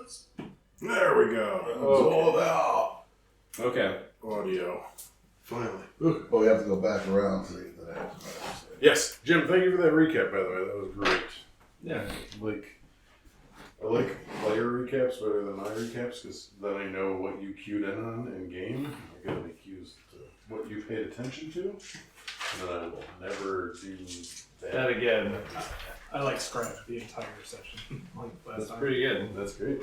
Yes. There we go. Okay. Audio. Finally. Oh, we have to go back around to that. Yes, Jim. Thank you for that recap. By the way, that was great. Yeah. I like player recaps better than my recaps because then I know what you cued in on in game. I get any cues to what you paid attention to, and then I will never do that. That again. I like scratch the entire session. Like last That's time. pretty good. That's great.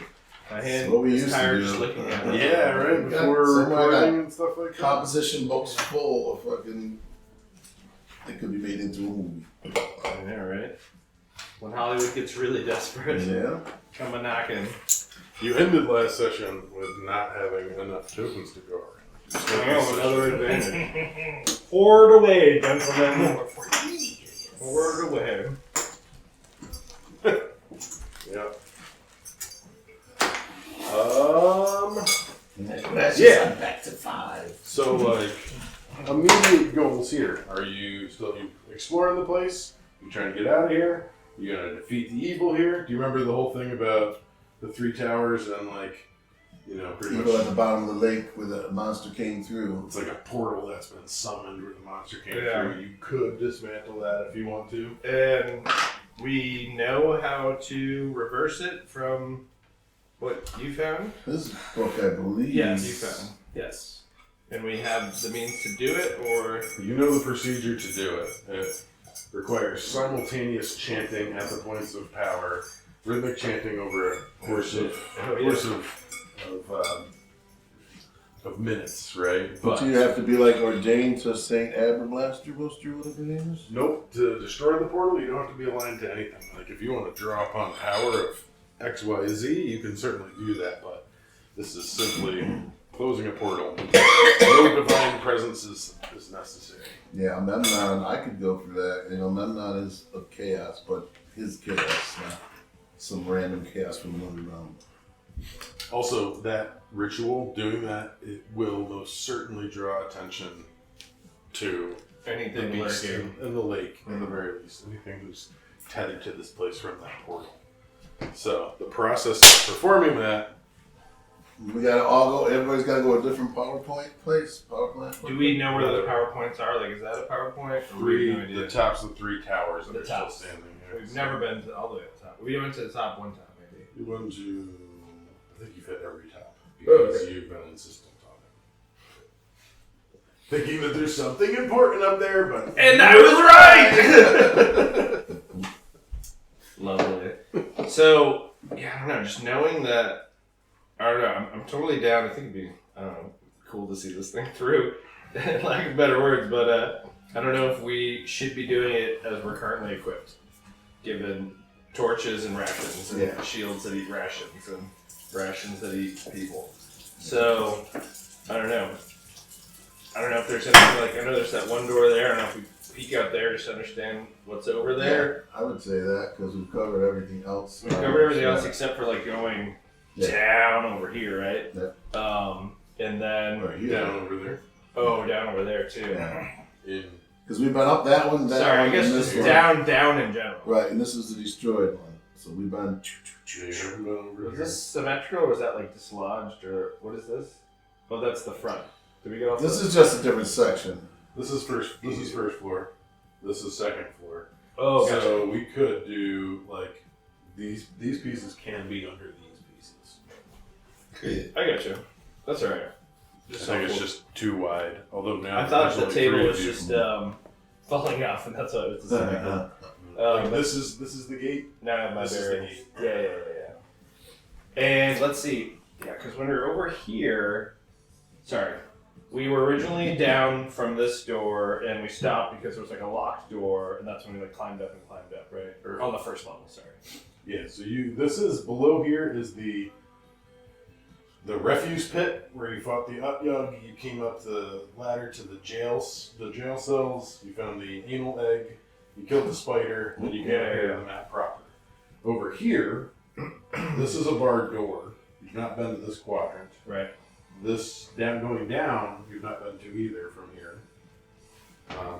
My hand what we is used to tired do. just looking at it. Yeah, right. Before recording and stuff like that. Composition books full of fucking. It could be made into a movie. I know, right? When Hollywood gets really desperate, Yeah. come a knocking. You ended last session with not having enough tokens to go around. Oh, another advantage. Hoard away, gentlemen. Hoard away. Yeah. Yeah. Back to 5. So, like, immediate goals here. Are you still exploring the place? You trying to get out of here? You gonna defeat the evil here? Do you remember the whole thing about the 3 towers and, like, you know, pretty People much at the bottom of the lake where the monster came through. it's like a portal that's been summoned where the monster came Yeah. through. You could dismantle that if you want to. And we know how to reverse it from what you found? This book, I believe. Yes, you found. Yes. And we have the means to do it, or... You know the procedure to do it. It requires simultaneous chanting at the points of power, rhythmic chanting over a course of minutes, right? But you have to be like ordained to Saint Abermaster, whatever her name is. Nope. To destroy the portal, you don't have to be aligned to anything. Like if you want to draw upon power of X, Y, Z, you can certainly do that. But this is simply closing a portal. No divine presence is necessary. Yeah, Memnon, I could go for that. You know, Memnon is of chaos, but his chaos, not some random chaos from another realm. Also, that ritual, doing that, it will most certainly draw attention to the Anything beast lurking. in the lake, at the very least. Anything who's tethered to this place from that portal. So, the process of performing that. We gotta all go, everybody's gotta go to a different PowerPoint place. Do we know where those PowerPoints are? Like, is that a Powerpoint? Or we have no idea? The tops of the 3 towers that The are still tops. standing here. We've never been to all the way to the top. We went to the top one time, maybe. You went to, I think you've hit every top. Oh, Because okay. you've been insistent on it. Thinking that there's something important up there, but... And I was right! Lovely. So, yeah, I don't know, just knowing that, I don't know, I'm totally down. I think it'd be, I don't know, cool to see this thing through, lack of better words, but I don't know if we should be doing it as we're currently equipped, given torches and rations, and shields that eat rations, and rations that eat people. So, I don't know. I don't know if there's anything, like, I know there's that one door there, I don't know if we peek out there just to understand what's over there. Yeah, I would say that because we've covered everything else. We've covered everything else except for, like, going down over here, right? Yeah. And then Right here. Down over there. Oh, down over there too. Yeah. In Because we've been up that one, Sorry, I guess and just this one. down in general. Right, and this is the destroyed one. So we've been. Was this symmetrical or was that like dislodged or what is this? Oh, that's the front. Did we get off? This is just a different section. This is first floor. This is second floor. Oh, gotcha. So we could do like these pieces can be under these pieces. I got you. That's alright. I think it's just too wide. Although now I thought there's the only table 3 was of you. just falling off, and that's what I was deciding. Like, this is the gate. Now I have my This is the bearings. gate. Yeah. And let's see. Yeah, because when we were over here, sorry, we were originally down from this door, and we stopped because there was like a locked door, and that's when we like climbed up, right? Or on the first level, sorry. Yeah. So this is below here is the refuse pit where you fought the Up-Yug. You came up the ladder to the jail cells. You found the anal egg. You killed the spider, and you came up here to the map proper. Over here, this is a barred door. You've not been to this quadrant. Right. This going down, you've not been to either from here.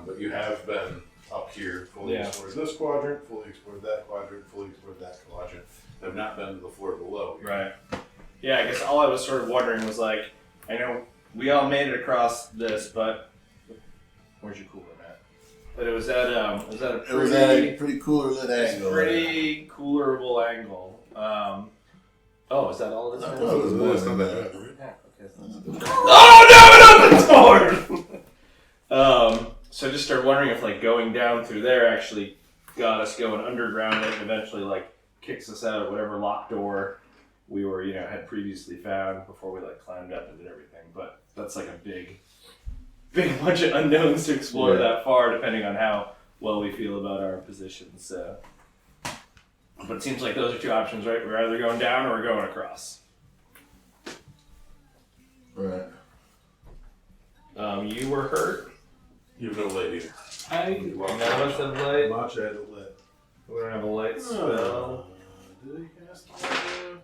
But you have been up here, fully explored this quadrant, fully explored that quadrant, fully explored that quadrant. Have not been to the floor below. Right. Yeah, I guess all I was sort of wondering was like, I know we all made it across this, but where's your cooler at? But it was at a pretty cooler lit angle. Pretty coolerable angle. Oh, is that all it is? I thought it was more than that. Oh no! It opened the door. So I just started wondering if like going down through there actually got us going underground and eventually like kicks us out of whatever locked door we were, had previously found before we like climbed up and did everything. But that's like a big bunch of unknowns to explore that far, depending on how well we feel about our positions. So, but it seems like those are two options, right? We're either going down or we're going across. Right. You were hurt. You have no light either. None of us have light. Matcha had a lit. We don't have a light spell. Did he cast one?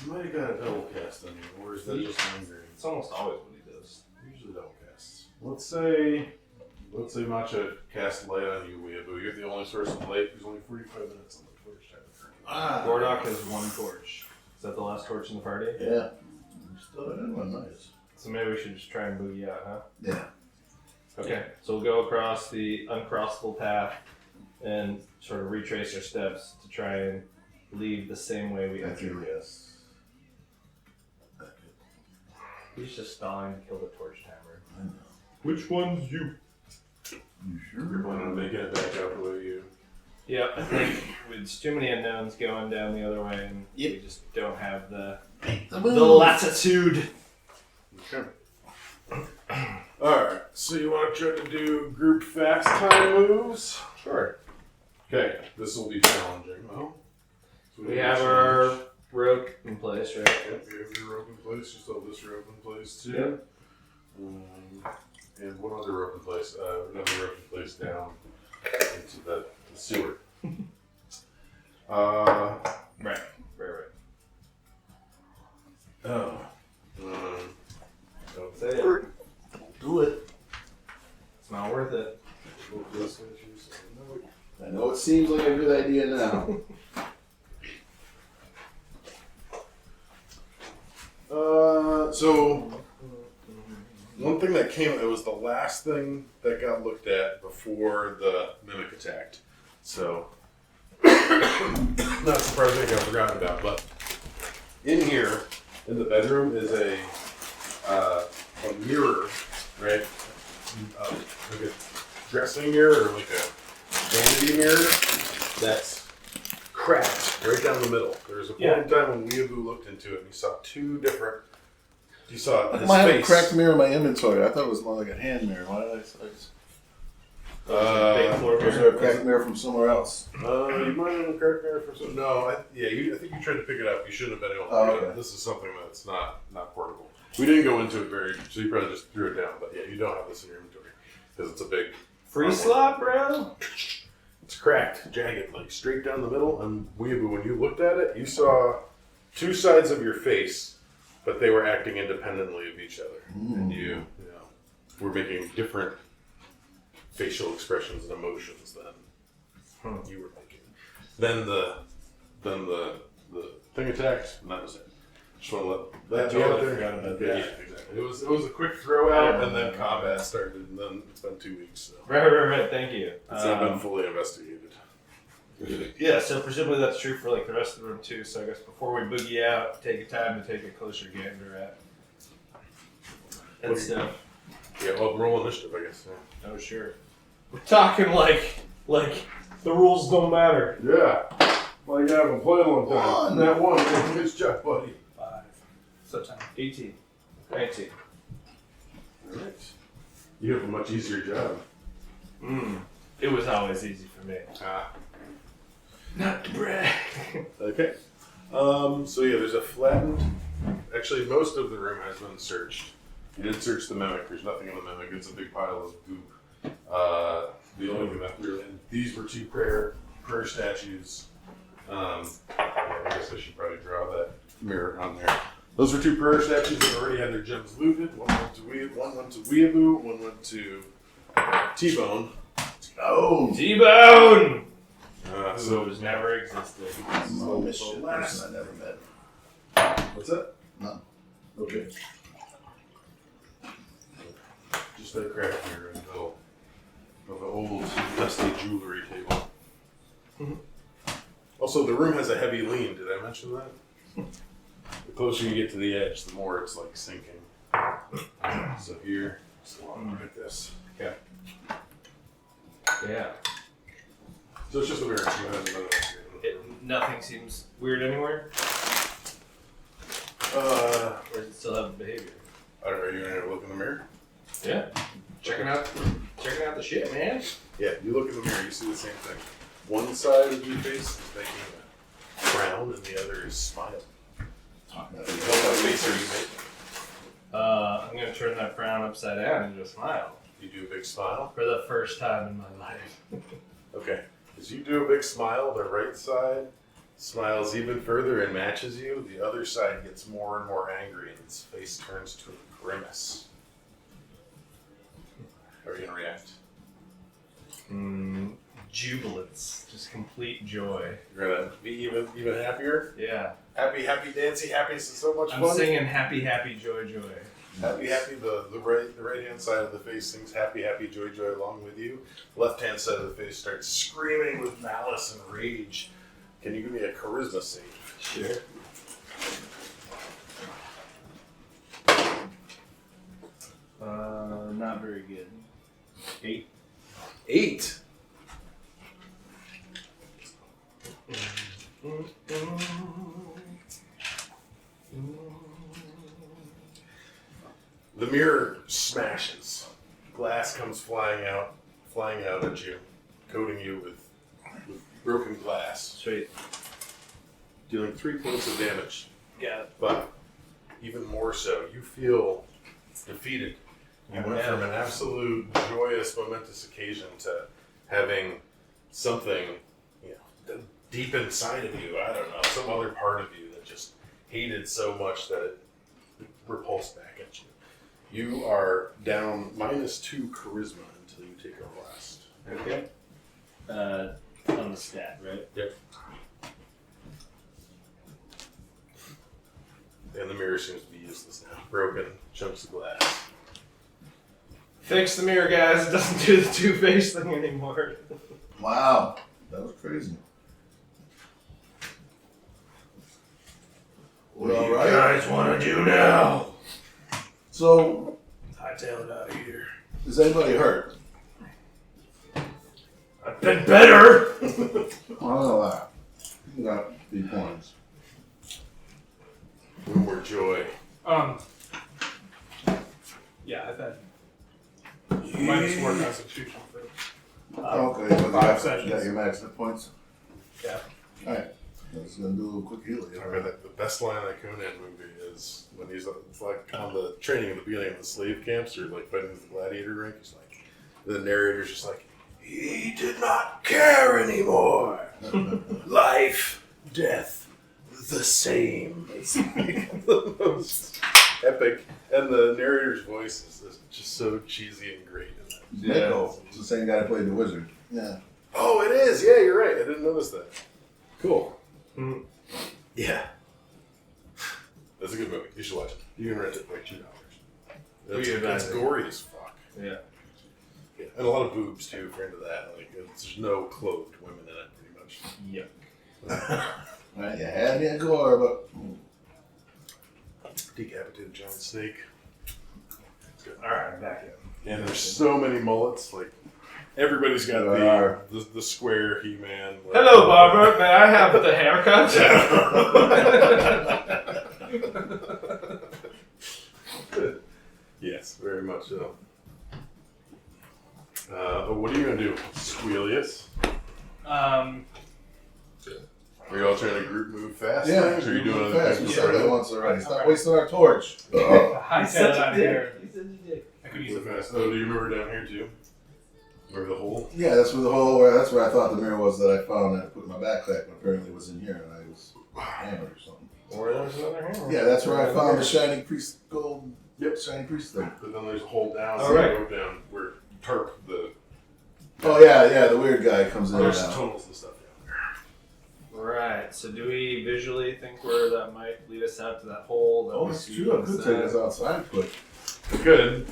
You might have got a double cast on you, or is that just lingering? It's almost always what he does. Usually double casts. Let's say Matcha cast light on you, Weeaboo. You're the only source of light. There's only 45 minutes on the torch time. Gordok has one torch. Is that the last torch in the party? Yeah. Still in one, nice. So maybe we should just try and boogie out, huh? Yeah. Okay, so we'll go across the uncrossable path and sort of retrace our steps to try and leave the same way we entered. Yes. He's just stalling to kill the torch timer. I know. Which one's you? You You're sure? planning on making it back out the way you. Yeah, I think there's too many unknowns going down the other way, and we just don't have the latitude. Okay. Alright, so you want to try to do group fast time moves? Sure. Okay, this will be challenging. Oh. So We have our rope in place, right? Yep, you have your rope in place. You still have this rope in place too. Yep. And one other rope in place. Another rope in place down into the sewer. Right. Oh. Don't say it. Do it. It's not worth it. I know it seems like a good idea now. So one thing that came, it was the last thing that got looked at before the mimic attacked. So not surprising I got forgotten about, but in here, in the bedroom, is a mirror, right? Like a dressing mirror or like a vanity mirror that's cracked right down the middle. There was a point in time when Weeaboo looked into it and he saw two different. You saw his I have a face. cracked mirror in my inventory. I thought it was more like a hand mirror. Why did I say? Big floor Or is mirror. there a cracked mirror from somewhere else? You might have a cracked mirror for some. No, I think you tried to pick it up. You shouldn't have been able to pick it up. This is something that's not portable. We didn't go into it so you probably just threw it down. But yeah, you don't have this in your inventory because it's a big Free slot, bro? It's cracked, jagged, like straight down the middle. And Weeaboo, when you looked at it, you saw two sides of your face, but they were acting independently of each other, and you were making different facial expressions and emotions than you were making. Then the thing attacked, and that was it. Just want to let that be out there. Forgot about that. Yeah, exactly. It was a quick throw out, and then combat started, and then it's been 2 weeks. So. Right. Thank you. It's not been fully investigated. Yeah, so presumably that's true for like the rest of the room too. So I guess before we boogie out, take a time to take a closer gander at and stuff. Yeah, well, roll initiative, I guess. Yeah. Oh sure. We're talking like the rules don't matter. Yeah. Well, you haven't played a long time. One. That one. Good job, buddy. 5. So 10. 18. 19. Alright. You have a much easier job. It was always easy for me. Not to brag. Okay. So yeah, there's a flattened. Actually, most of the room has been searched. You didn't search the mimic. There's nothing in the mimic. It's a big pile of goop. The only thing that these were two prayer statues. I guess I should probably draw that mirror on there. Those were two prayer statues that already had their gems looted. One went to Weeaboo. One went to T-Bone. Oh! T-Bone! So Who's never existed. No mischief last- person I never met. what's that? None. Okay. Just that crack here in the middle of an old dusty jewelry table. Also, the room has a heavy lean. Did I mention that? The closer you get to the edge, the more it's like sinking. So here, so I'll look at this. Okay. Yeah. So it's just a mirror. You have another Nothing seems weird anywhere? Or does it still have behavior? Are you gonna look in the mirror? Yeah. Checking out the shit, man. Yeah, you look in the mirror, you see the same thing. One side of your face is making a frown, and the other is smiling. What face are you making? I'm gonna turn that frown upside down into a smile. You do a big smile. For the first time in my life. Okay. As you do a big smile, the right side smiles even further and matches you. The other side gets more and more angry, and its face turns to a grimace. How are you gonna react? Jubilance. Just complete joy. You're gonna be even happier. Yeah. Happy, dancy, happy. This is so much I'm fun. singing happy, happy, joy, joy. Happy. The right hand side of the face sings happy, joy, joy along with you. Left hand side of the face starts screaming with malice and rage. Can you give me a charisma save? Sure. Not very good. 8. 8. The mirror smashes. Glass comes flying out at you, coating you with broken glass, Sweet. dealing 3 points of damage. Yeah. But even more so, you feel defeated. You went from an absolute joyous, momentous occasion to having something, deep inside of you, I don't know, some other part of you that just hated so much that it repulsed back at you. You are down -2 charisma until you take a blast. Okay. On the stat, right? Yep. And the mirror seems to be useless now. Broken chunks of glass. Fix the mirror, guys. It doesn't do the two-face thing anymore. Wow. That was crazy. What do All you right. guys want to do now? So, Hightail it out of here. is anybody hurt? I've been better! I don't know that. You got 3 points. No more joy. Yeah, I've had -4 constitution for Okay, well, 5 you sessions. got your max hit points? Yeah. Alright. Let's gonna do a little quick heal I here. remember the best line in that Conan movie is when he's like on the training at the beginning of the slave camps or like fighting the gladiator rink. He's like, the narrator's just like, he did not care anymore. Life, death, the same. It's like the most epic, and the narrator's voice is just so cheesy and great. Nico. It's the same guy that played the wizard. Yeah. Oh, it is. Yeah, you're right. I didn't notice that. Cool. Mhm. Yeah. That's a good movie. You should watch it. You can rent it for like $2. It's gory as fuck. Yeah. Yeah. And a lot of boobs too, if you're into that. Like, there's no clothed women in it, pretty much. Yuck. Alright, you had me at gore, but Decapitated giant snake. It's good. Alright, I'm back in. And there's so many mullets. Like, everybody's got There are. the square He-Man. Hello, Barbara. May I have the haircut? Yes, very much so. What are you gonna do, Squealius? Are you all trying to group move fast? yeah, things, or are you doing other fast. We things? said that once already. Stop wasting our torch. hightail it out of here. I could use So it. fast. Oh, do you remember down here too? Remember the hole? Yeah, that's where the whole. That's where I thought the mirror was that I found and I put in my backpack, but apparently it was in here and I was hammered or something. Or there's another hammer. Yeah, that's where I found the shining priest gold. Yep. Shining priest thing. But then there's a hole down. All so right. you go down where Tarp, the Oh yeah, the weird guy comes in There's now. tunnels and stuff down there. Right. So do we visually think where that might lead us out to that hole? That Oh, we it's see true. I could inside? take us outside quick. Good.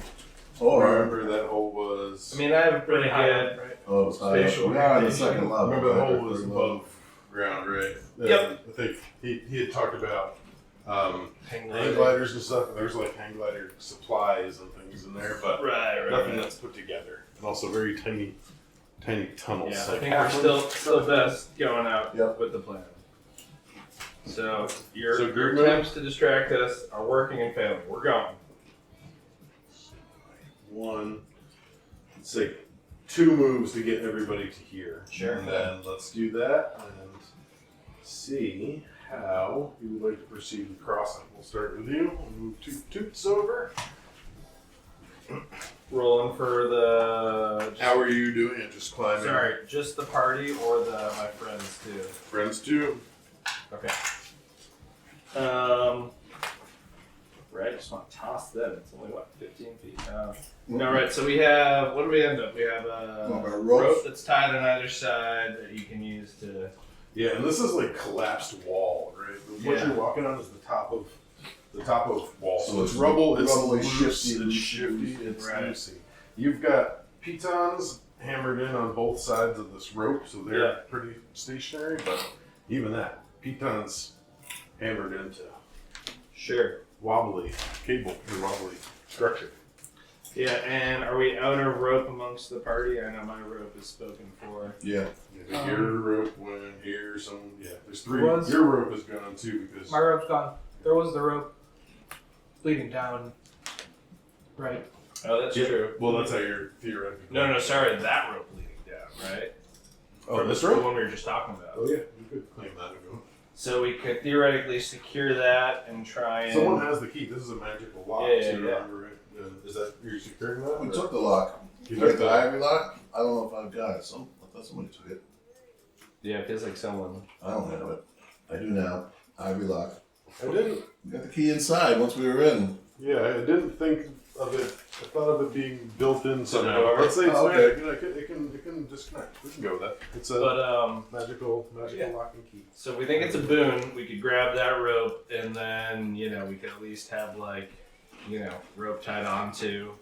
Or Remember that hole was. I mean, I have a pretty High good. up, right? oh, it's high up. Spatial We are on the orientation. second level. Remember the right? hole was Third level. above ground, right? Yep. I think he had talked about Hang hang gliders and stuff. And there's like hang glider supplies and things in there, but Right. nothing that's put together. And also very tiny tunnels. Yeah, I like think we're still best going out Yep. with the plan. So your So your group move? attempts to distract us are working and failing. We're going. One, let's say 2 moves to get everybody to here. Sure. And then let's do that and see how you would like to proceed with crossing. We'll start with you. We'll move 2 toots over. Rolling for the. How are you doing it? Just climbing. Sorry, just the party or my friends too. Friends too. Okay. Right, just want to toss them. It's only what, 15 feet. No, right. So we have. What do we end up? We have a Well, a rope rope. that's tied on either side that you can use to. Yeah, and this is like collapsed wall, right? What Yeah. you're walking on is the top of wall. So So it's it's rubble. It's rubbly, loose, shifty, It's shifty. It's Right. loosey. You've got pitons hammered in on both sides of this rope, so they're Yeah. pretty stationary. But even that, pitons hammered into Sure. wobbly cable or wobbly structure. Yeah, and are we out of rope amongst the party? I know my rope is spoken for. Yeah. Yeah, your rope went here. There's 3. Was- Your rope is gone too because My rope's gone. There was the rope leading down. Right. Oh, that's Yeah. true. Well, that's how you're theoretically. No, sorry, that rope leading down, right? Oh, this The rope? one we were just talking about. Oh yeah, you could claim that ago. So we could theoretically secure that and try and. Someone has the key. This is a magical lock. Yeah, so you yeah. remember, right? Is that you're securing that? We or- took the lock. You Like took the the. ivory lock? I don't know if I've got it. I thought somebody took it. Yeah, it feels like someone. I don't have it. I do now. Ivory lock. I didn't. We got the key inside once we were in. Yeah, I didn't think of it. I thought of it being built in somehow. however. Let's say it's Oh, okay. it can disconnect. We can go with that. It's a But magical Yeah. lock and key. so we think it's a boon. We could grab that rope and then we could at least have rope tied onto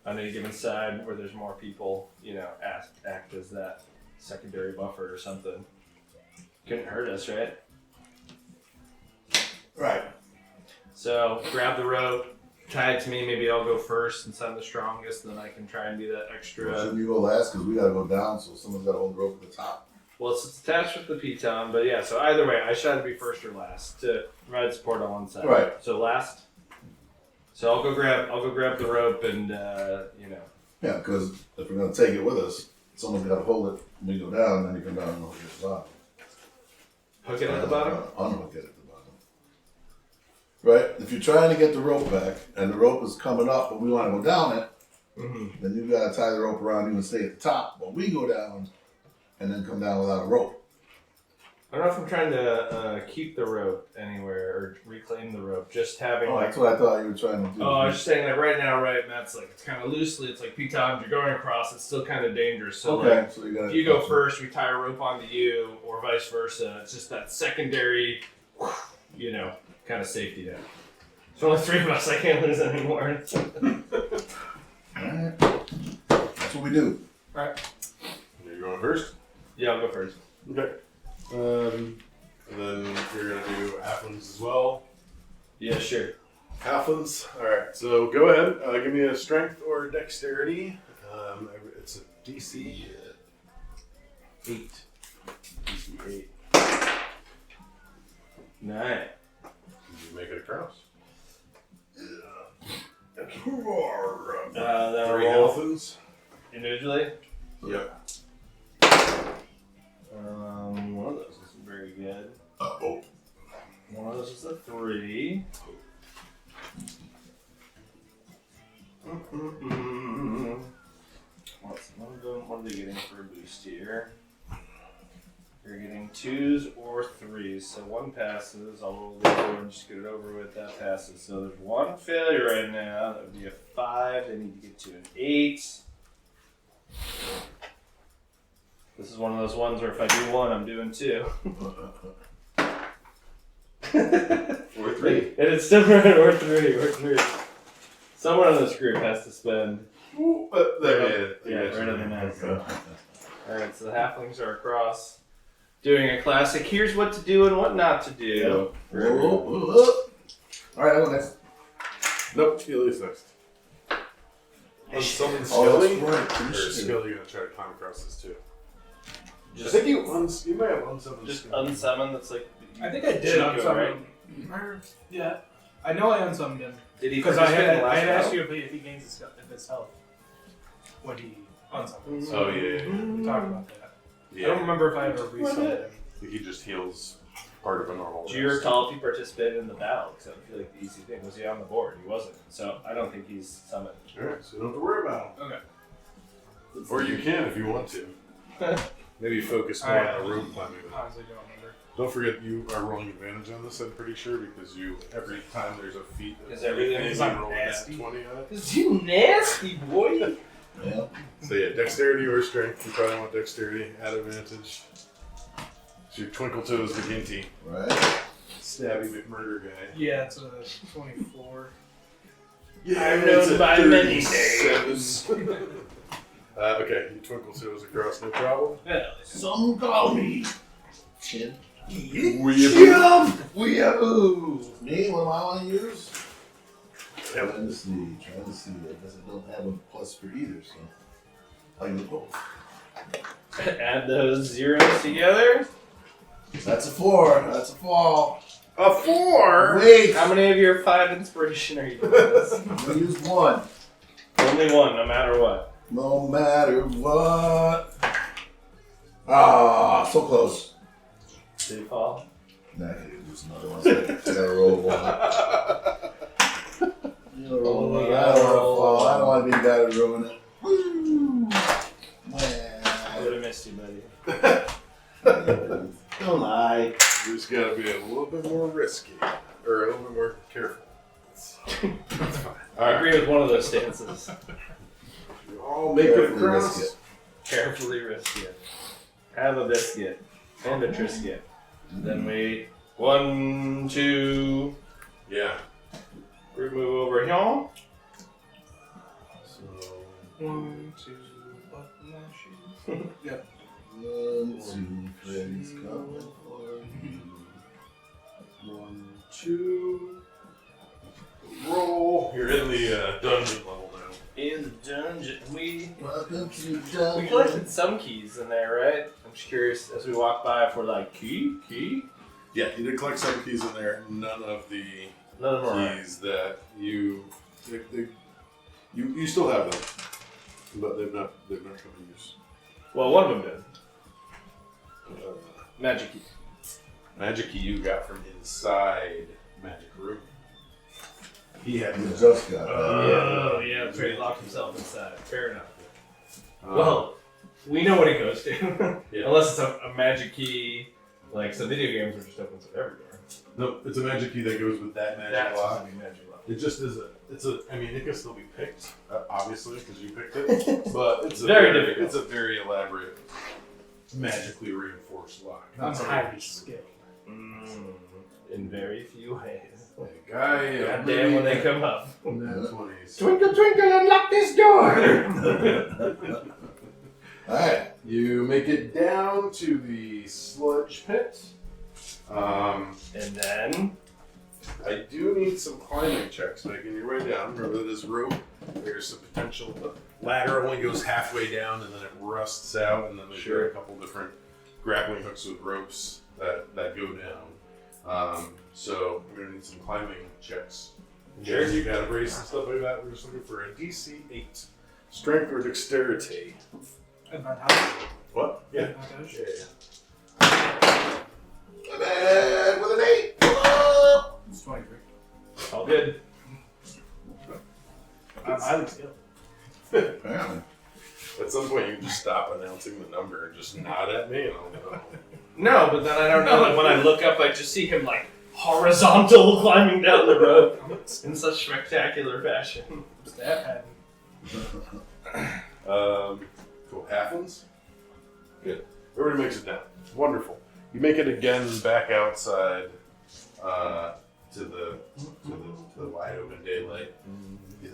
on any given side where there's more people. Act as that secondary buffer or something. Couldn't hurt us, right? Right. So grab the rope, tie it to me. Maybe I'll go first since I'm the strongest. Then I can try and be that extra. Shouldn't you go last? Because we got to go down, so someone's got to hold the rope at the top. Well, it's attached with the piton, but yeah. So either way, I should either be first or last to provide support on one side. Right. So last. So I'll go grab the rope and Yeah, because if we're going to take it with us, someone's got to hold it when we go down, then you come down and hook it at the bottom. hook it at the bottom. Unhook it at the bottom. Right? If you're trying to get the rope back and the rope is coming up, but we want to go down it, Mm-hmm. then you've got to tie the rope around you and stay at the top. But we go down and then come down without a rope. I don't know if I'm trying to keep the rope anywhere or reclaim the rope. Just having Oh, like. that's what I thought you were trying to do. Oh, I was just saying like right now, right? Matt's like it's kind of loosely. It's like pitons. You're going across. It's still kind of dangerous. So like. okay, so you got If you go first, we tie a rope onto you, or vice versa. It's just that secondary, kind of safety net. There's only 3 of us. I can't lose anymore. Alright. That's what we do. You're going first. Yeah, I'll go first. Okay. And then you're gonna do halflings as well. Yeah, sure. Halflings. All right. So go ahead. Give me a strength or dexterity. It's a DC 8. DC 8. 9. You make it across. Then 3 I'll roll elephants. individually. Yep. One of those isn't very good. Oh. One of those is a 3. What are they getting for a boost here? You're getting 2s or 3s, so 1 passes. I'll roll the other and just get it over with. That passes. So there's 1 failure right now. That would be a 5. They need to get to an 8. This is one of those ones where if I do one, I'm doing two. 4 3. And it's still right, or three. Someone in this group has to spend. Right on the nose. Alright, so the halflings are across. Doing a classic, here's what to do and what not to do. Alright, I go next. Nope, Eli's next. On summon Oh, Skelly? that's right. Or is Skelly gonna try to climb across this too? Just, I think you might have unsummoned just Skelly. unsummon, that's like... I think I did Chico, unsummon him. Yeah. I know I unsummoned him. Did he Because I participate in had the last asked round? you if he gains his health when he unsummoned. Oh, yeah. We talked about that. Yeah. I don't remember if I ever resummoned him. He just heals part of a normal Do you rest. recall if he participated in the battle? Because I feel like the easy thing was he on the board. He wasn't. So I don't think he's summoned. Alright, so you don't have to worry about him. Okay. Or you can if you want to. Maybe focus more on the rope climbing. Honestly, don't remember. Don't forget you are rolling advantage on this, I'm pretty sure, because you every time there's a feat Because everything you is roll nasty. a 20 on it. Because you nasty boy! Yeah. So yeah, dexterity or strength. You probably want dexterity at advantage. So your Twinkle Toes McGinty, Right. Stabby McMurder guy. Yeah, it's a 24. I'm known by many 37. Okay, you Twinkle Toes across, no problem. Some call me Chin. Weeaboo. Weeaboo! Me? What am I on yours? Yep. Trying to see. I guess I don't have a plus for either, so. I can go. Add those zeros together. That's a 4. That's a fall. A 4? Wait! How many of your 5 inspiration are you doing this? I'm gonna use 1. Only one, no matter what. No matter what. Ah, so close. Did he fall? Nah, I can use another one. So I gotta roll 1. You gotta roll 1. I don't wanna fall. I don't wanna be the guy to ruin it. Woo! I would have missed you, buddy. Don't lie. You just gotta be a little bit more risky. Or a little bit more careful. That's fine. I agree with one of those stances. You all make it Carefully across. risk Carefully risk it. Have a biscuit. And a Triscuit. Then we... 1, 2... Yeah. Group move over here. So 1, 2, button my shoes. Yep. 1, 2, Freddy's coming for you. 1, 2. Roll. You're in the dungeon level now. In the dungeon. Welcome to We Dungeon. collected some keys in there, right? I'm just curious as we walk by if we're like, key? Yeah, you did collect some keys in there. None of the None of them are. keys that you still have them, but they've not come in use. Well, one of them did. Magic key. Magic key you got from inside Magic Room. He had You to. just got that. Oh, yeah, that's right. He locked himself inside. Fair enough. Um, Well, we know what it goes to. Yeah. Unless it's a magic key, like some video games are just opens it everywhere. no, it's a magic key that goes with that magic That's lock. gonna be magic lock. It just is I mean, it can still be picked, obviously, because you picked it. But it's Very difficult. It's a very elaborate, magically reinforced lock. I'm Not something highly you just- skilled. In very few ways. Hey, guy, God damn when they come up. Nat 20s. Twinkle, twinkle, unlock this door! Alright. You make it down to the sludge pit. And then... I do need some climbing checks making your way down. Remember this rope? There's some potential. The ladder only goes halfway down and then it rusts out, and then there's Sure. a couple different grappling hooks with ropes that go down. So we're gonna need some climbing checks. Sure. You got a brace and stuff like that. We're just looking for a DC 8. Strength or dexterity. Advantage. What? Yeah. Advantage. Yeah. Man, with an 8. Whoa! It's 23. All good. I'm highly skilled. Apparently. At some point, you can just stop announcing the number and just nod at me, and I'll know. No, but then I don't know that when I look up, I just see him like horizontal climbing down the rope in such spectacular fashion. Stat pattern. Cool. Halflings? Good. Everybody makes it down. Wonderful. You make it again back outside to the wide open daylight.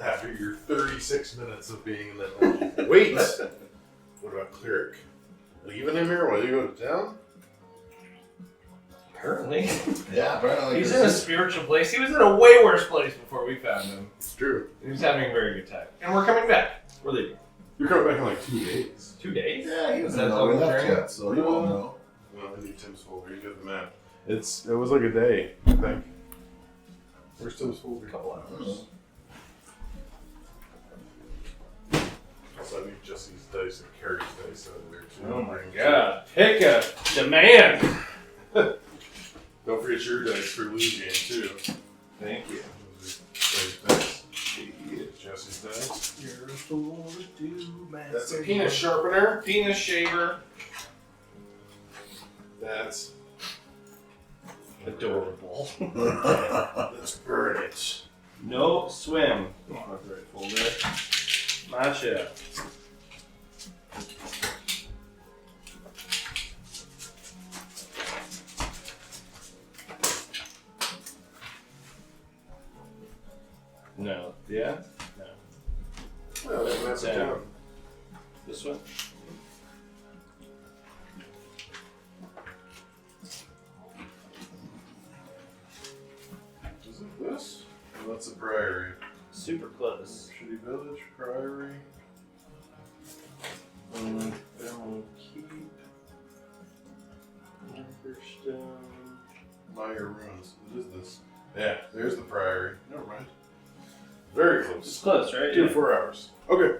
After your 36 minutes of being in that dungeon. Wait! What about Cleric? Leaving him here while you go to town? Apparently. Yeah, apparently. He's in a spiritual place. He was in a way worse place before we found him. It's true. He was having a very good time. And we're coming back. We're leaving. You're coming back in like 2 days. 2 days? Yeah, he Is doesn't that know he the left journey? yet, so he won't know. Well, I need Tim's folder. You got the map. It was like a day, I think. Where's Tim's folder? A couple hours. Also, I need Jesse's dice and Carrie's dice out of there too. Oh my god. Pick a demand. Don't forget your dice for losing too. Thank you. Those are dice. Jesse's dice. You're a fool to do, man. That's a penis sharpener. Penis shaver. That's Adorable. let's burn it. No swim. Not the right folder. Matcha. No. Yeah? No. Well, that's Yeah. down. This one? Is it this? Well, that's a priory. Super close. Shitty village, priory. Family keep. Stone. Meyer ruins. What is this? Yeah, there's the priory. Never mind. Very It's close. close, right? 2 to 4 hours. Okay.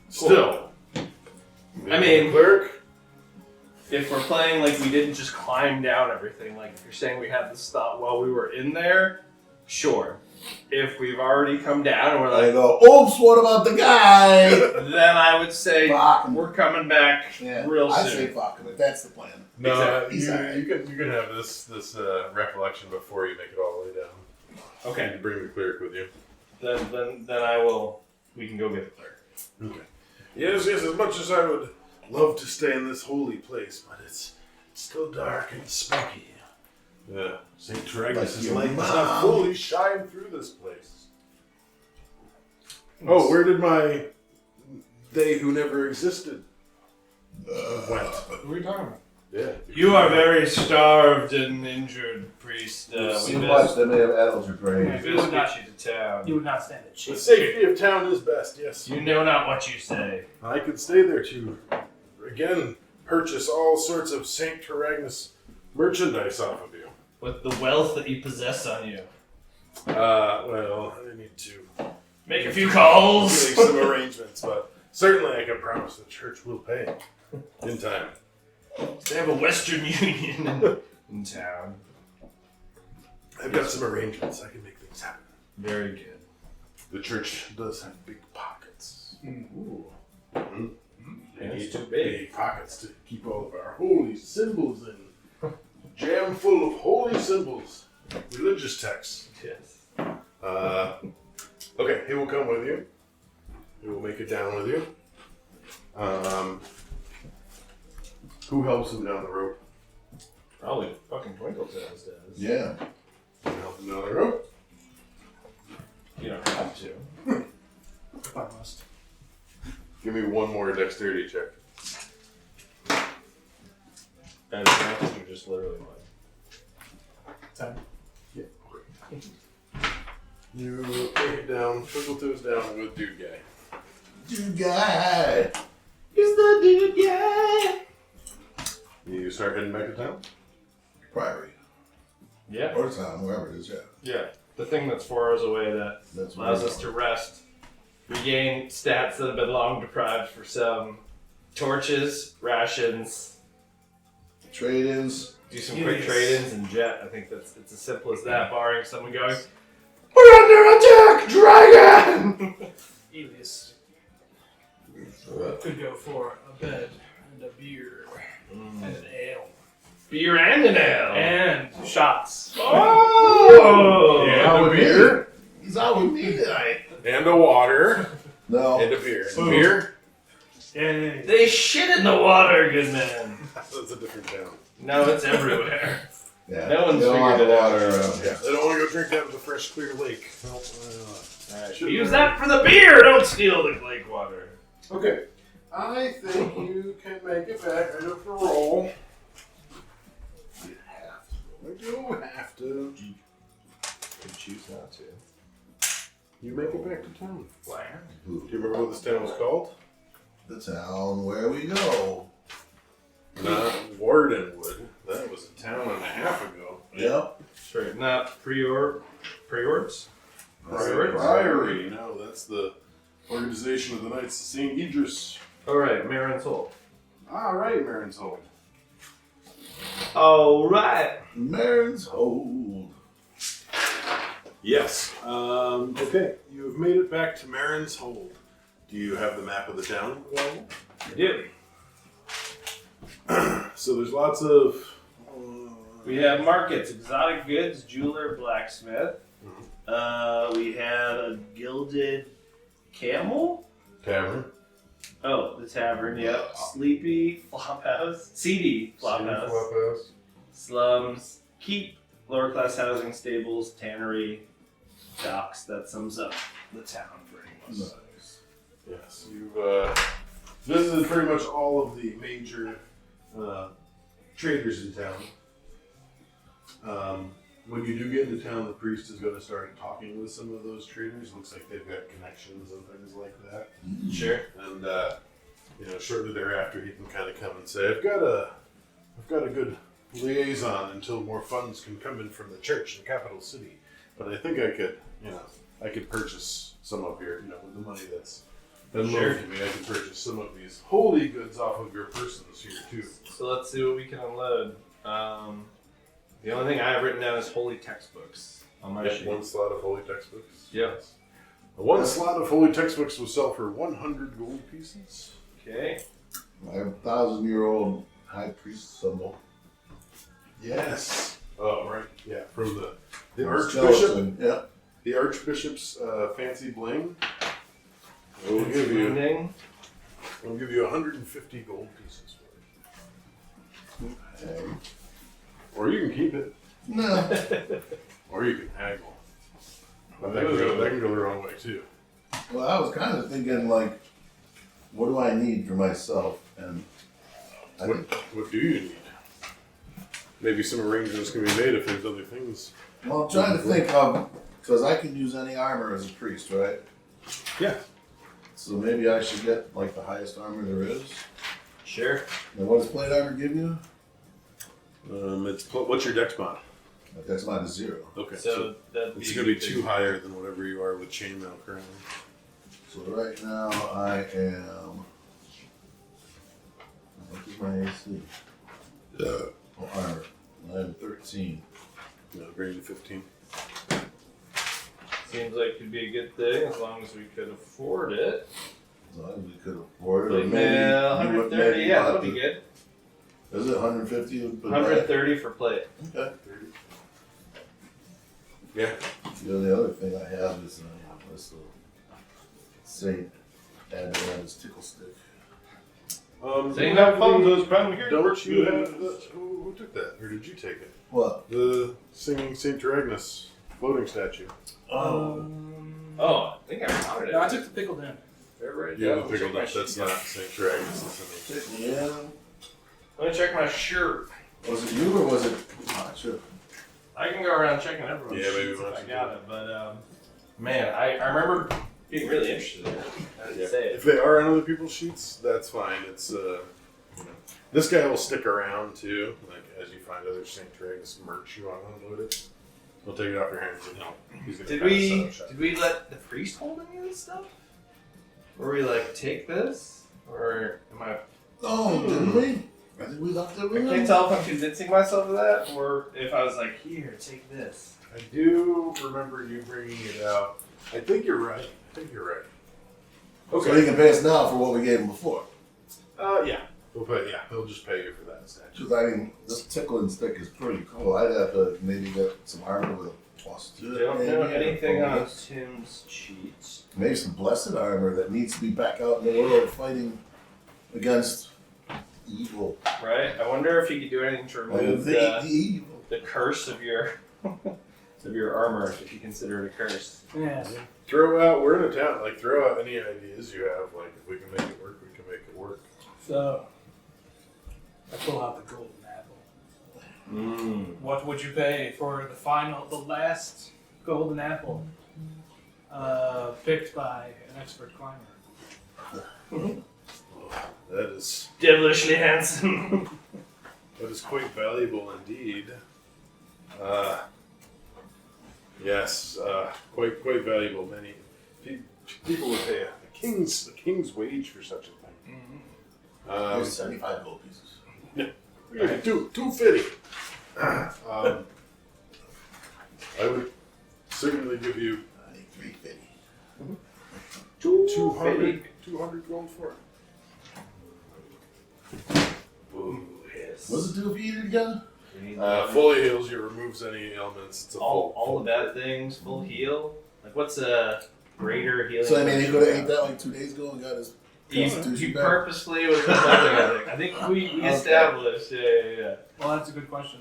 Still. I mean- Cleric? If we're playing like we didn't just climb down everything, like if you're saying we had this thought while we were in there, sure. If we've already come down and we're I like, go, oops, what about the guy? then I would say Fuck him. we're coming back Yeah, real I soon. say fuck him, if that's the plan. No, Exactly. He's alright. you can have this recollection before you make it all the way down. Okay, You bring the cleric with you. then I will. We can go get the clerk. Okay. Yes, as much as I would love to stay in this holy place, but it's still dark and spooky. Yeah, St. Taragus' your light does mom. not fully shine through this place. Oh, where did my they who never existed went? What are we talking about? Yeah. You are very starved and injured, priest. Too much, they may have addled your We brain. visit you to town. You would not stand a The chance. safety of town is best, yes. You know not what you say. I could stay there to, again, purchase all sorts of St. Taragus merchandise off of you. With the wealth that you possess on you. Well, I need to Make a few calls. make some arrangements, but certainly I can promise the church will pay in time. They have a Western Union in town. I've got some arrangements. I can make things happen. Very good. The church does have big pockets. Ooh. Mm-hmm. They That's need too big. big pockets to keep all of our holy symbols in. Jam full of holy symbols. Religious texts. Yes. Okay, he will come with you. He will make it down with you. Who helps him down the rope? Probably fucking Twinkletoes does. Yeah. You help him down the rope? You don't have to. If I must. Give me one more dexterity check. And it's just literally like. 10. Yeah. You take it down, Twinkletoes down with Dude Guy. Dude guy. He's the dude, yeah! You start heading back to town? Priory. Yeah. Or town, wherever it is, yeah. Yeah. The thing that's 4 hours away that That's allows where us to rest, regain stats that have been long deprived for some torches, rations, trade-ins. do some quick Yes. trade-ins, and jet. I think it's as simple as that, barring someone going, "We're under attack, dragon!" Elias could go for a bed and a beer and an ale. Beer and an ale. And shots. Oh! Yeah. Out a with beer. me. He's out with me tonight. And a water. No. And a beer. Boom. Beer? Yay. They shit in the water, good man. That's a different town. No, it's everywhere. Yeah. No one's they don't figured have it out. water around here. They don't want to go drink out of the fresh, clear lake. Nope. Alright, Shouldn't use have- that for the beer. Don't steal the lake water. Okay. I think you can make it back. I know for roll. You have to. I do have to. Could choose not to. You make it back to town. Why? Do you remember what this town was called? The town where we go. Not Wardenwood. That was a town and a half ago. Yep. Straight. Not Priords? Priory. No, that's the organization of the Knights of St. Idris. Alright, Marin's Hole. All right, Marin's Hold. Alright. Marin's Hold. Yes. Okay. You have made it back to Marin's Hold. Do you have the map of the town available? I do. So there's lots of. We have markets, exotic goods, jeweler, blacksmith. We have a gilded camel. Tavern. Oh, the tavern, yep. Sleepy, flophouse, seedy flophouse, slums, keep, lower class housing, stables, tannery, docks. That sums up the town pretty much. Nice. Yes. You've visited pretty much all of the major traders in town. When you do get into town, the priest is going to start talking with some of those traders. Looks like they've got connections and things like that. Sure. And shortly thereafter, he can kind of come and say, "I've got a good liaison until more funds can come in from the church in capital city. But I think I could purchase some of your, with the money that's been loaned to me, I can purchase some of these holy goods off of your persons here too." So let's see what we can unload. The only thing I have written down is holy textbooks on my sheet. One slot of holy textbooks. Yep. One slot of holy textbooks will sell for 100 gold pieces. Okay. I have a 1,000-year-old high priest symbol. Yes. Oh, right. Yeah, from the Skeleton, archbishop. Yeah. The archbishop's fancy bling. We'll give you 150 gold pieces for it. Hey. Or you can keep it. No. Or you can haggle. But that can go the wrong way too. Well, I was kind of thinking, like, what do I need for myself? And I think, What do you need? Maybe some arrangements can be made if there's other things. well, I'm trying to think of, because I can use any armor as a priest, right? Yeah. So maybe I should get, like, the highest armor there is. Sure. And what does plate armor give you? What's your dex mod? That's mine is 0. Okay. So that'd it's going to be 2 higher than whatever you are with chainmail currently. So right now I am. What is my AC? Oh, armor. I am 13. No, bring you to 15. Seems like it'd be a good thing as long as we could afford it. As long as we could afford it. Or Plate maybe mail, you would 130. maybe Yeah, want that'll be to- good. Is it 150? Would put 130 for plate. that? Okay. Yeah. The only other thing I have is this little Saint Adrian's tickle stick. Saying that fun those from here. Don't you have who took that? Or did you take it? What? The singing St. Taragnus floating statue. Oh, I think I found it. No, I took the pickled in. Right. Yeah, the let me pickle check my dust. That's sheet. not St. Taragnus. Yeah. Let me check my shirt. Was it you or was it? Not sure. I can go around checking everyone's Yeah, maybe sheets we'll if I have to got do it, but man, I remember being really interested in it. I didn't say If it. they are on other people's sheets, that's fine. It's this guy will stick around too. Like as you find other St. Taragnus merch you want to unload it, he'll take it off your hands and he's gonna Did kinda we set up shop. did we let the priest hold any of this stuff? Were we like take this, or am I? Oh, didn't we? I think we left it I with can't him. tell if I'm convincing myself of that, or if I was like, here, take this. I do remember you bringing it out. I think you're right. So he can pay us now for what we gave him before. Yeah. We'll pay. Yeah, he'll just pay you for that statue. Because I mean, this tickling stick is pretty cool. I'd have to maybe get some armor with a plus to it. Don't maybe, know or anything on bonus. Tim's cheats. Maybe some blessed armor that needs to be back out in the world fighting against evil. Right? I wonder if you could do anything to remove The evil. the curse of your of your armor, if you consider it a curse. Yeah. Throw out. We're in a town. Like, throw out any ideas you have. Like, if we can make it work, we can make it work. So, I pull out the golden apple. What would you pay for the last golden apple? Picked by an expert climber. That is Devilishly handsome. quite valuable indeed. Yes, quite valuable. Many people would pay a king's wage for such a thing. Here's 75 gold pieces. Yeah, 250. I would certainly give you I need 350. 200 gold for it. Ooh, yes. What's it do if you eat it again? Fully heals you, removes any ailments. It's a all the bad things, full heal. Like, what's a greater healing? So I mean, he could have ate that like 2 days ago and got his He constitution back. purposely was nothing. I think we established. Yeah. Well, that's a good question.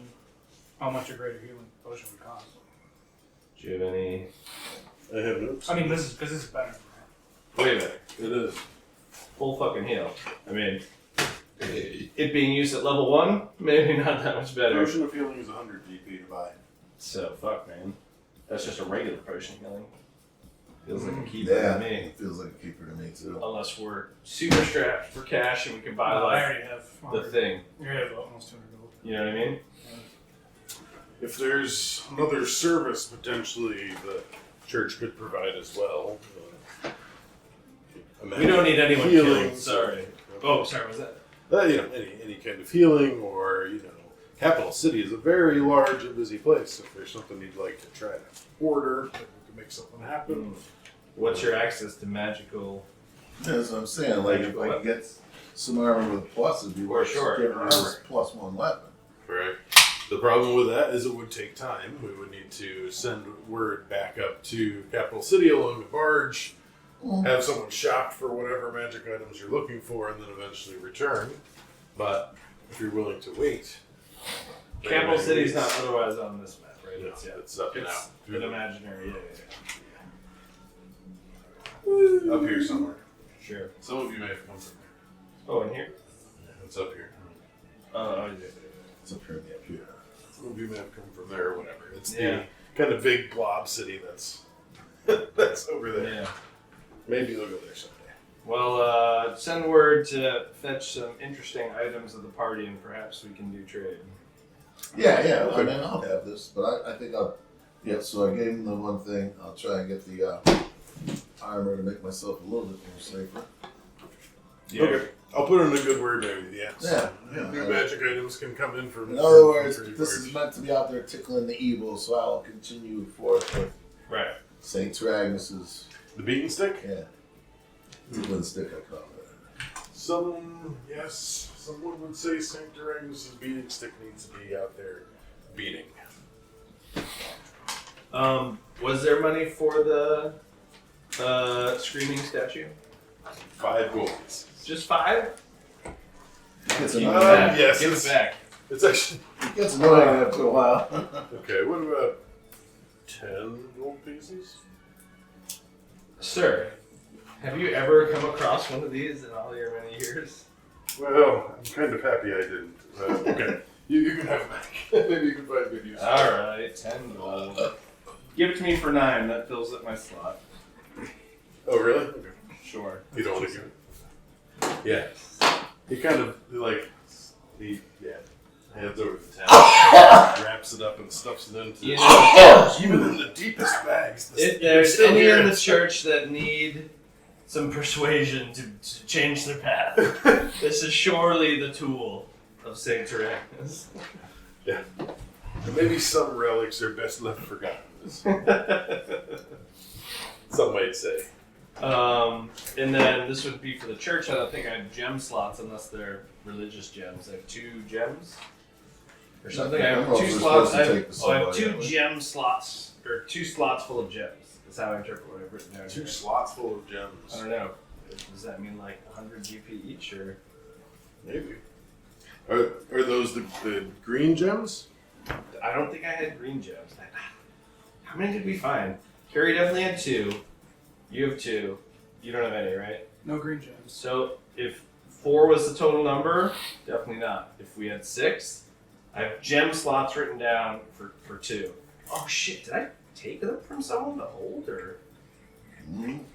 How much a greater healing potion would cost? Do you have any? I have notes. I mean, this is better than that. Wait a minute. It is. Full fucking heal. I mean, it being used at level 1, maybe not that much better. Potion of healing is 100 GP to buy. So fuck, man. That's just a regular potion healing. Feels like a keeper Yeah, to me. it feels like a keeper to me too. Unless we're super strapped for cash and we can buy I like already have the 100. thing. You already have almost 200 gold. You know what I mean? If there's another service potentially the church could provide as well. We don't need anyone healing. killed. Sorry. Oh, sorry. Was that? Any kind of healing, or Capital City is a very large and busy place. If there's something you'd like to try to order, that we can make something happen. What's your access to magical? That's what I'm saying. Like if I could get some armor with a plus, it'd be worth sure. giving us +1 weapon. Correct. The problem with that is it would take time. We would need to send word back up to Capital City along the barge, have someone shop for whatever magic items you're looking for, and then eventually return. But if you're willing to wait, Capital City's not otherwise on this map, right? No, it's up now. It's an imaginary. Up here somewhere. Sure. Some of you may have come from there. Oh, in here? It's up here. Oh, yeah. It's up here in the up here. Some of you may have come from there or whatever. It's Yeah. the kind of big blob city that's that's over there. Yeah. Maybe they'll go there someday. Well, send word to fetch some interesting items of the party, and perhaps we can do trade. Yeah. Okay. I mean, I'll have this, but I think I'll. Yeah. So I gave him the one thing. I'll try and get the armor to make myself a little bit more safer. Yeah. Okay. I'll put in a good word maybe, yes. Yeah. New magic items can come in from... In other words, from this is meant to be out there tickling the evil, so I'll continue forth with Right. St. Agnes's, The beaten stick? tickling stick, I call it. Someone would say St. Agnes's beating stick needs to be out there beating. Was there money for the screaming statue? 5 golds. Just 5? Gets Give it annoying. back. yes, Give it's- it back. It's actually... It gets annoying after a while. Okay, what about 10 gold pieces? Sir, have you ever come across one of these in all your many years? Well, I'm kind of happy I didn't. Okay, you can have it back. Maybe you can find good use. Alright, 10 gold. Give it to me for 9, that fills up my slot. Oh, really? Okay. Sure. You don't want to give it? Yeah. He kind of, hands over the towel, wraps it up and stuffs it into... You know, even in the deepest bags. if there's any in the church that need some persuasion to change their path, this is surely the tool of St. Agnes. Yeah. And maybe some relics are best left forgotten. Some might say. And then this would be for the church. I don't think I have gem slots unless they're religious gems. I have 2 gems or something. I have 2 slots. I have 2 gem slots, or 2 slots full of gems. That's how I interpret what I've written down. 2 here. slots full of I gems. don't know. Does that mean like 100 GP each, or Maybe. Are those the green gems? I don't think I had green gems. How many did we find? Carrie definitely had 2. You have 2. You don't have any, right? No green gems. So if 4 was the total number, definitely not. If we had 6, I have gem slots written down for 2. Oh shit! Did I take them from someone to hold or?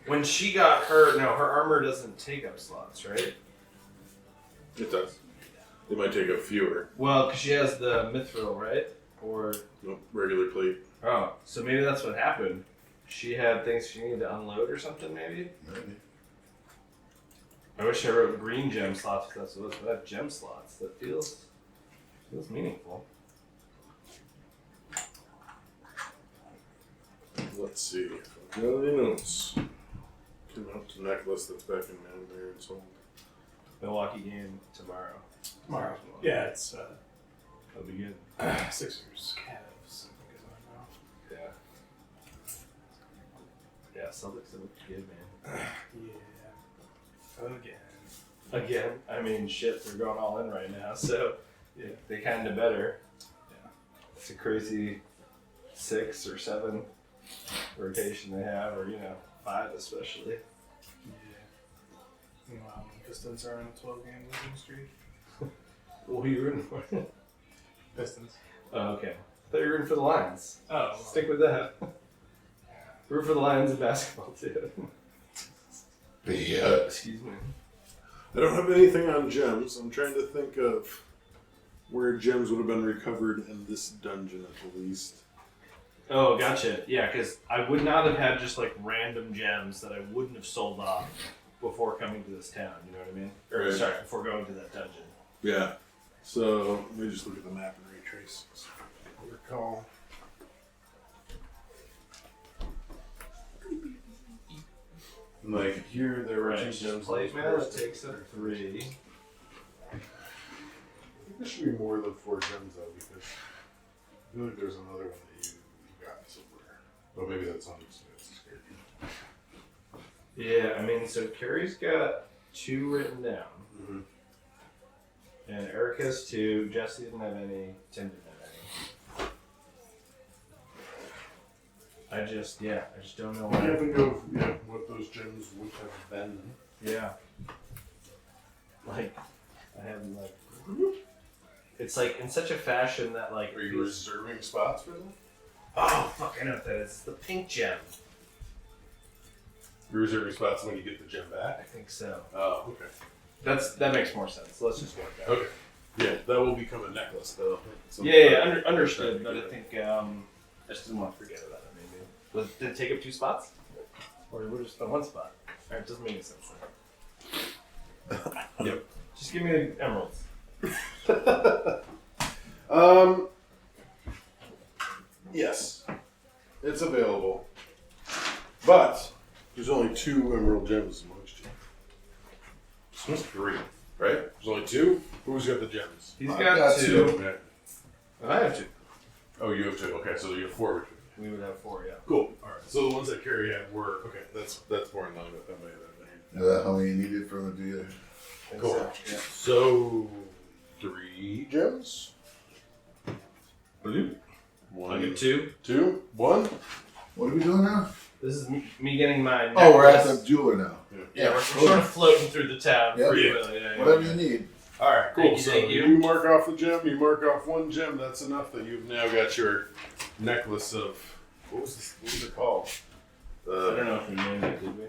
When she got her armor doesn't take up slots, right? It does. It might take up fewer. Well, because she has the mithril, right? Or Nope, regular plate. oh, so maybe that's what happened. She had things she needed to unload or something, maybe. Maybe. I wish I wrote green gem slots because that's what it was. But I have gem slots. That feels meaningful. Let's see if I've got any notes. Came out to necklace that's back in Man Baron's hold. Milwaukee game tomorrow. Tomorrow. Yeah, it's That'll be good. Sixers, Cavs. Yeah. Yeah, Celtics have looked good, man. Yeah. Again, I mean, shit, they're going all in right now, so yeah, they kind of better. Yeah. It's a crazy 6 or 7 rotation they have, or 5 especially. Yeah. Meanwhile, the Pistons are on a 12-game losing streak. What were you rooting for? Pistons. Oh, okay. I thought you were rooting for the Lions. Oh. Stick with that. Root for the Lions in basketball too. Yeah. Excuse me. I don't have anything on gems. I'm trying to think of where gems would have been recovered in this dungeon at the least. Oh, gotcha. Yeah, because I would not have had just like random gems that I wouldn't have sold off before coming to this town. You know what I mean? Or Right. sorry, before going to that dungeon. Yeah. So let me just look at the map and retrace. I recall. Like here, there were 2 gems. Plate mail, it takes up 3. There should be more than 4 gems though, because I feel like there's another one that you got somewhere. But maybe that's on this scared. Yeah, I mean, so Carrie's got 2 written down. Mm-hmm. And Eric has 2. Jesse didn't have any. Tim didn't have any. I just don't know I can't why. think of what those gems would have been. Yeah. Like, I have like. It's like in such a fashion that like. Are you reserving spots for them? Oh fuck! I know what that is. It's the pink gem. You're reserving spots when you get the gem I back. think so. Oh, okay. That makes more sense. Let's just work that. Okay. Yeah, that will become a necklace though. Understood. But I think I just didn't want to forget about it. Maybe did it take up 2 spots, or we're just on 1 spot? Alright, doesn't make any sense. Then. Yep. Just give me the emeralds. Yes, it's available, but there's only 2 emerald gems amongst you. It's must be 3, right? There's only 2. Who's got the gems? He's I've got got 2. Okay. I have 2. Oh, you have 2. Okay, so you have 4. We would have 4, yeah. Cool. All right. So the ones that Carrie had were okay. That's more in line with that. Is that how many you needed for the deal? Cool. So, yeah. So 3 gems. Blue. I 1, get 2. 2, 1. What are we doing now? This is me getting mine. Oh, we're at the jeweler now. Yeah, we're sort of floating through the town. Yeah. Free Yeah. will, yeah. Whatever you need. All right, cool. Thank you, So thank you. you mark off the gem. You mark off 1 gem. That's enough that you've now got your necklace of what was it called? I don't know if we named it, did we?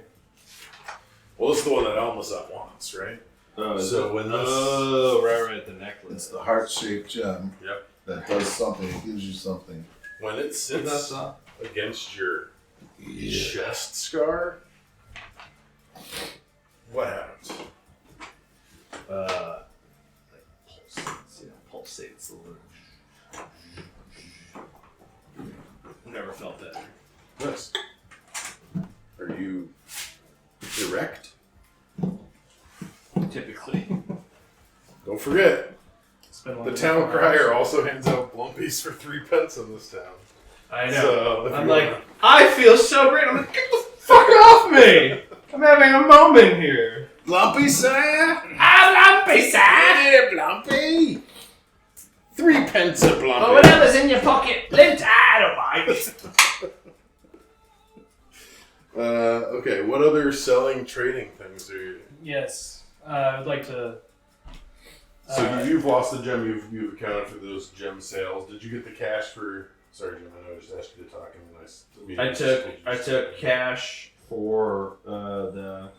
Well, it's the one that Almazat wants, right? Oh, So when this, right, the necklace. It's the heart-shaped gem Yep. that does something. It gives you something. when it sits That's all. against your chest scar, what happens? Like pulsates, pulsates a little. Never felt that. Nice. Are you erect? Typically. Don't forget, It's been the town crier also hands out blumpies for 3 pence in this town. I know. So, if I'm you like, wanna- I feel so great. I'm like, get the fuck off me! I'm having a moment here. Blumpy, sir? Ah, Lumpy, sir! Yeah, Blumpy. 3 pence a Blumpy. Oh, whatever's in your pocket, lint out of mine. Okay, what other selling, trading things are you... Yes, I'd like to. So you've lost the gem, you've accounted for those gem sales. Did you get the cash for... Sorry, Jim, I know I just asked you to talk and then I took cash for the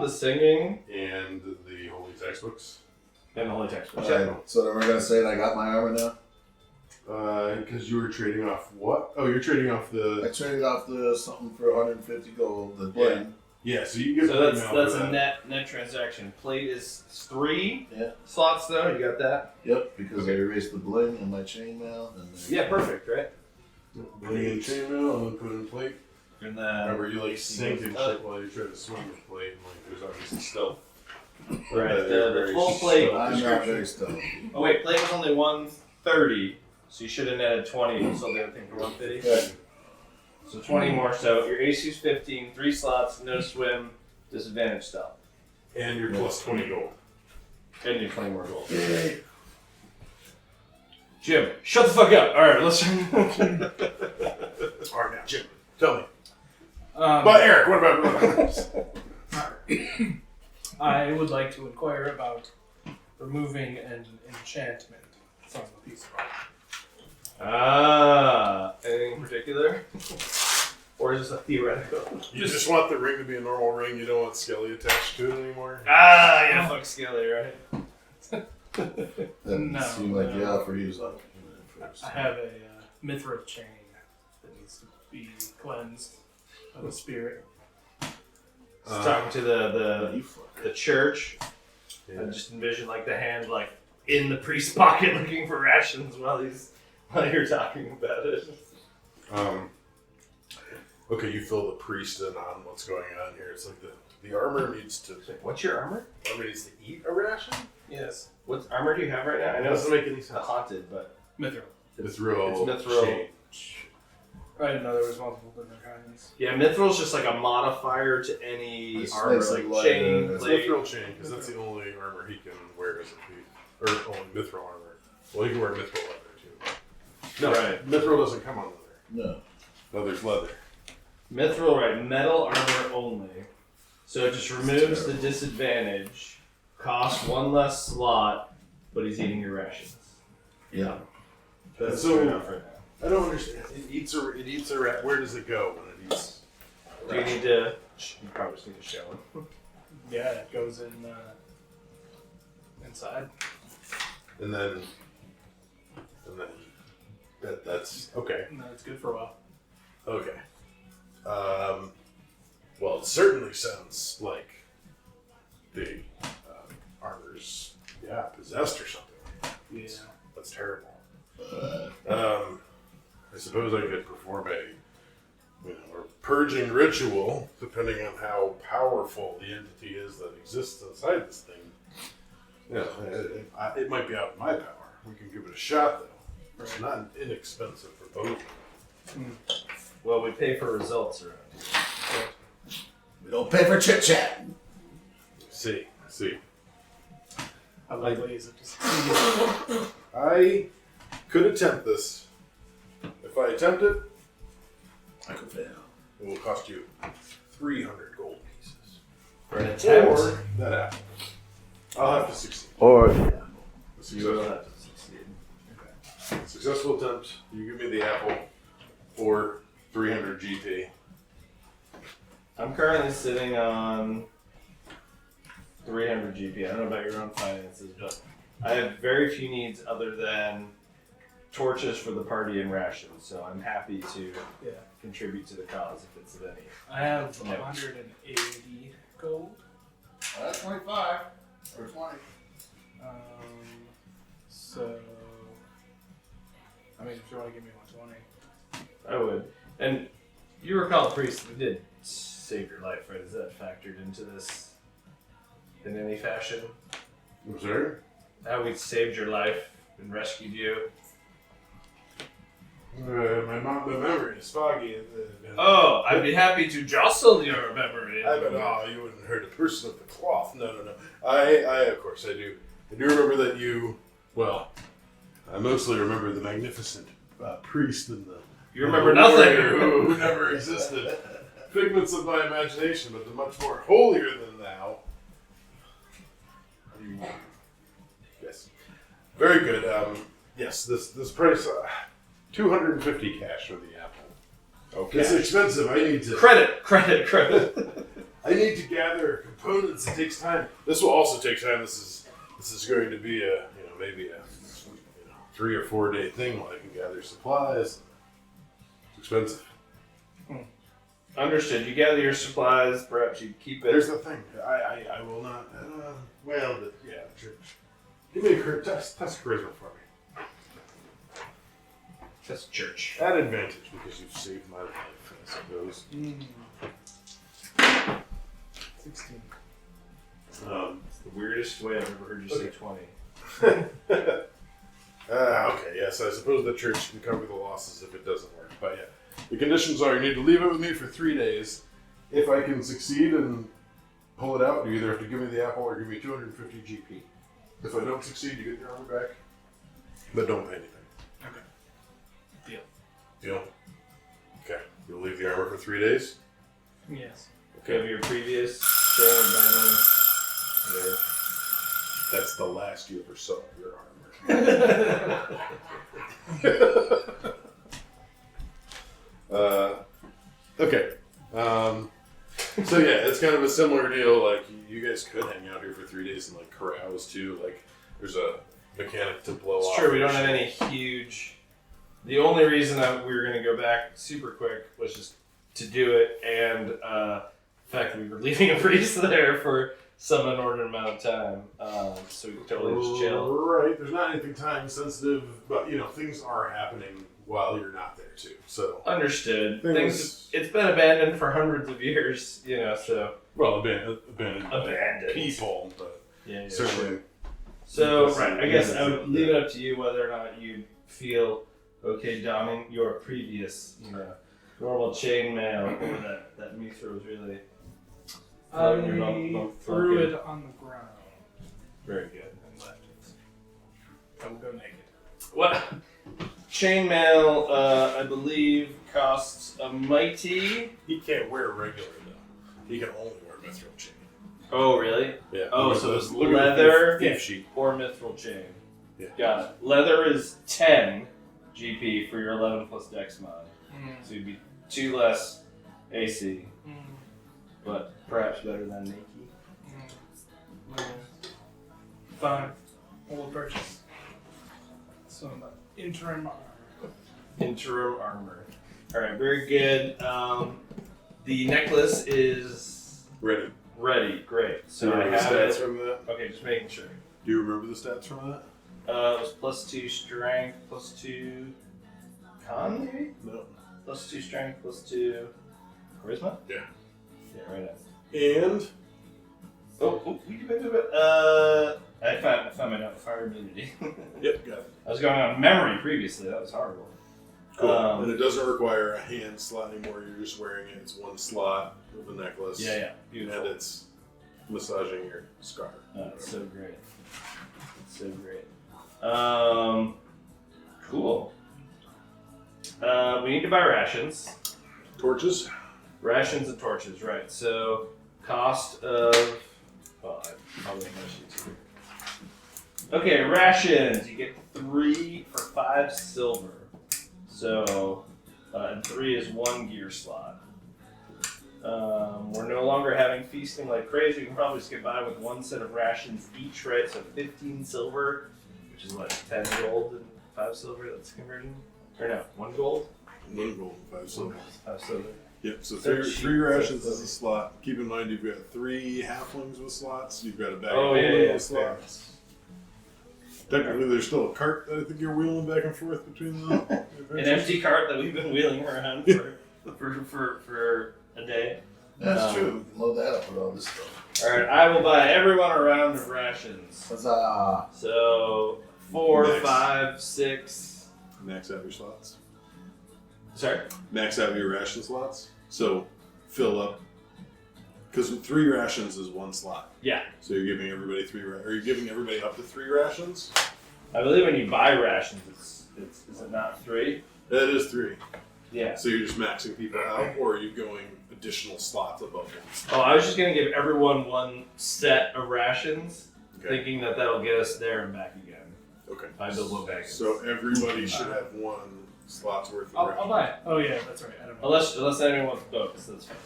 singing and the holy textbooks. and the holy textbooks. Alright, so then we're gonna say that I got my armor now? Because you were trading off what? Oh, you're trading off I the... traded off the something for 150 gold, the bling. Yeah, so you get So plate mail that's for a that. net transaction. Plate is 3 Yeah. slots though. You got that? Yep, because I erased the bling and my chainmail. And then Yeah, perfect, right? Bring in chainmail and then put in plate. And then Remember, you like sink and shit while you try to swing the plate, and like there's obviously stealth. right, They're the very full plate. I'm not description. very stealthy. Oh wait, plate was only 130, so you should have netted 20 and sold the other thing for 150. Okay. So 20 more. So your AC's 15, 3 slots, no swim, disadvantage stealth, And you're plus 20 gold. and you 20 more gold. Yay. Jim, shut the fuck up. All right, let's. Alright, now, Jim, tell me. Um, But Eric, what about... I would like to inquire about removing an enchantment from the piece of armor. Anything in particular, or is this a theoretical? You just want the ring to be a normal ring, you don't want Skelly attached to it anymore? Yeah, fuck Skelly, right? That No, seemed like no. yeah for you like first. I have a mithril chain that needs to be cleansed of the spirit. Just talking to the church. Yeah. I just envision like the hand like in the priest's pocket looking for rations while you're talking about it. Okay, you fill the priest in on what's going on here. It's like the armor needs to... What's your armor? Armor needs to eat a ration? Yes. What armor do you have right now? I It know it's doesn't make any sense. haunted, but Mithril. It's real. It's mithril. chain. I didn't know there was multiple different kinds. yeah, mithril's just like a modifier to any It's armor, nice like and light, chain, It's plate. mithril chain, because that's the only armor he can wear as a thief. Or only mithril armor. Well, he can wear mithril leather, too. No, Right. mithril doesn't come on leather. No. No, there's leather. Mithril, right? Metal armor only. So it just removes the disadvantage. Costs 1 less slot, but he's eating your rations. Yeah. That's Fair enough right now. I don't understand. It eats a rat. Where does it go when it eats? Do you need to? You probably just need to show him. Yeah, it goes in inside. And then that's okay. No, it's good for a while. Okay. Well, it certainly sounds like the armor's possessed or something. Yeah. That's terrible. I suppose I could perform a purging ritual, depending on how powerful the entity is that exists inside this thing. Yeah, it might be out of my power. We can give it a shot, though. It's not inexpensive for both. Well, we pay for results around here. We don't pay for chit chat. See. How likely is it to I could attempt this. If I attempt it, I could fail. it will cost you 300 gold pieces. For an attempt, Or that apple. I'll have to succeed. Or A you will successful, have to succeed. successful attempt. You give me the apple for 300 GP. I'm currently sitting on 300 GP. I don't know about your own finances, but I have very few needs other than torches for the party and rations. So I'm happy to contribute to the cause if it's of any. I have 180 gold. that's 25 or 20. So, I mean, if you want to give me 120. I would. And you recall, priest, we did save your life, right? Is that factored into this in any fashion? I'm sorry? How we saved your life and rescued you? My memory is foggy. Oh, I'd be happy to jostle your memory. You wouldn't hurt a person of the cloth. No. I of course, I do. I do remember that you, well, I mostly remember the magnificent priest and the... You remember nothing. Who never existed. Figments of my imagination, but the much more holier than thou. Yes. Very good. Yes, this price, 250 cash for the apple. Okay. It's expensive. I need to... Credit. I need to gather components. It takes time. This will also take time. This is going to be maybe a 3 or 4 day thing while I can gather supplies. It's expensive. Understood. You gather your supplies. Perhaps you keep it. There's the thing. I will not. Sure. Give me a test charisma for me. That's church. At advantage because you've saved my life, I suppose. 16. It's the weirdest way I've ever heard you say 20. Okay, yes, I suppose the church can cover the losses if it doesn't work. But yeah, the conditions are you need to leave it with me for 3 days. If I can succeed and pull it out, you either have to give me the apple or give me 250 GP. If I don't succeed, you get your armor back, but don't pay anything. Okay. Deal? Okay, you'll leave the armor for 3 days? Yes. Okay. Of your previous thing, whatever. That's the last you ever saw of your armor. Okay. So yeah, it's kind of a similar deal. Like you guys could hang out here for 3 days and like carouse too. Like there's a mechanic to blow off. It's true. We don't have any huge. The only reason that we were going to go back super quick was just to do it, and the fact that we were leaving a priest there for some inordinate amount of time, so we could totally just chill. Right. There's not anything time sensitive, but things are happening while you're not there too. So understood. Things. It's been abandoned for hundreds of years. So abandoned people, but certainly. Sure. So right, I guess I would leave it up to you whether or not you feel okay donning your previous, normal chainmail, or that Mithra was really. I threw it on the ground Very good. and left it. I will go naked. What? Chainmail, I believe, costs a mighty. He can't wear regular though. He can only wear mithril chain. Oh, really? Yeah. Oh, so it's leather thief sheet. or mithril chain. Yeah. Got it. Leather is 10 GP for your 11 plus dex mod. So you'd be 2 less AC, but perhaps better than Nikki. Fine. I will purchase some interim armor. Interim armor. Alright, very good. The necklace is Ready. ready. Great. So Do you I remember have the stats it. from that? Okay, just making sure. Do you remember the stats from that? It was +2 strength, +2 con, maybe? No. +2 strength, +2 charisma? Yeah. Yeah, right on. And I found my note, fire immunity. yep, got it. I was going on memory previously, that was horrible. Cool. And it doesn't require a hand slot anymore. You're just wearing it. It's one slot of the necklace. Yeah, beautiful. And it's massaging your scar. It's so great. It's so great. Cool. We need to buy rations. Torches. Rations and torches, right. So, cost of... Well, I'll make my sheets here. Okay, rations. You get 3 for 5 silver. So, and 3 is 1 gear slot. We're no longer having feasting like crazy. We can probably just get by with 1 set of rations each, right? So 15 silver, which is what, 10 gold and 5 silver, that's conversion? Or no, 1 gold? 1 gold, 5 silver. 5 silver. Yep, so So three cheap. rations is a slot. Keep in mind you've got 3 halflings with slots. You've got a bag of Oh, holding yeah, with slots. Technically, there's still a cart that I think you're wheeling back and forth between them. An empty cart that we've been wheeling around for a day. That's true. We can load that up with all this stuff. Alright, I will buy everyone a round of rations. Huzzah! So, 4, Next. 5, 6. Max out your slots. Sorry? Max out your ration slots. So fill up. Because 3 rations is 1 slot. Yeah. So you're giving everybody 3 Are you giving everybody up to 3 rations? I believe when you buy rations, it's is it not 3? That is 3. Yeah. So you're just maxing people out, or are you going additional slots above them? Oh, I was just going to give everyone 1 set of rations, Okay. thinking that that'll get us there and back again. Okay. By Bilbo Baggins. So everybody should have 1 slot's worth of I'll rations. buy it. Oh yeah, that's right. I don't know. Unless anyone wants both, that's fine.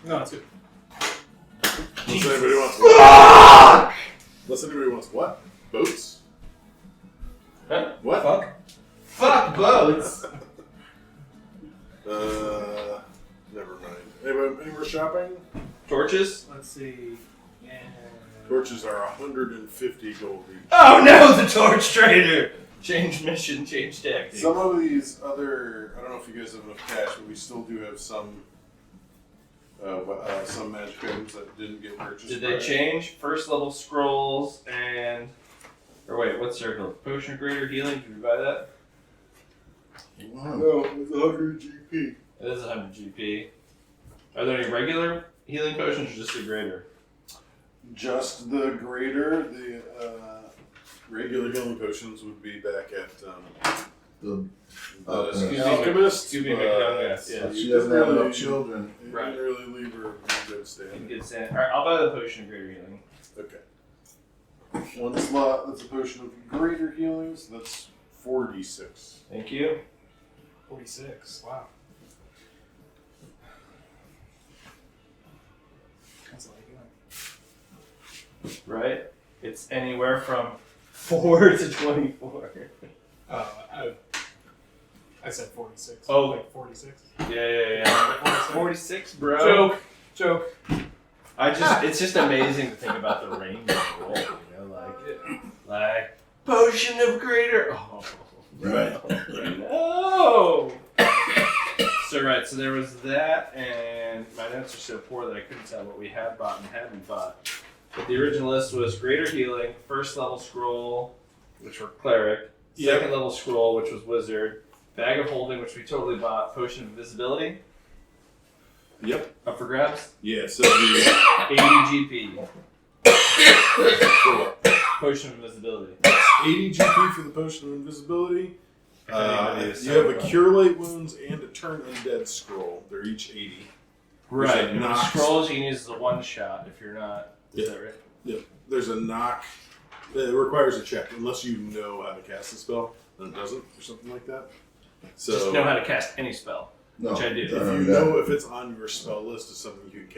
No, it's good. Unless anybody wants Unless anybody wants what? Boats? Huh? What? Fuck boats! Never mind. Any more shopping? Torches? Let's see. Yeah. Torches are 150 gold each. Oh no, the torch trader! Change mission, change tactics. Some of these other, I don't know if you guys have enough cash, but we still do have some magic items that didn't get purchased. Did they change first level scrolls and... Or wait, what's circle? Potion of Greater Healing, did we buy that? Wow. No, it was 100 GP. It is 100 GP. Are there any regular healing potions or just a greater? Just the greater, the regular healing potions would be back at The the alchemist. Scooby McDonald's, yeah. She doesn't have enough children. You Right. didn't really leave her in good In stand. good stand. Alright, I'll buy the Potion of Greater Healing. Okay. 1 slot, that's a potion of greater healing, so that's 4d6. Thank you. 46. Wow. That's like it. Right? It's anywhere from 4 to 24. I said 46. Oh. Like 46. Yeah. 46, bro. Joke. It's just amazing to think about the range of the roll, you know, like Potion of Greater. Oh, Right. no. So there was that, and my notes are so poor that I couldn't tell what we had bought and hadn't bought. But the original list was Greater Healing, first level scroll, which were Cleric, second level scroll, which was Wizard, Bag of Holding, which we totally bought, Potion of Invisibility. Yep. Up for grabs. Yeah, so the 80 GP. for what? Potion of Invisibility. 80 GP for the potion of invisibility. Anybody is You have a so- cure light wounds and a turn undead scroll. They're each 80. Right. There's a And the knock. scrolls you can use as a one shot if you're not. Is Yeah. that right? Yep. There's a knock. It requires a check unless you know how to cast the spell. Then it doesn't, or something like that. So Just know how to cast any spell. No. Which I do. if you know if it's on your spell list as something you can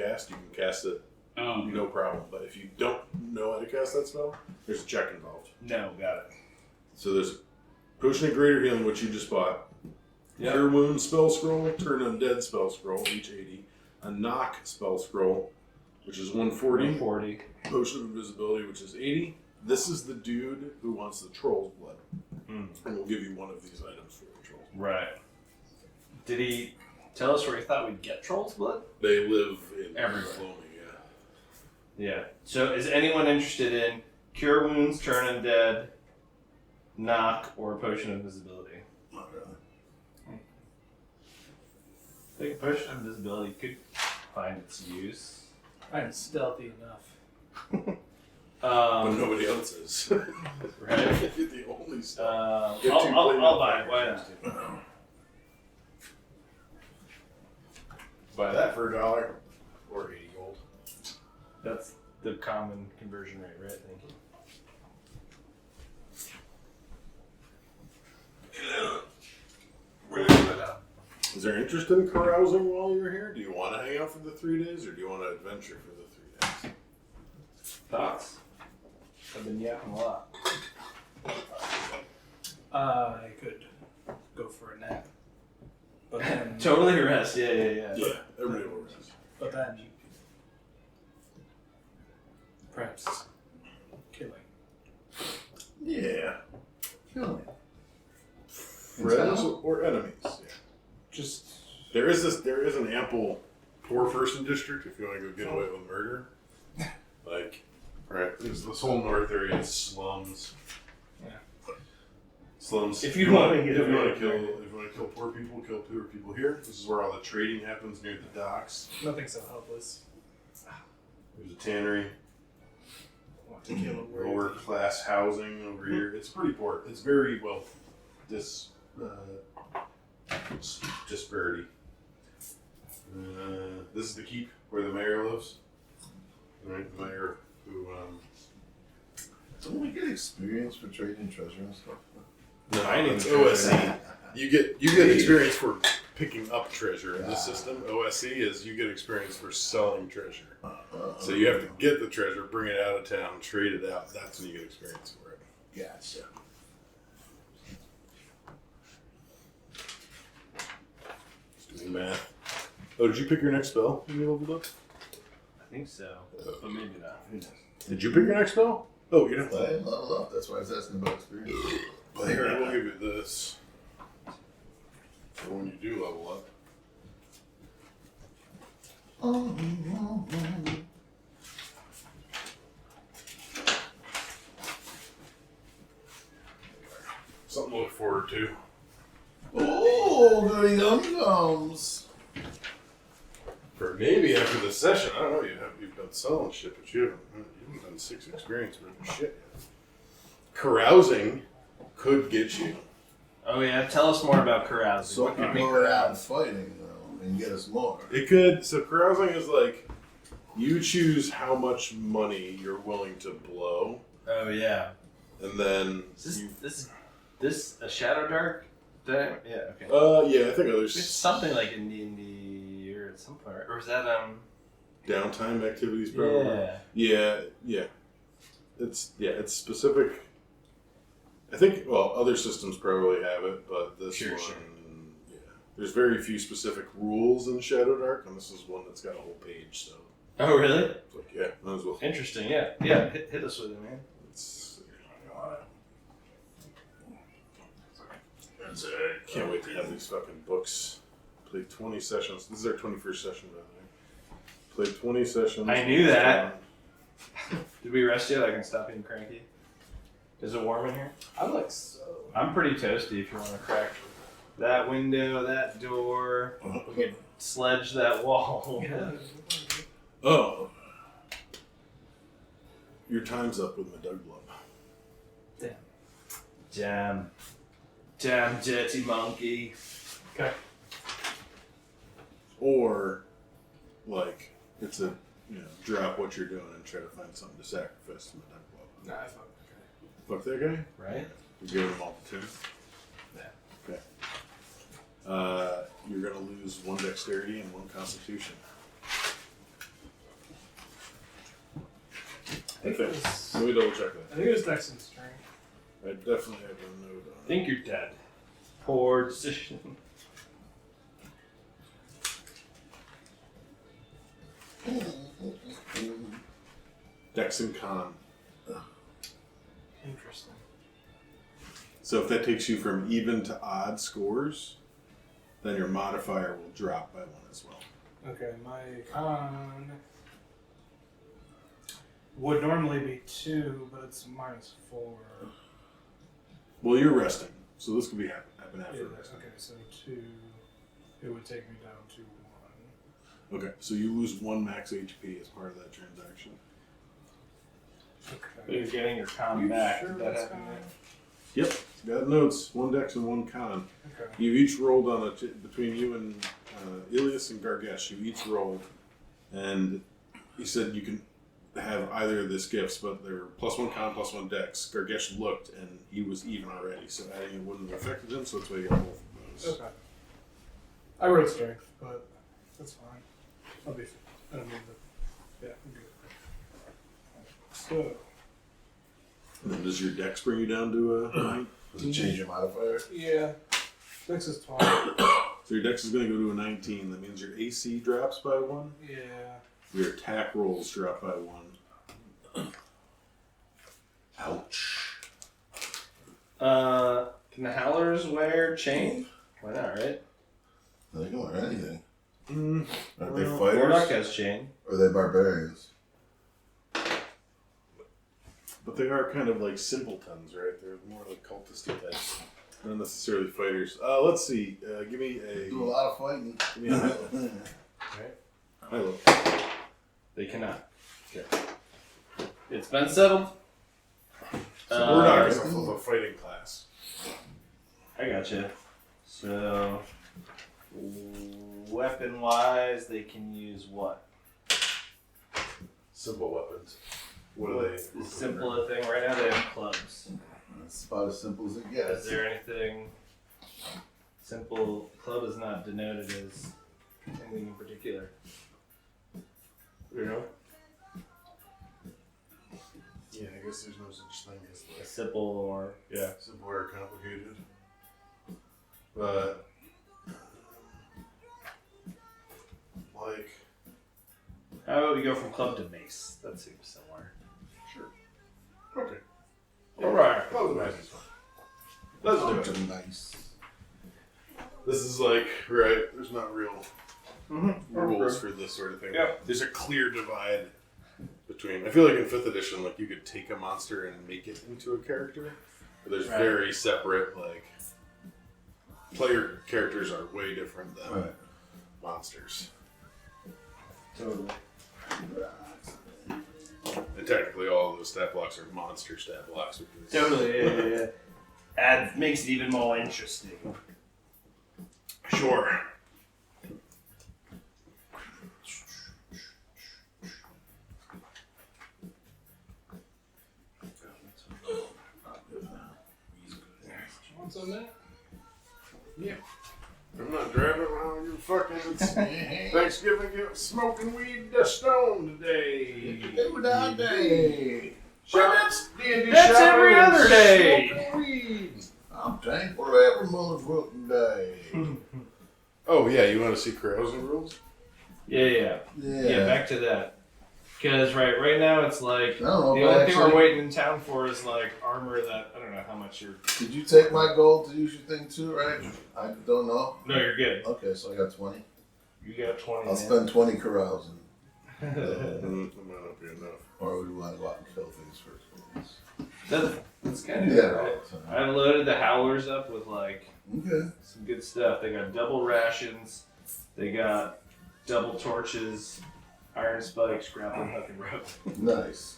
cast it, no problem. But if you don't know how to cast that spell, there's a check involved. No, got it. So there's Potion of Greater Healing, which you just bought. Yep. Cure Wound spell scroll, Turn Undead spell scroll, each 80. A Knock spell scroll, which is 140. 40. Potion of Invisibility, which is 80. This is the dude who wants the troll's blood. And we'll give you one of these items for the troll. Right. Did he tell us where he thought we'd get Troll's blood? They live in Everywhere. Floaming, yeah. Yeah. So is anyone interested in Cure Wounds, Turn Undead, Knock, or Potion of Invisibility? Not really. I think Potion of Invisibility could find its use. I'm stealthy enough. But nobody else is. Right. You're the only stuff. I'll buy it. Why not? Buy that for $1 or 80 gold. That's the common conversion rate, right? Thank you. Is there interest in carousing while you're here? Do you want to hang out for the 3 days, or do you want to adventure for the 3 days? Thoughts? I've been yapping a lot. I could go for a nap. But then, Totally rest. Yeah. Yeah, everybody will rest. but then perhaps killing. Yeah. Killing. Friends or enemies. Yeah. Just There is an ample poor person district if you want to go get away with murder. Like, right, there's this whole north area is slums. Yeah. slums. If you want to get if you want away to kill poor people here. This is where all the trading happens near the docks. Nothing so helpless. There's a tannery. Want to kill a Lower class housing over here. It's pretty poor. It's very well disparity. This is the keep where the mayor lives. Right, the mayor who. Don't we get experience for trading treasure and stuff? No, Mining it's treasure. OSC. You get experience for picking up treasure in this system. OSC is you get experience for selling treasure. So you have to get the treasure, bring it out of town, trade it out. That's when you get experience for it. Gotcha. Just doing math. Oh, did you pick your next spell when you leveled up? I think so, but maybe not. Did you pick your next spell? Oh, you didn't. I didn't level up. That's why I was asking about experience. But here, I will give you this. For when you do level up. Something to look forward to. Oh, goody gum-gums. For maybe after the session, I don't know. You've done selling shit, but you haven't done 6 experience with shit yet. Carousing could get you. Oh yeah, tell us more about carousing. So What we could can be go around carousing? fighting, though, and get us more. It could. So carousing is like you choose how much money you're willing to blow, Oh yeah. and then Is you. this a Shadowdark? Yeah. Okay. Yeah, I think It's there's something like in the or at some point, or is that downtime activities probably. Yeah. Yeah. It's specific. I think other systems probably have it, but this Sure, one, sure. yeah. There's very few specific rules in Shadowdark, and this is one that's got a whole page. So Oh really? it's like, yeah, might as well. Interesting. Yeah. Yeah. Hit us with it, man. Can't wait to have these fucking books. Played 20 sessions. This is our 21st session, by the way. Played 20 sessions. I knew that. Did we rest yet? I can stop being cranky. Is it warm in here? I'm like so. I'm pretty toasty. If you want to crack that window, that door, we could sledge that wall. Yeah. Oh. Your time's up with my Doug Glove. Damn, dirty monkey. Okay. Or, like, it's a, drop what you're doing and try to find something to sacrifice to my Doug Glove. Nah, I fuck. Fuck that guy? Right? You give him all the 2? Yeah. Okay. You're going to lose 1 dexterity and 1 constitution. I think. Let me double check I think it was Dex and Strength. that. I definitely have a note on I think you're dead. Poor decision. Dex and Con. Interesting. So if that takes you from even to odd scores, then your modifier will drop by 1 as well. Okay, my con would normally be 2, but it's -4. Well, you're resting, so this could be happen after Yeah, resting. okay, so 2. It would take me down to 1. Okay, so you lose 1 max HP as part of that transaction. But you're getting your con You back. sure Did that that's happen? gonna- Yep, got notes. 1 dex and 1 con. Okay. You each rolled on between you and Ilias and Gargesh. You each rolled, and he said you can have either of these gifts, but they're +1 con, +1 dex. Gargesh looked, and he was even already, so adding it wouldn't have affected him. So that's why you got both of those. Okay. I wrote Strength, but that's fine. I'll be. I don't need the. Yeah, I'm good. So. And then does your dex bring you down to a 9? Does it change your modifier? Yeah. Dex is 12. So your dex is going to go to a 19. That means your AC drops by 1. Yeah. Your attack rolls drop by 1. Ouch. Can the Howlers wear chain? Why not, right? They can wear anything. Mm, Aren't they Warlock fighters? has chain. Or are they barbarians? but they are kind of like simpletons, right? They're more like cultisty types. Not necessarily fighters. Let's see. Give me a. Do a lot of fighting. Give me a high low. High low. They cannot. Okay. It's been settled. So we're not going to flip a fighting class. I gotcha. So, weapon-wise, they can use what? Simple weapons. What are they? As simple a thing right now, they have clubs. That's about as simple as it gets. Is there anything simple? Club is not denoted as anything in particular. You know? Yeah, I guess there's no such thing as A simple or, yeah. simple or complicated. But like, How about we go from club to mace? That seems similar. sure. Okay. Alright. That was nice. Let's do it. Nice. This is like, right, there's not real rules for this sort of thing. Yeah. There's a clear divide between, I feel like in 5th edition, like you could take a monster and make it into a character. But there's Right. very separate, like, player characters are way different than Right. monsters. Totally. And technically all of those stat blocks are monster stat blocks. Which is, Totally, yeah. Makes it even more interesting. Sure. What's on that? Yeah. I'm not driving around you fucking Thanksgiving smoking weed to stone today. Do that day. Shots, D&D That's shopping every and other day. Smoking weed. I'm thankful for every motherfucking day. Oh yeah, you want to see carousing rules? Yeah. Back to that. Because right now it's like I don't know. the only thing we're waiting in town for is like armor that I don't know how much you're. Did you take my gold to use your thing too, right? I don't know. No, you're good. Okay, so I got 20. You got 20. I'll spend 20 carousing. That might not be enough. Or would you want to go out and kill things first? That's kind of Yeah. right. I've loaded the howlers up with like Okay. some good stuff. They got double rations. They got double torches, iron spikes, grappling hook, and rope. Nice.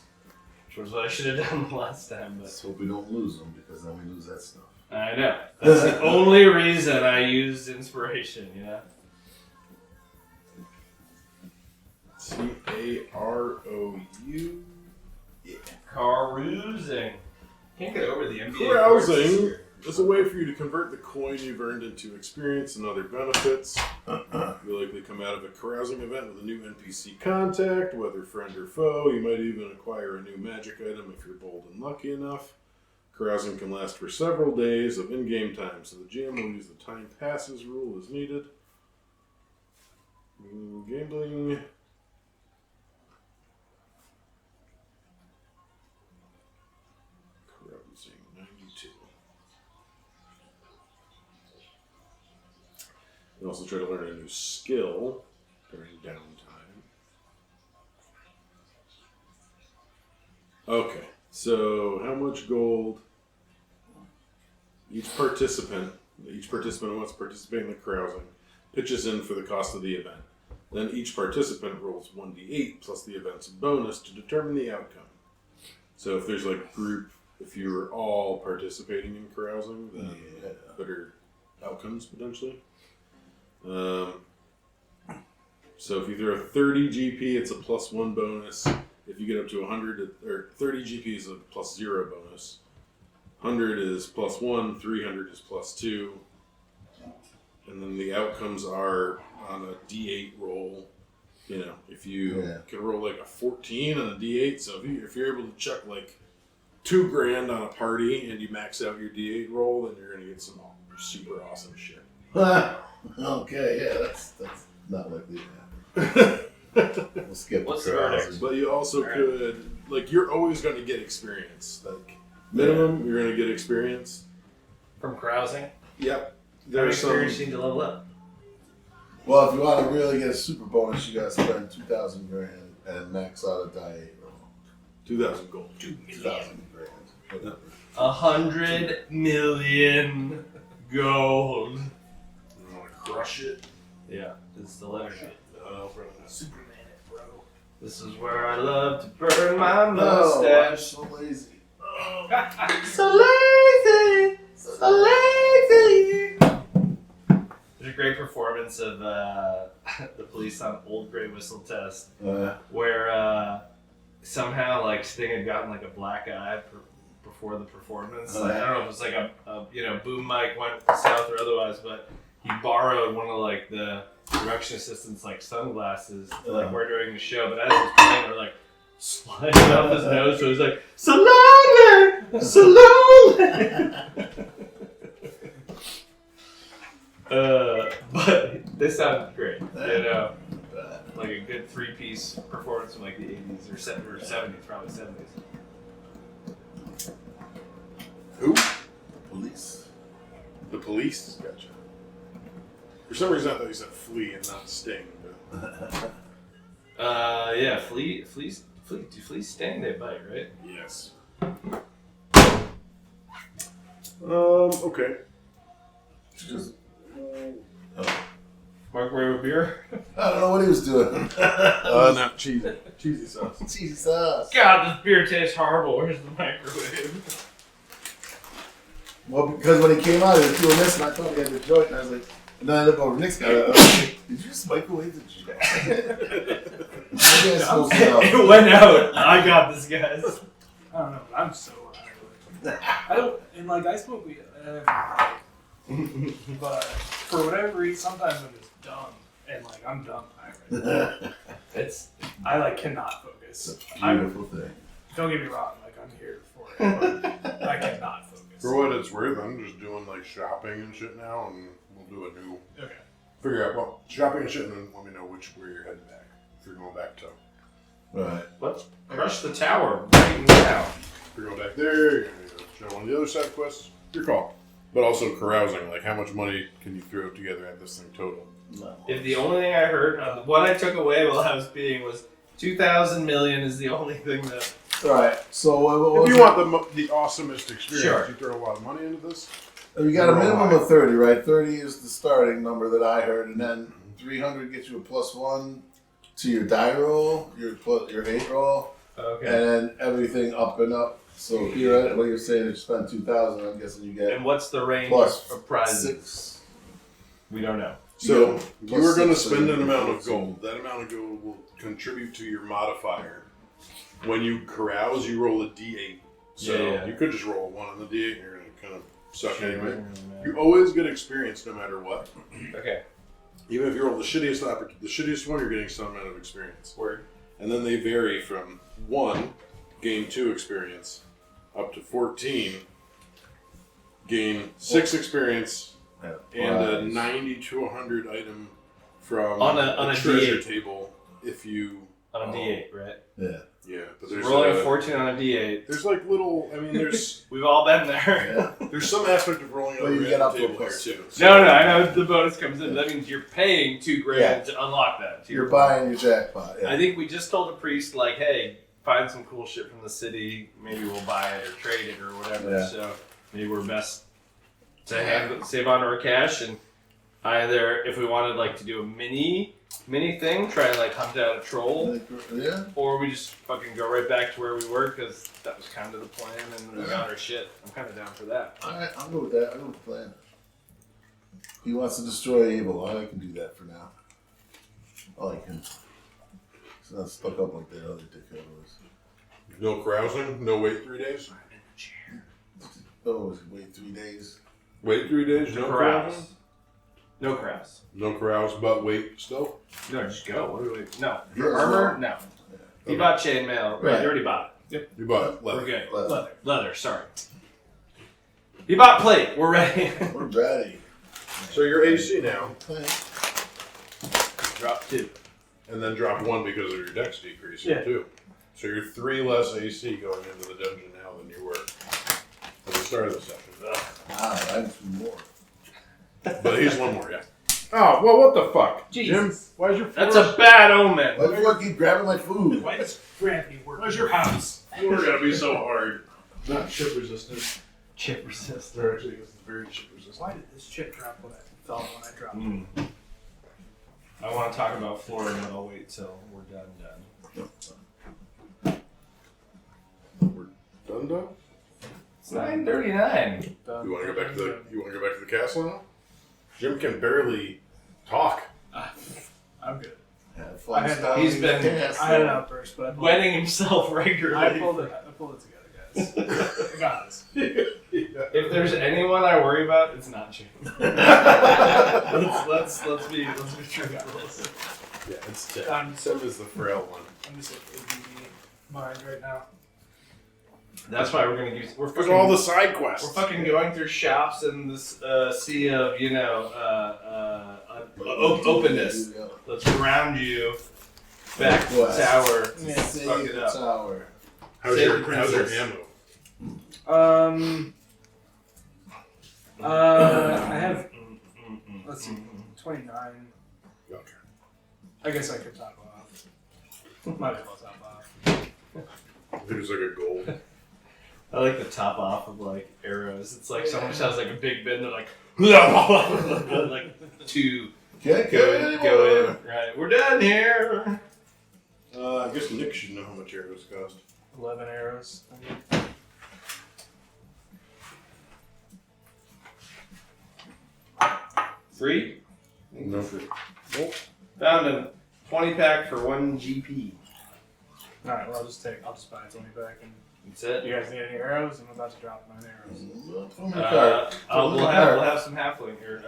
Which was what I should have done the last time, Let's but hope we don't lose them because then we lose that stuff. I know. That's the only reason I used inspiration, you know? C-A-R-O-U. Yeah. Carousing. Can't get over the NBA. Carousing is a way for you to convert the coin you've earned into experience and other benefits. You'll likely come out of a carousing event with a new NPC contact, whether friend or foe. You might even acquire a new magic item if you're bold and lucky enough. Carousing can last for several days of in-game time, so the GM will use the time passes rule as needed. Gambling. Carousing 92. You also try to learn a new skill during downtime. Okay, so how much gold each participant who wants to participate in the carousing pitches in for the cost of the event. Then each participant rolls 1d8 plus the event's bonus to determine the outcome. So if there's like group, if you're all participating in carousing, then better outcomes potentially. So if you throw 30 GP, it's a +1 bonus. If you get up to 100, or 30 GP is a +0 bonus. 100 is +1, 300 is +2. And then the outcomes are on a D8 roll. You know, if you can roll like a 14 on a D8, so if you're able to chuck like $2,000 on a party and you max out your D8 roll, then you're gonna get some super awesome shit. Okay, yeah, that's not likely to happen. We'll skip What's the the verdict? carousing. But you also could, like, you're always going to get experience. Like, minimum, you're going to get experience. From carousing? Yep. How There's experience you need to level up? Well, if you want to really get a super bonus, you got to spend 2,000 grand and max out a die 2,000 gold. 2,000 grand. Whatever. 100 million. gold. You want to crush it? Yeah, it's the letter G. No, bro. Superman it, bro. This is where I love to burn my I'm mustache. so lazy. So lazy, so lazy. There's a great performance of the police on Old Grey Whistle Test, where somehow like Sting had gotten like a black eye before the performance. Like, I don't know if it was like a boom mic went south or otherwise, but he borrowed one of like the production assistant's like sunglasses to like wear during the show. But as he was playing, they were like sliding off his nose, so he was like, so lonely, so lonely. But they sounded great, like a good three-piece performance from like the 80s or 70s, probably 70s. Who? Police. The police? Gotcha. For some reason I thought you said Flea and not Sting. But... yeah, fleas sting, they bite, right? Yes. Okay. Just, Mark Ray beer? I don't know what he was doing. Not cheesy. Cheesy sauce. Cheesy sauce. God, this beer tastes horrible. Where's the microwave? Well, because when he came out, he was doing this, and I thought he had the joint, and I was like, and then I look over Nick's guy, and I was like, did you just microwave the joint? Maybe I smoked it out. It went out. I got this, guys. I don't know. I'm so high. I don't, and like I smoke weed, but for whatever reason, sometimes I'm just dumb, and like I'm dumb high right now. I like cannot focus. Beautiful thing. Don't get me wrong, like I'm here for it, but I cannot focus. For what it's worth, I'm just doing like shopping and shit now, and we'll do a new. Okay. Figure out shopping and shit, and then let me know where you're heading back. If you're going back to. Right. Let's crush the tower right now. If you're going back there, you're gonna show one of the other side quests. Your call. But also carousing, like how much money can you throw together at this thing total? If the only thing I heard, what I took away while I was being was 2,000 million is the only thing that. Right. So what If you want the awesomest experience, Sure. you throw a lot of money into this. You got a minimum of 30, right? 30 is the starting number that I heard, and then 300 gets you a +1 to your die roll, your 8 roll, Okay. and then everything up and up. So here, what you're saying, if you spend 2,000, I'm guessing you get And what's the range plus of prizes? 6. We don't know. So Yeah. you are going to Plus spend an 6, amount of 14. gold. That amount of gold will contribute to your modifier. When you carouse, you roll a d8. So Yeah. you could just roll a 1 on the d8 and you're going to kind of suck anyway. Yeah. You always get experience no matter what. Okay. Even if you roll the shittiest one, you're getting some amount of experience. Word. And then they vary from 1, gain 2 experience, up to 14, gain 6 experience, and a 90 to 100 item from On a treasure D8. table if you... On a D8, right? Yeah. Yeah, but So there's rolling a 14 on a D8. there's like little... I mean, there's We've all been there. Yeah. there's some aspect of rolling Well, over you get up to table a here plus. too. No, I know the bonus comes in. That means you're paying $2,000 Yeah. to unlock that. To You're your buying your jackpot. Yeah. I think we just told a priest, like, hey, find some cool shit from the city. Maybe we'll buy it or trade it or whatever. Yeah. So maybe we're best to save on our cash and either if we wanted like to do a mini thing, try to like hunt out a troll, Yeah. or we just fucking go right back to where we were because that was kind of the plan and we got our shit. I'm kind of down for that. Alright, I'll go with that. I'll go with the plan. He wants to destroy evil. I can do that for now. I like him. He's not stuck up like that other dickhead was. No carousing, no wait 3 days. Oh, wait 3 days. Wait 3 days, no carousing. No crafts. No carouse, but wait still. No, just go. What do we? No. Yeah, Armor? so- No. He Okay. bought chainmail. Right. You already bought it. You bought We're leather. good. Leather. Leather, sorry. He bought plate. We're ready. We're ready. So you're AC now, Plan. Drop 2. and then drop 1 because of your dex decreasing Yeah. too. So you're 3 less AC going into the dungeon now than you were at the start of the session. Ah, I'm 2 more. But he's 1 more, yeah. Oh, well, what the fuck? Jesus. Jim, why's your That's a bad omen. Why the fuck keep grabbing my food? Why does gravity work? Where's your house? floor gotta be so hard? Not ship resistant. chip resistant. They're actually it's very chip resistant. Why did this chip drop when I fell when I dropped it? I want to talk about flooring, but I'll wait till we're done. We're done. It's 9:39. You want to go back to the castle now? Jim can barely talk. I'm good. Have fun. I had- Stop he's in been- the castle. I had an outburst, but I pulled Wetting himself I regularly. pulled it together, guys. I got this. If there's anyone I worry about, it's not Jim. let's be true about this. Yeah, it's I'm Tim is the frail one. I'm just like ADD mind right now. That's why we're gonna use. We're Because fucking, all the side quests. we're fucking going through shops in this sea of openness. Yeah. Let's ground you back to the Quest. tower. Yeah. Fuck Save it the up. tower. How's Save your the princess. ammo? I have let's see, 29. Okay. I guess I could top off. Might as well top off. I think it's like a gold. I like the top off of like arrows. It's like someone just has like a big bin. They're like, like two Can't go in. Right, we're done here. I guess Nick should know how much arrows cost. 11 arrows. Free. No free. Found a 20 pack for 1 GP. Alright, well I'll just buy a 20 back and That's it. you guys need any arrows? I'm about to drop 9 arrows. Throw me a card. We'll have some halfling or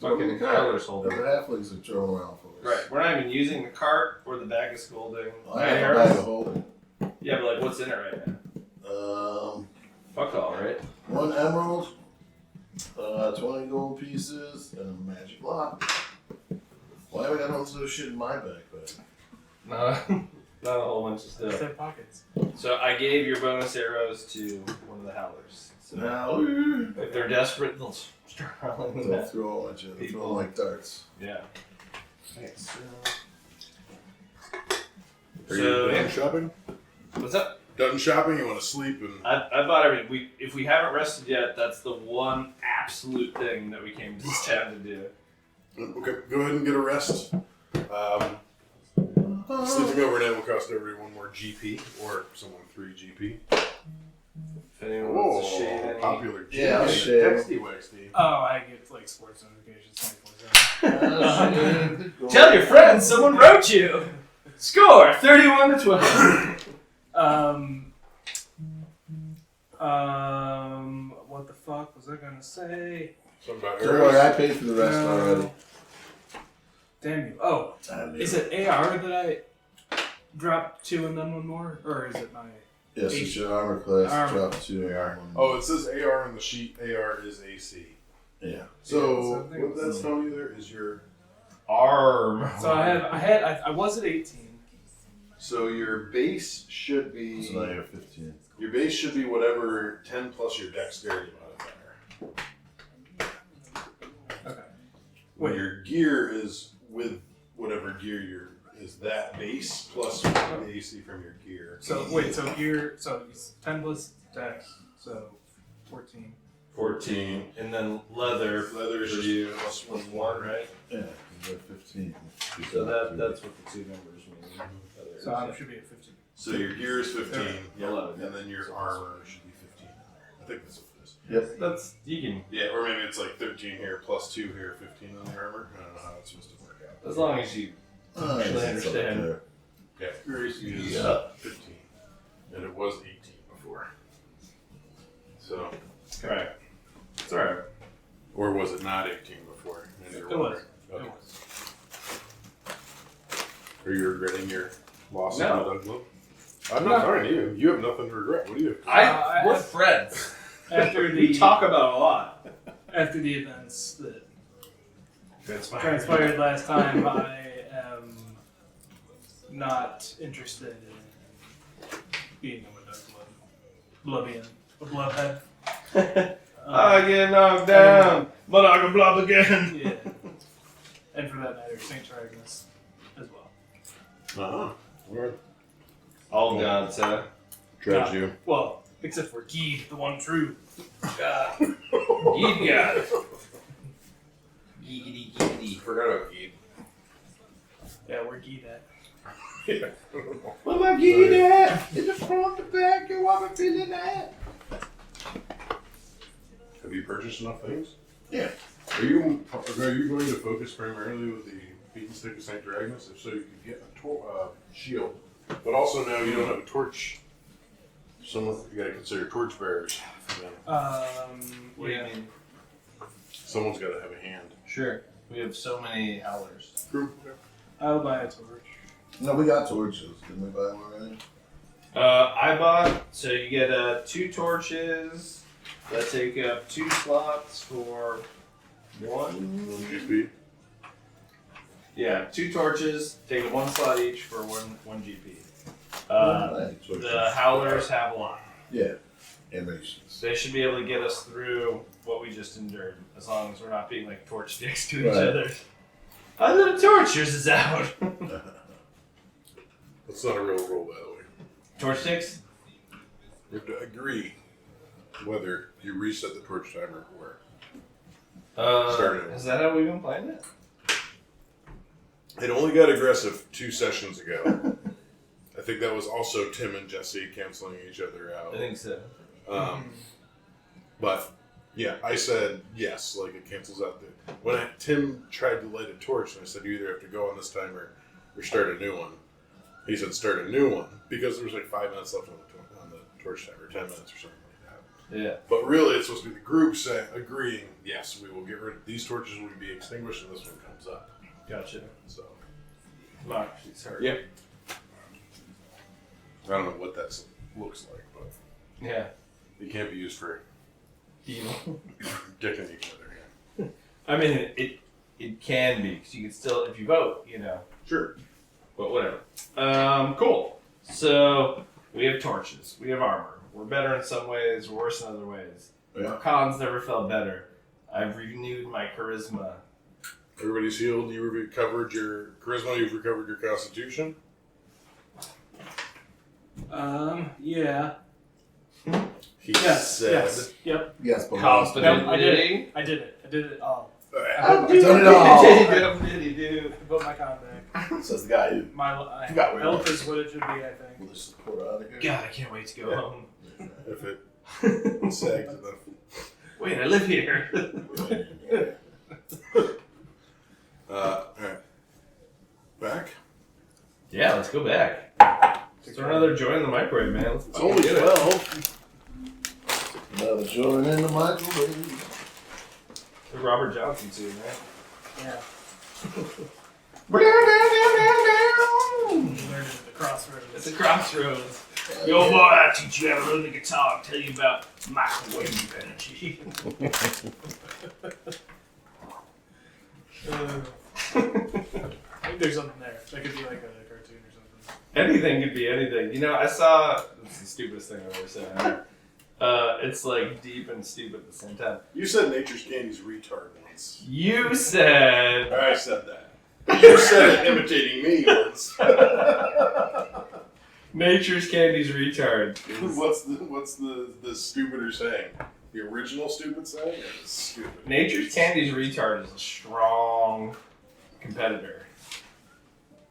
fucking colors The holding. halflings are throwing around for us. Right, we're not even using the cart or the bag of scolding. I have a bag of holding. Yeah, but like, what's in it right now? Fuck all, right? 1 emerald, 20 gold pieces, and a magic lock. Why have I got all this shit in my backpack? Not a whole bunch of It's stuff. their pockets. So I gave your bonus arrows to one of the howlers. So Now, if they're desperate, they'll start rolling with they'll that. throw them at you. They'll throw them like darts. Yeah. Okay, so Are you done shopping? what's up? Done shopping? You want to sleep and I bought everything. If we haven't rested yet, that's the one absolute thing that we came to this town to do. okay, go ahead and get a rest. Sleeping overnight will cost everyone more GP or someone 3 GP. If anyone wants to shave any. Popular GP. Yeah, I'll shave. Texty Wexty. Oh, I get like sports notifications 24/7. Tell your friends someone wrote you. Score 31 to 12. What the fuck was I gonna say? Something about Don't worry, I arrows. paid for the rest already. Damn you. Oh, is it AR that I dropped 2 and then 1 more? Or is it my... Yes, it's your armor class. Armor. Drop 2 AR. Oh, it says AR on the sheet. AR is AC. Yeah. So I think what that's telling you there is your Arm. So I was at 18. so your base should So be now you're 15. your base should be whatever 10 plus your dexterity modifier. Okay. When your gear is with whatever gear is that base plus the AC from your gear. So it's 10 plus dex, so 14. 14. And then leather. Leather is for just you. plus Was 1 1, right? Yeah, you're 15. So that's what the 2 numbers mean. So I should be at 15. So your gear is 15, Yeah, 11. and then your armor should be 15. I think that's what it is. Yep. That's you can Yeah, or maybe it's like 13 here plus 2 here, 15 on the armor. I don't know how it's supposed to work out. as long as you Oh, Actually, I it's up understand. there. Yeah, Grace is Yeah. 15, and it was 18 before. So, alright. It's alright. or was it not 18 before? And you're It was. wondering. Okay. Are you regretting your loss No. in the Dug Club? I'm not talking to you. You have nothing to regret. What do you have? We're have- friends. After We the talk about a lot. after the events that Transpired. transpired last time, I am not interested in being a Bloodbean. A bloodhead. I get knocked down, but I can blob again. Yeah. And for that matter, St. Tragnus as well. Uh-huh. Alright. All gods, Dredge you. Well, Except for Geed, the one true. God. Geed God. Geedy. Forgot about Geed. Yeah, where Geed at? Yeah. Where my Geed at? In the front, the back, and what I'm feeling at. Have you purchased enough things? Yeah. Are you going to focus primarily with the beaten stick of Saint Dragnus? If so, you could get a shield. But also now you don't have a torch. Someone you gotta consider torch bearers. What do you mean? Someone's gotta have a hand. Sure. We have so many howlers. True. I'll buy a torch. No, we got torches. Didn't we buy one already? I bought, so you get 2 torches that take up 2 slots for 1. GP. Yeah, 2 torches, take up 1 slot each for 1 GP. The howlers have a lot. Yeah. And rations. They should be able to get us through what we just endured, as long as we're not being like torch sticks to each Right. other. A little torch, yours is out. That's not a real rule, by the way. Torch sticks? You have to agree whether you reset the torch timer or Is that how we've been playing it? it only got aggressive 2 sessions ago. I think that was also Tim and Jesse canceling each other out. I think so. But yeah, I said yes, like it cancels out the. When Tim tried to light a torch, and I said you either have to go on this timer or start a new one. He said start a new one because there was like 5 minutes left on the torch timer, 10 minutes or something like that. Yeah. But really, it's supposed to be the group saying, agreeing, yes, we will get rid of these torches will be extinguished, and this one comes up. Gotcha. So Mark, she's hurt. yeah, I don't know what that looks like, but Yeah. it can't be used for Evil. dicking each other. Yeah. I mean, it can be, because you can still, if you vote, you know. Sure. But whatever. Cool. So, we have torches. We have armor. We're better in some ways, worse in other ways. Yeah. Our cons never felt better. I've renewed my charisma. Everybody's healed. You recovered your charisma. You've recovered your constitution. Yeah. He Yes. said. Yes. Yep. Yes, but Confident. I did it. I did it. I did it all. I've done it all. How did he do? Put my con back. Says the guy who My You got weird. health is what it should be, I think. will just support out of here. God, I can't wait to go home. If it sags enough. Wait, I live here. Alright. Back? Yeah, let's go back. Throw another joint in the microwave, man. Let's It's only do it. 12. Another joint in the microwave. The Robert Johnson too, man. Yeah. It's Learned it at the crossroads. a crossroads. Yo, boy, I teach you how to learn the guitar. Tell you about microwave energy. I think there's something there. That could be like a cartoon or something. Anything could be anything. You know, I saw. It's the stupidest thing I've ever said. It's like deep and stupid at the same time. You said Nature's Candy's retard once. You said. I said that. You said it imitating me once. Nature's Candy's retard. What's the stupider saying? The original stupid saying or the stupid? Nature's Candy's retard is a strong competitor.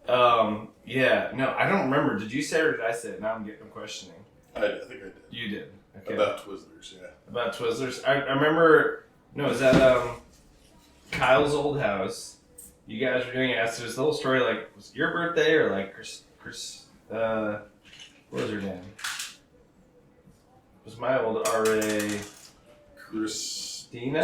Yeah, no, I don't remember. Did you say it or did I say it? Now I'm questioning. I think I did. You did. Okay. About Twizzlers, yeah. About Twizzlers. I remember. No, is that Kyle's old house? You guys were doing acid. There's a little story like, was it your birthday or like Chris? What was her name? It was my old RA. Christina.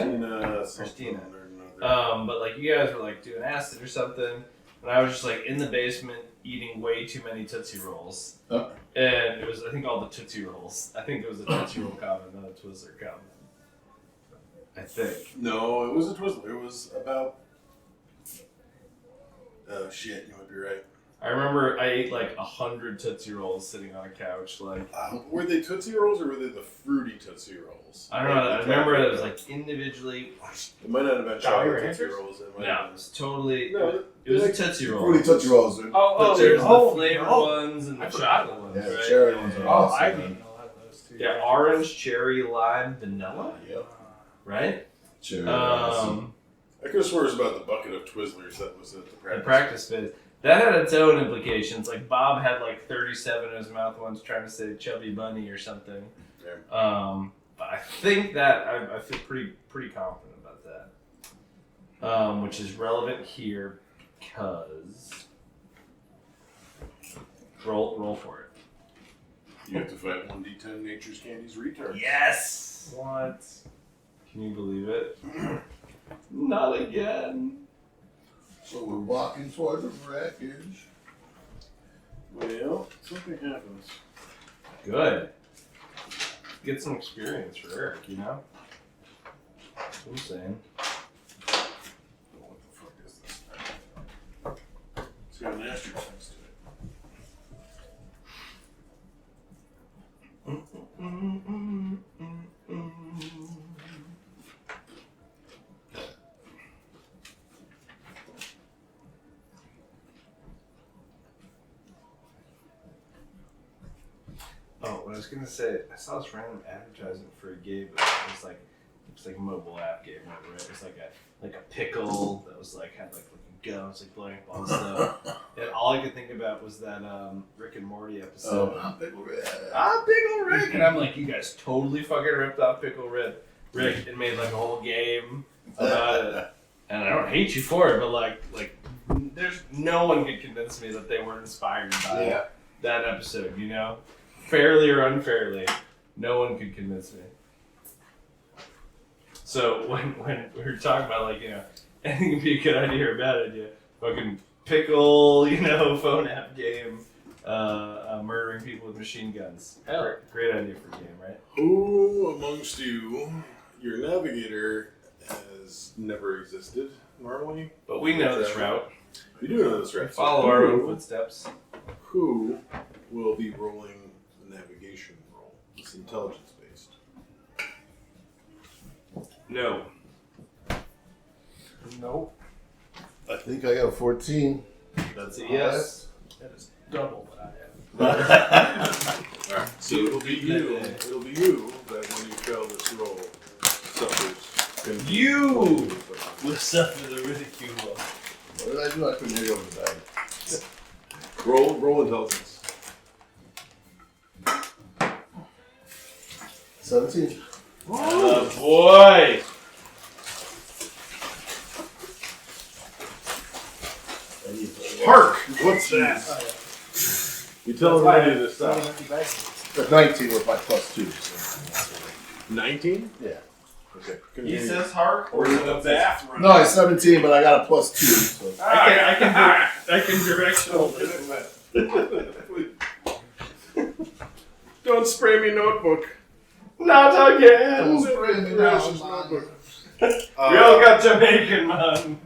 But like you guys were like doing acid or something, and I was just like in the basement eating way too many Tootsie Rolls. Oh. And it was, I think, all the Tootsie Rolls. I think it was a Tootsie Roll comment, not a Twizzler comment. I think. No, it was a Twizzler. It was about. Oh shit! You might be right. I remember I ate like 100 Tootsie Rolls sitting on a couch. Like, Were they Tootsie Rolls or were they the fruity Tootsie Rolls? I don't know. I remember it was like individually. It might not have been Your chocolate answers? Tootsie Rolls. It might No, have it was totally. No, It was a like Tootsie Roll. Fruity Tootsie Rolls. But there's the flavored ones and the I forgot chocolate that ones, Yeah, the right? cherry ones are Oh, awesome. I've man. eaten a lot of those Yeah, orange, cherry, lime, vanilla. Yep. Right? Cherry. I could have sworn it was about the bucket of Twizzlers that was at the The practice. practice phase. That had its own implications. Like Bob had like 37 in his mouth once trying to say chubby bunny or something. Yeah. But I think that I feel pretty confident about that. Which is relevant here because roll for it. You have to fight 1d10 Nature's Candy's retards. Yes. What? Can you believe it? Not again. So we're walking for the wreckage. Well, something happens. Good. Get some experience for Eric, you know? That's what I'm saying. What the fuck is this? It's got an asterisk next to Oh, what I was gonna say, I saw this random advertisement for a game, but it was like a mobile app game, whatever. It was like a pickle that was like had like looking guns, like blowing up on stuff. And all I could think about was that Rick and Morty episode. Oh, Pickle Rick. Pickle Rick, and I'm like, you guys totally fucking ripped off Pickle Rick and made like a whole game about it. And I don't hate you for it, but like there's no one could convince me that they weren't inspired by that episode, you know? Fairly or unfairly, no one could convince me. So when we were talking about like, you know, anything could be a good idea or a bad idea, fucking pickle, you know, phone app game, murdering people with machine guns. Hell. Great idea for a game, right? Who amongst you, your navigator has never existed normally? But we know this route. You do know this, right? Follow our own footsteps. Who will be rolling the navigation roll? It's intelligence based. No. Nope. I think I got a 14. That's a yes. That is double what I have. Alright, so it'll be you. It'll be you that when you fail this roll suffers. You will suffer the ridicule. What did I do? I couldn't hear you over the bag. Roll intelligence. 17. Oh boy! Hark! What's that? You tell everybody to stop. But 19 was my plus 2. So. 19? Yeah. Okay. He says hark or in the bathroom. No, it's 17, but I got a plus 2. So. I can directional this. Don't spray me notebook. Not again! Don't spray me now, Precious man. notebook. We all got Jamaican, man.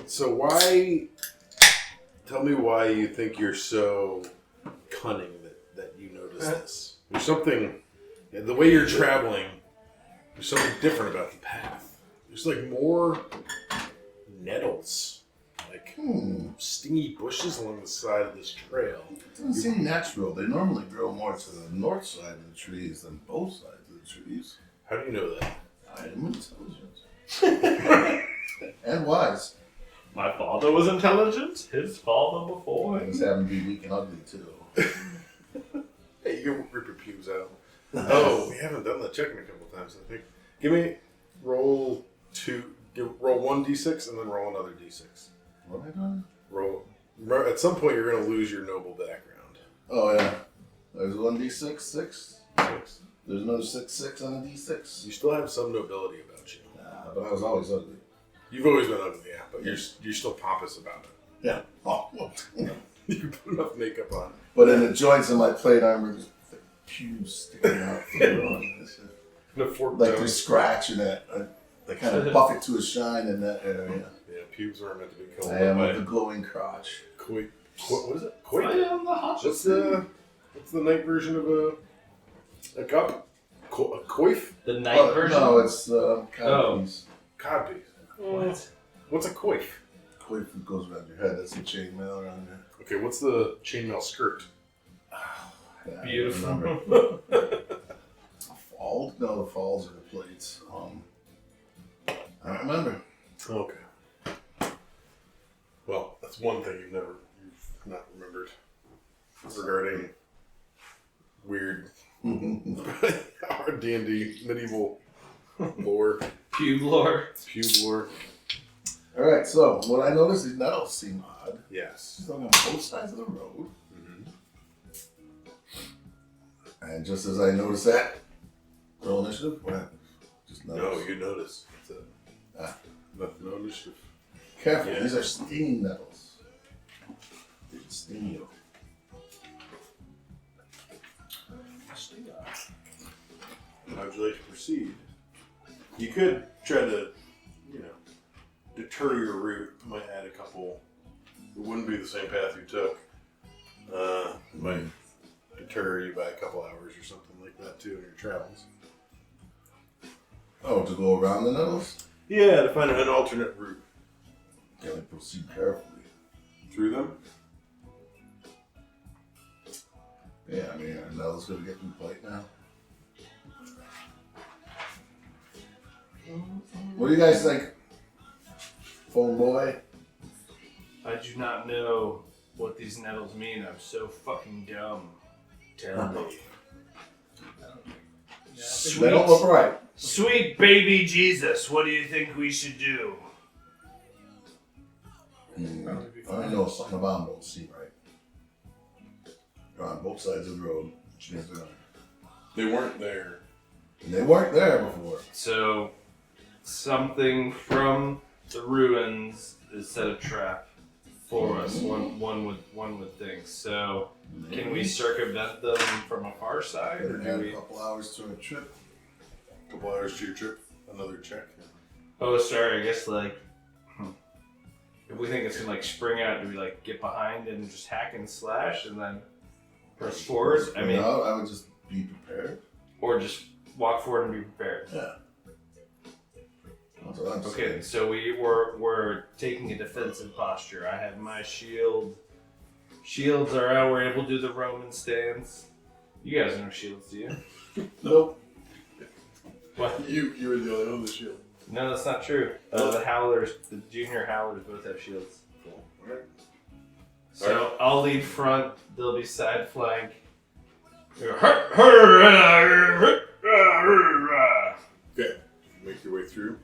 So why? Tell me why you think you're so cunning that you notice this. There's something. The way you're traveling, there's something different about the path. There's like more nettles, like stingy bushes along the side of this trail. It doesn't seem natural. They normally grow more to the north side of the trees than both sides of the trees. How do you know that? I am intelligent. And wise. My father was intelligent. His father before him. Things happen to be weak and ugly, too. Hey, you can rip your pubes out. Oh, we haven't done that checking a couple times, I think. Give me roll 1d6 and then roll another d6. What am I doing? Roll. At some point, you're going to lose your noble background. Oh, yeah. There's 1d6, 6. 6. There's another 6 on a d6. You still have some nobility about you. But I was always ugly. You've always been ugly, yeah, but you're still pompous about it. Yeah. Oh. You put enough makeup on. But in the joints of my plate armor, there's the pubes sticking out. The fork Like down. they're scratching it. They kind of buff it to a shine in that area. Yeah, pubes are meant to be killed I am by with the glowing crotch. what is it? Koi? I am the hot. What's the night version of a cup? A coif? The night version? No, it's codpiece. Codpiece. What? What's a coif? Coif that goes around your head. That's a chainmail around there. Okay, what's the chainmail skirt? Yeah, I Beautiful. remember. Fall? No, the falls are the plates. I don't remember. Okay. Well, that's one thing you've not remembered regarding weird our D&D medieval lore, Pube lore. pube lore. Alright, so what I noticed is nettles seem odd. Yes. It's on both sides of the road. And just as I noticed that, roll initiative? What happened? Just No, nettles. you notice. It's no initiative. Careful, Yeah. these are stinging nettles. They can sting you. How would you like to proceed? You could try to, deter your route. Might add a couple. It wouldn't be the same path you took. It might deter you by a couple hours or something like that too in your travels. Oh, to go around the nettles? Yeah, to find an alternate route Gotta proceed carefully. through them. Yeah, I mean, are nettles gonna get through plate now? What do you guys think? Phone boy? I do not know what these nettles mean. I'm so fucking dumb. Tell me. They don't look right. Sweet baby Jesus, what do you think we should do? I know something about them don't seem right. They're on both sides of the road, which means they're on. They weren't there. And they weren't there before. So, something from the ruins is set a trap for us. One would think. So, can we circumvent them from a far side, or Add do a we? couple hours to a trip. Couple hours to your trip. Another check. Oh, sorry. I guess if we think it's gonna spring out, do we get behind and just hack and slash and then press forward? I mean, No, I would just be prepared. or just walk forward and be prepared. Yeah. That's what I'm Okay, saying. so we're taking a defensive posture. I have my shield. Shields are out. We're able to do the Roman stance. You guys know shields, do you? Nope. What? You were the only one with the shield. No, that's not true. The Howlers, the junior Howlers, both have shields. Cool. Alright. So I'll lead front. They'll be side flank. Okay. Make your way through.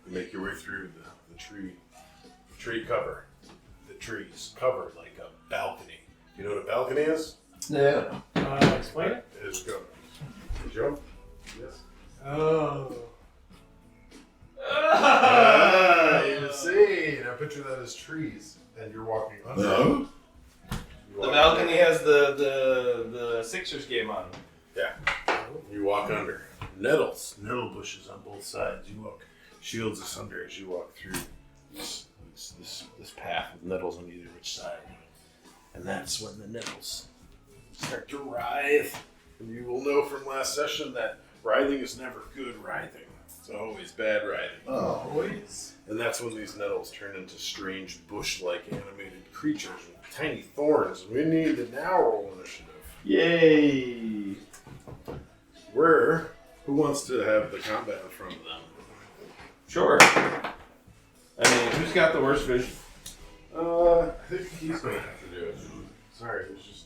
You make your way through the tree cover. The trees covered like a balcony. You know what a balcony is? Yeah. Explain it. It is go. Joe? Yes. Oh. You see. Now picture that as trees, and you're walking under. No? You The walk balcony has the Sixers game on. You walk under. Nettle bushes on both sides. You walk shields asunder as you walk through this path with nettles on either which side. And that's when the nettles start to writhe. And you will know from last session that writhing is never good writhing. It's always bad writhing. Oh. Boys. And that's when these nettles turn into strange bush-like animated creatures with tiny thorns. We need to now roll initiative. Yay! Who wants to have the combat in front of them? Sure. I mean, who's got the worst vision? I think he's going to have to do it. Sorry, it was just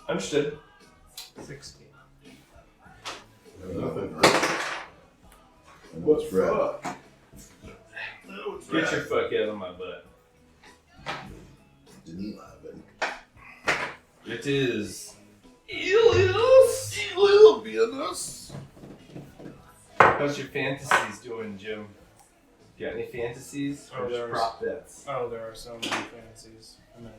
Understood. 16. nothing. And what's red? fuck? Get your fuck out of my butt. Didn't have it. It is Ilias. Venus. How's your fantasies doing, Jim? Got any fantasies? Oh, Or just there's- prop bets? Oh, there are so many fancies. I mean,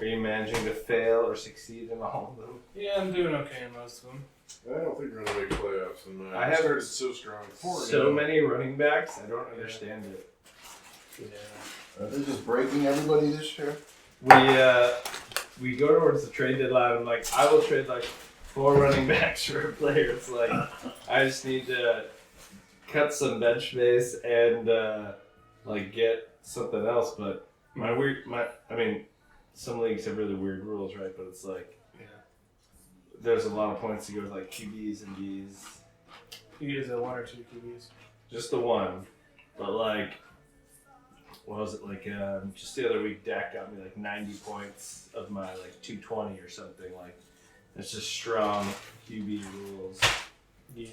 Are you managing to fail or succeed in all of them? yeah, I'm doing okay in most of them. I don't think we're going to make playoffs. And I have started so strong. So many running backs, I don't understand it. Yeah. Are they just breaking everybody this year? We go towards the trade deadline. I'm like, I will trade 4 running backs for a player. It's like I just need to cut some bench space and get something else. But some leagues have really weird rules, right? But it's like, there's a lot of points to go with like QBs and Bs. You use a 1 or 2 QBs. Just the one, but like, what was it like? Just the other week, Dak got me like 90 points of my like 220 or something. Like, it's just strong QB rules. Yeah.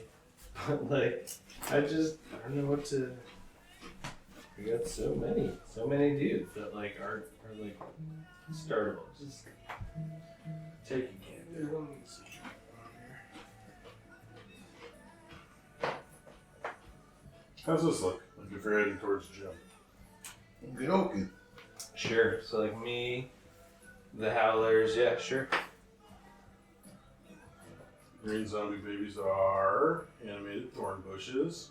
But like, I don't know what to. We got so many dudes that like are like startable. Just take a gander. How's this look? Like if you're heading towards the gym. Okay, okay. Sure. So like me, the Howlers, yeah, sure. Green zombie babies are animated thorn bushes.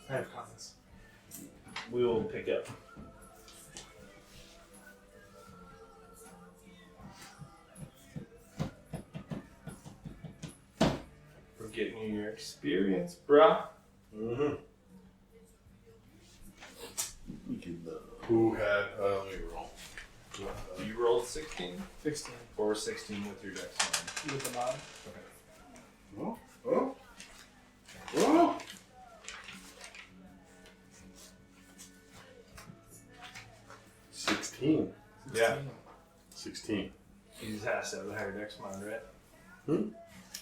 I have comments. We will pick up. We're getting you your experience, bruh. Mm-hmm. We can, Who had, let me roll. You rolled 16? 16 Or 16 with your dex on. with the mod. Oh. 16. Yeah. 16. He just has to have the higher dex mod, right? Hmm?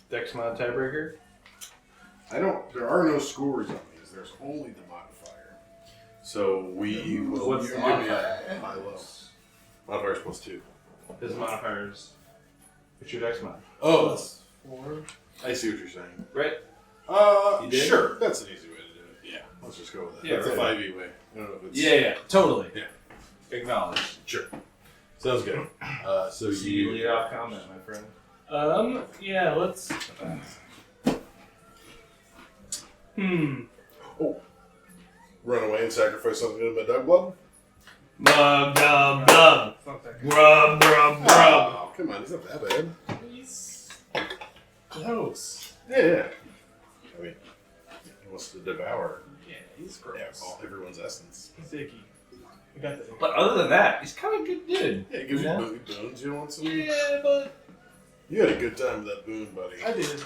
Dex mod tiebreaker? There are no scores on these. There's only the modifier. So we will. What's you the give me modifier? a high low. Modifier's +2. His modifiers. What's your dex mod? Oh, Plus 4. I see what you're saying. Right? You did? Sure. That's an easy way to do it. Yeah. Let's just go with that. Yeah, That's right. a 5e way. I don't know if it's. Yeah, totally. Yeah. Acknowledged. Sure. Sounds good. So See you lead off comment, my friend. Yeah, let's. run away and sacrifice something to my dog blood? Fuck that guy. Grub. Oh, come on. He's not that bad. He's gross. Yeah. I mean, he wants to devour Yeah, he's gross. everyone's essence. He's icky. I got the. But other than that, he's kind of a good dude. Yeah, it gives Yeah. you boons. You want some? Yeah, but You had a good time with that boon, buddy. I did.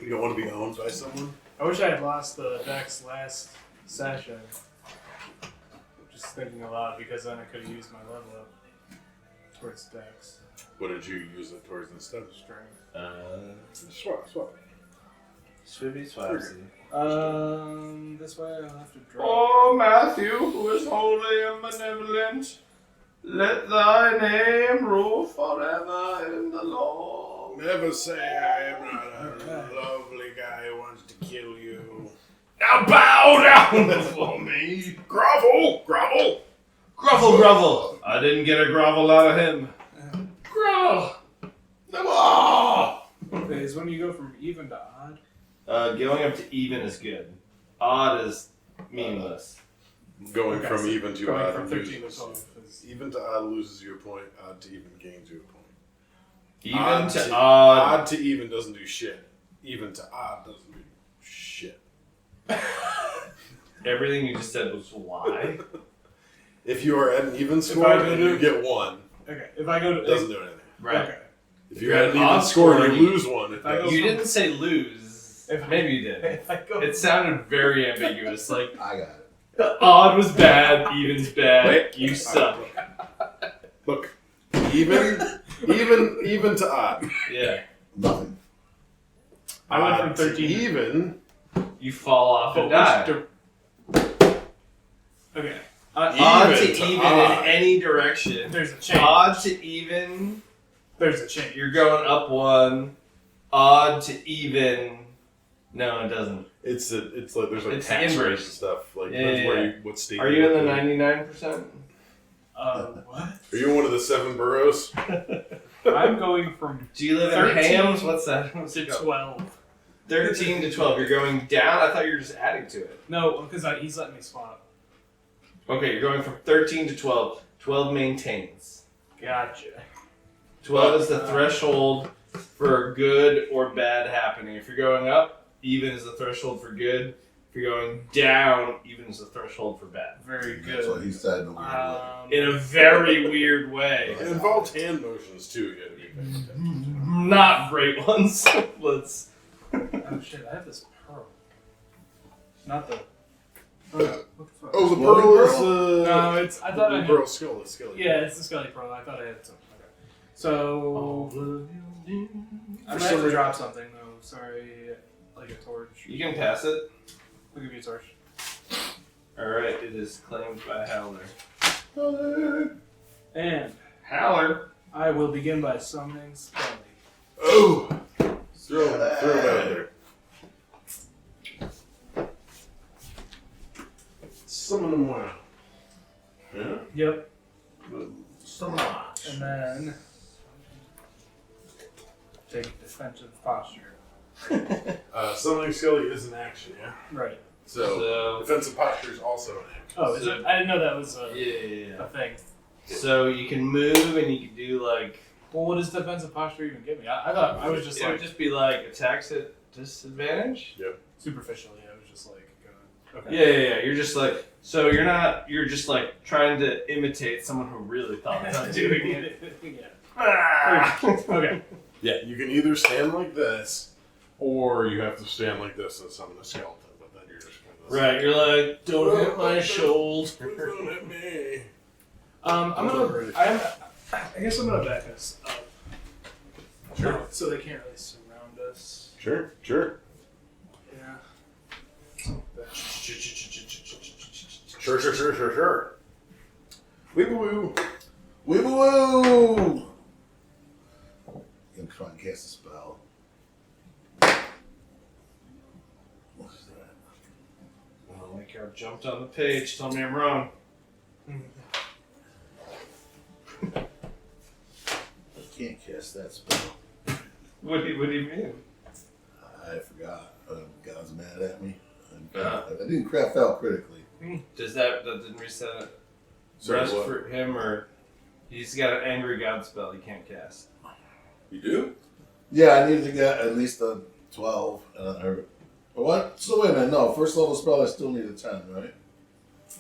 You don't want to be owned by someone? I wish I had lost the dex last session. Just thinking aloud because then I could have used my level up towards dex. What did you use it towards instead? Strength. Swap. Swibby swapsy. This way I'll have to draw. Oh, Matthew, who is holy and benevolent, let thy name rule forever in the Lord. Never say I am not a lovely guy who wants to kill you. Now bow down before me. Grovel! Grovel. I didn't get a grovel out of him. Grovel. Okay, is when you go from even to odd. Going up to even is good. Odd is meaningless. Going Okay, from so even to going odd from 13 to loses. 12 is Even to odd loses you a point. Odd to even gains you a point. Even Odd to odd. Odd to even doesn't do shit. Even to odd doesn't do shit. Everything you just said was why. If you are at an even I score go and to- you get 1, okay. If I go it to doesn't do anything. Right. Okay. If you're at an even odd score score, and you lose 1, it I go does. You didn't say lose. If- Maybe you did. If I go. It sounded very ambiguous. Like I got it. odd was bad, even's bad. Wait. You suck. Look, even to odd. Yeah. Nothing. I went from Odd to 13 to even. You fall off and But die. Okay. Odd to Even to even odd. in any direction. There's a change. Odd to even, There's a change. you're going up 1. Odd to even, no, it doesn't. It's like there's like It's tax inverse. rates and stuff. Like Yeah, depends yeah, where yeah. you what state. Are you in the work 99%? What? Are you in one of the 7 boroughs? I'm going from Do you live 13 in Hams? What's that? What's to it called? 12. 13 to 12. You're going down? I thought you were just adding to it. No, because he's letting me swap. Okay, you're going from 13 to 12. 12 maintains. Gotcha. 12 is the threshold for good or bad happening. If you're going up, even is the threshold for good. If you're going down, evens the threshold for bad. Very That's what good. he said in a weird way. In a very weird way. It involves hand motions too. You gotta be paying attention. Not great ones. Let's. Oh shit! I have this pearl. Not the. Oh, what the fuck? Oh, the Well, pearl is No, it's. I thought I the had. pearl skull. The skull. Yeah, it's the Scully Pearl. I thought I had some. Okay. So I might have to drop something though. Sorry, like a torch. You can pass it. I'll give you a torch. Alright, it is claimed by Howler. And Howler? I will begin by summoning Scully. Oh, throw it out there. Summon them well. Yeah. Yep. So much. And then take defensive posture. Summoning Skelly is an action, yeah? Right. So defensive posture is also an action. Oh, is it? I didn't know that was a Yeah. thing. So you can move and you can do like. Well, what does defensive posture even give me? I thought I was just It like would just be like attacks at disadvantage? superficially. I was just like going. Okay. Yeah. You're just like. So you're not. You're just like trying to imitate someone who really thought about doing it. Yeah. Ah! Okay. Yeah, you can either stand like this, or you have to stand like this and summon a skeleton. But then you're just kind of Right, you're like, don't hit my shoulder. Don't hit me. I guess I'm gonna back us up. Sure. So they can't really surround us. Sure. Yeah. Sure. Weeboo woo. Weeboo! I'm trying to cast a spell. What's that? Oh, my card jumped on the page. Tell me I'm wrong. I can't cast that spell. What do you mean? I forgot. God's mad at me. Yeah. I didn't craft out critically. Does that didn't reset it? Sorry, Rest what? for him, or he's got an angry god spell he can't cast. You do? Yeah, I needed to get at least a 12. But what? So wait a minute. No, first level spell I still need a 10, right?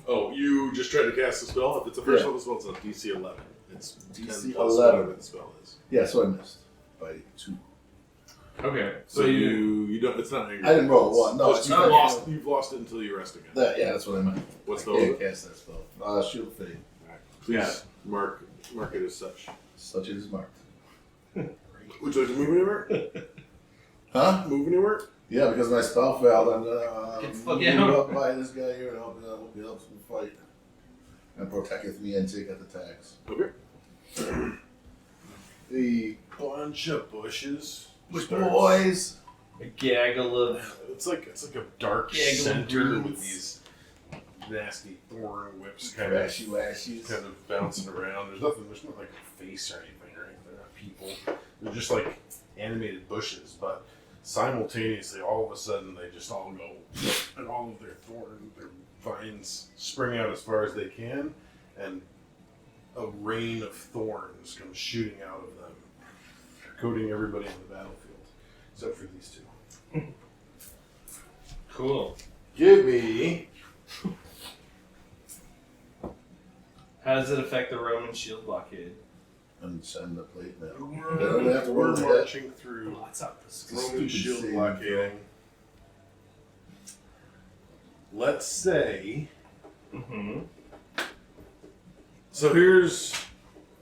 Oh, you just tried to cast a spell? If it's a first Yeah. level spell, it's a DC 11. It's DC 10 plus 11. whatever the spell is. Yeah, so I missed by 2. Okay, So you don't. It's not angry. I didn't roll a 1. No, Just it's you've lost it until you rest again. Yeah, that's what I meant. What I spell can't is it? cast that spell. Shield of Fate. Please Yeah. mark it as such. Such it is marked. Would you like to move anywhere? Huh? Move anywhere? Yeah, because my spell failed. I'm Get the gonna fuck move out. up by this guy here and help him fight. And protecteth me and taketh attacks. Okay. The Bunch of bushes. boys. a gaggle of It's like a dark Yeah, center greens. with these nasty thorn whips kind Rashy washies. of bouncing around. There's not like a face or anything, right? They're not people. They're just like animated bushes, but simultaneously, all of a sudden, they just all go, and all of their vines spring out as far as they can, and a rain of thorns comes shooting out of them, coating everybody in the battlefield, except for these two. cool. Give me. How does it affect the Roman shield blockade? And send the plate now. We're, They don't have to roll that. marching through Oh, it's up this Roman Stupid shield save. blockading. Let's say. Mm-hmm. So here's.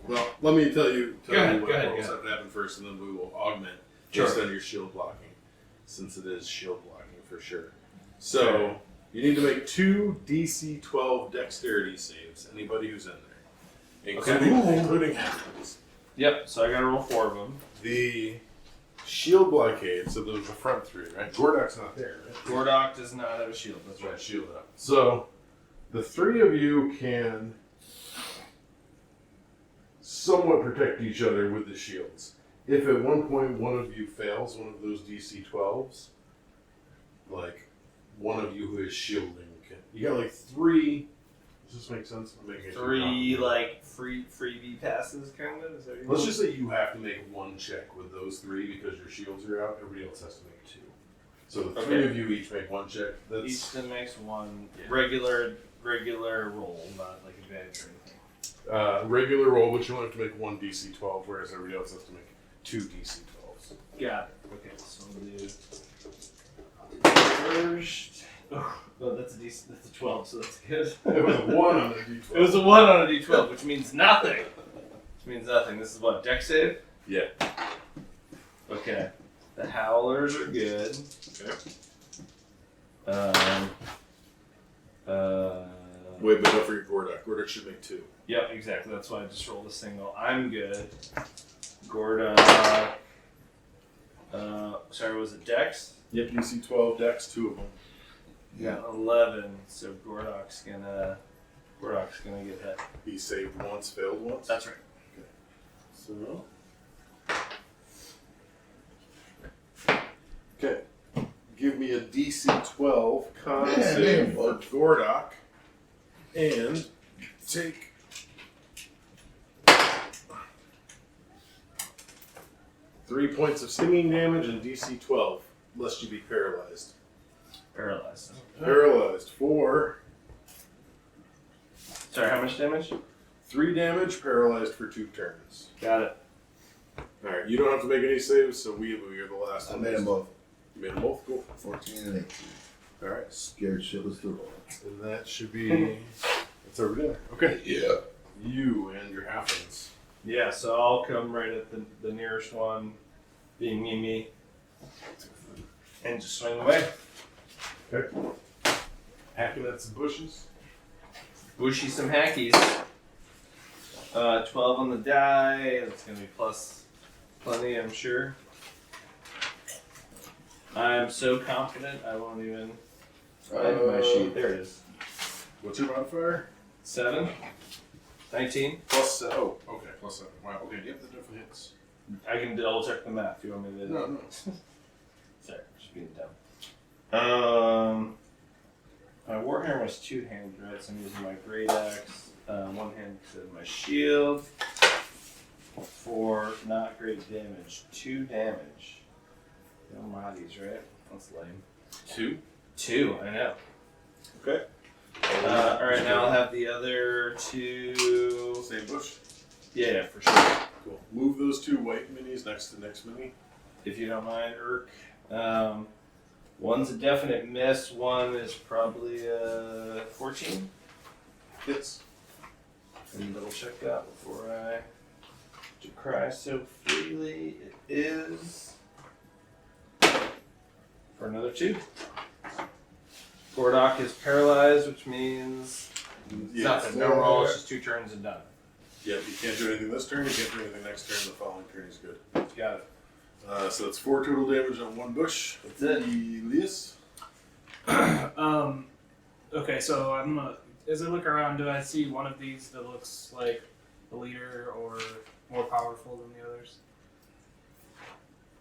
Well, let me tell you Go ahead, what go ahead, rolls go have to happen first, and then we will augment Sure. based on your shield blocking, since it is shield blocking for sure. So Okay. you need to make 2 DC 12 dexterity saves. Anybody who's in there, including halflings. Yep. So I gotta roll 4 of them. The shield blockade. So there's the front 3, right? Gordak's not there, right? Gordok does not have a shield. That's Right, right. shield up. So the 3 of you can somewhat protect each other with the shields. If at one point one of you fails one of those DC 12s, like one of you who is shielding, you got like 3. Does this make sense? I'm making it too 3 complicated. like freebie passes, kind of. Is that what you Let's mean? just say you have to make 1 check with those 3 because your shields are out. Everybody else has to make 2. So the three of you each make one check. That's Each makes one regular roll, not like advantage or anything. regular roll, but you only have to make one DC 12, whereas everybody else has to make 2 DC 12s. Got it. Okay, so we'll do first. Oh, well, that's a DC. That's a 12, so that's good. It was a 1 on a D12. It was a 1 on a D12, which means nothing. Which means nothing. This is what, dex save? Yeah. Okay. The howlers are good. Okay. Wait, but don't forget Gordak. Gordak should make 2. Yep, exactly. That's why I just rolled a single. I'm good. Gordak. Sorry, was it dex? Yep, DC 12, Dex, 2 of them. Yeah, 11. So Gordak's gonna get hit. He saved once, failed once. That's right. So. Okay. Give me a DC 12 con save for Gordak. And take. Three points of stinging damage and DC 12, lest you be paralyzed. Paralyzed. Paralyzed for Sorry, how much damage? 3 damage, paralyzed for 2 turns. Got it. Alright, you don't have to make any saves, so we are the last I one. made them both. You made them both? Cool. 14 and 18. Alright, Scared shitless to roll. and that should be. That's over there. Okay. Yeah. You and your halflings. Yeah, so I'll come right at the nearest one, being me, and just swing away. Okay. Hacking at some bushes. Bushy some hackies. 12 on the die. That's gonna be plus plenty, I'm sure. I'm so confident I won't even find my sheet. There it is. What's your modifier? 7. 19. Plus oh, okay, plus 7. Wow, okay, yep, that definitely hits. I can double check the math. You want me to? No. Sorry, just being dumb. My warhammer was 2-handed, right? So I'm using my great axe, one hand to my shield for not great damage. 2 damage. No moddies, right? That's lame. 2. 2, I know. Okay. Alright, now I'll have the other 2. Same bush. Yeah, for sure. Cool. Move those 2 white minis next to the next mini. If you don't mind, Urk. One's a definite miss. One is probably 14. Hits. Let me double check that before I decry so freely. It is for another 2. Gordak is paralyzed, which means nothing. No roll. It's just 2 turns and done. Yep, you can't do anything this turn, you can't do anything next turn, the following turn is good. Got it. So that's 4 total damage on 1 bush. That's it. Elias? Okay, so I'm gonna. As I look around, do I see one of these that looks like the leader or more powerful than the others?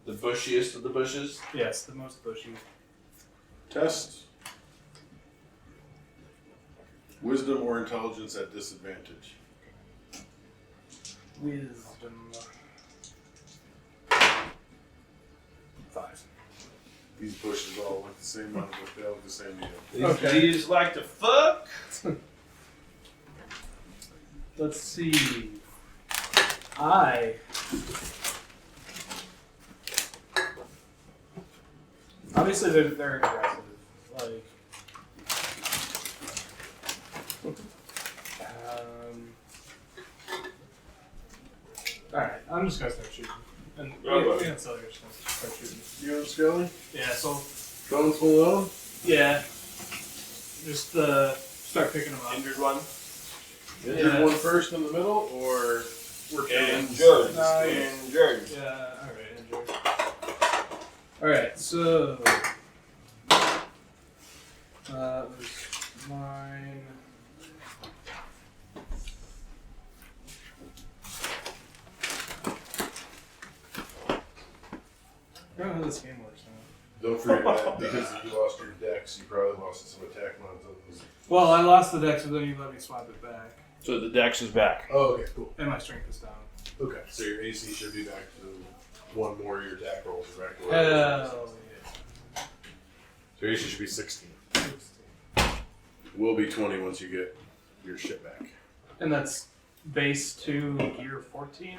The bushiest of the bushes. Yes, the most bushy. Test. Wisdom or intelligence at disadvantage. Wisdom. 5. These bushes all look the same on the they all look the same to you. These Okay. leaves like to fuck. Let's see. Obviously, they're aggressive. Like. Alright, I'm just gonna start shooting. And Okay. yeah, so you're just gonna start shooting. You on Scully? Yeah, so. Guns below? Yeah. Just start picking them up. Injured one. Injured Yeah. one first in the middle, or we're counting? Injured. Nice. Injured. Yeah, alright, injured. Alright, so. That was mine. I don't know how this game works now. Don't forget that because you lost your dex, you probably lost some attack mods on those. Well, I lost the dex, but then you let me swap it back. So the dex is back. Oh, okay, cool. And my strength is down. Okay, so your AC should be back to 1 more of your attack rolls are back to where it was. Hell yeah. So your AC should be 16. Will be 20 once you get your shit back. And that's base to gear 14?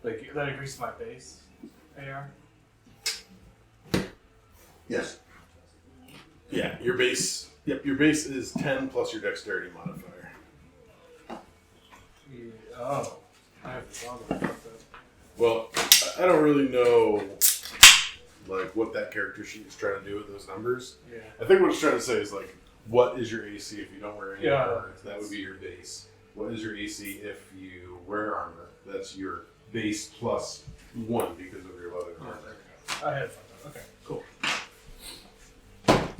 Like, that increases my base AR? Yes. Yeah, your base. Yep, your base is 10 plus your dexterity modifier. Yeah. Oh. I have to talk about that. Well, I don't really know like what that character sheet is trying to do with those numbers. Yeah. I think what it's trying to say is like, what is your AC if you don't wear any Yeah. armor? That would be your base. What is your AC if you wear armor? That's your base plus 1 because of your leather Oh, armor. there we go. I had fun. Okay, cool.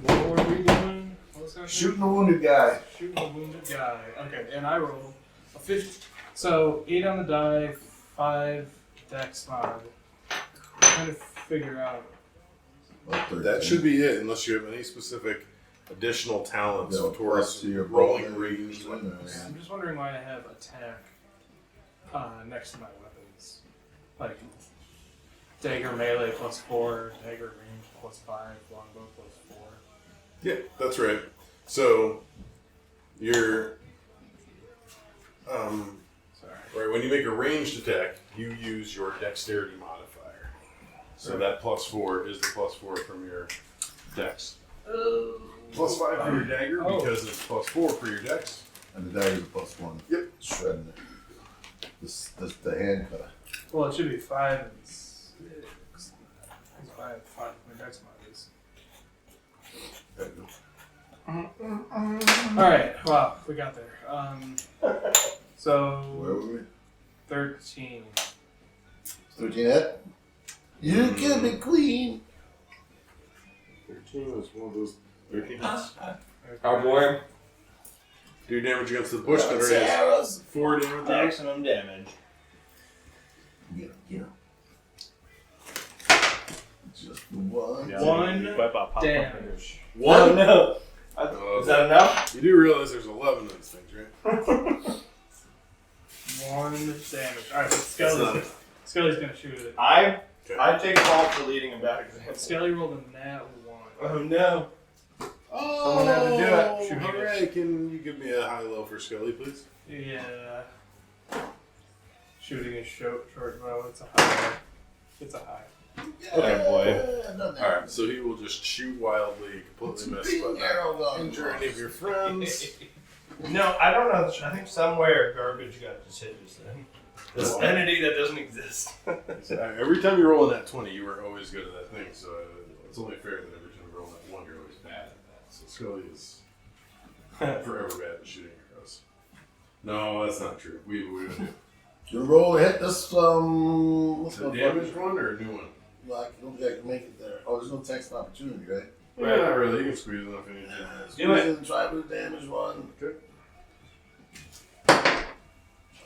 What were we doing? What was that? Shooting a wounded guy. Shooting a wounded guy. Okay, and I rolled a 50. So 8 on the die, 5 dex mod. Trying to figure out. That should be it, unless you have any specific additional talents Yeah, plus towards to your rolling bonus. ranged weapons. Yeah. I'm just wondering why I have attack next to my weapons. Like dagger melee plus 4, dagger range plus 5, longbow plus 4. Yeah, that's right. So, your Sorry. right when you make a ranged attack, you use your dexterity modifier. So that plus 4 is the plus 4 from your dex. Plus 5 for your dagger because it's plus 4 for your dex. And the dagger's a +1. Yep. Shredding it. This the hand cutter. Well, it should be 5 and 6. Because I have 5 my dex mod is. There you go. Alright, wow, we got there. So Where were we? 13. 13 hit. You can be queen. 13 was one of those 13 hits. Our boy. Do damage against the bush that already has Sarah's. 4 damage. Maximum damage. Get him, get him. Just the one. Yeah. One Wipe out pop damage. One? No. Oh, Is that enough? You do realize there's 11 of these things, right? 1 damage. Alright, so Skelly's gonna shoot it. I take a fall for leading a bad example. Skelly rolled a nat 1. Oh no. Oh, Someone had to do it. Shoot me. Alright, can you give me a high-low for Skelly, please? Yeah. Shooting a short bow, it's a high. It's a high. Okay, boy. Yeah, Alright, so he will just shoot wildly, completely miss, but not injure any of your friends. No, I don't know. I think somewhere garbage got just hit just then. This Well, entity that doesn't exist. every time you roll in that 20, you were always good at that thing, so it's only fair that every time you roll that 1, you're always bad at that. So Scully is forever bad at shooting arrows. No, that's not true. We don't do. You roll a hit this what's Is it a damaged one or a new one? Well, I don't think I can make it there. Oh, there's no text opportunity, right? Yeah, not really. You can squeeze it if you need to. Do it. Squeeze in, try with a damage one. Okay.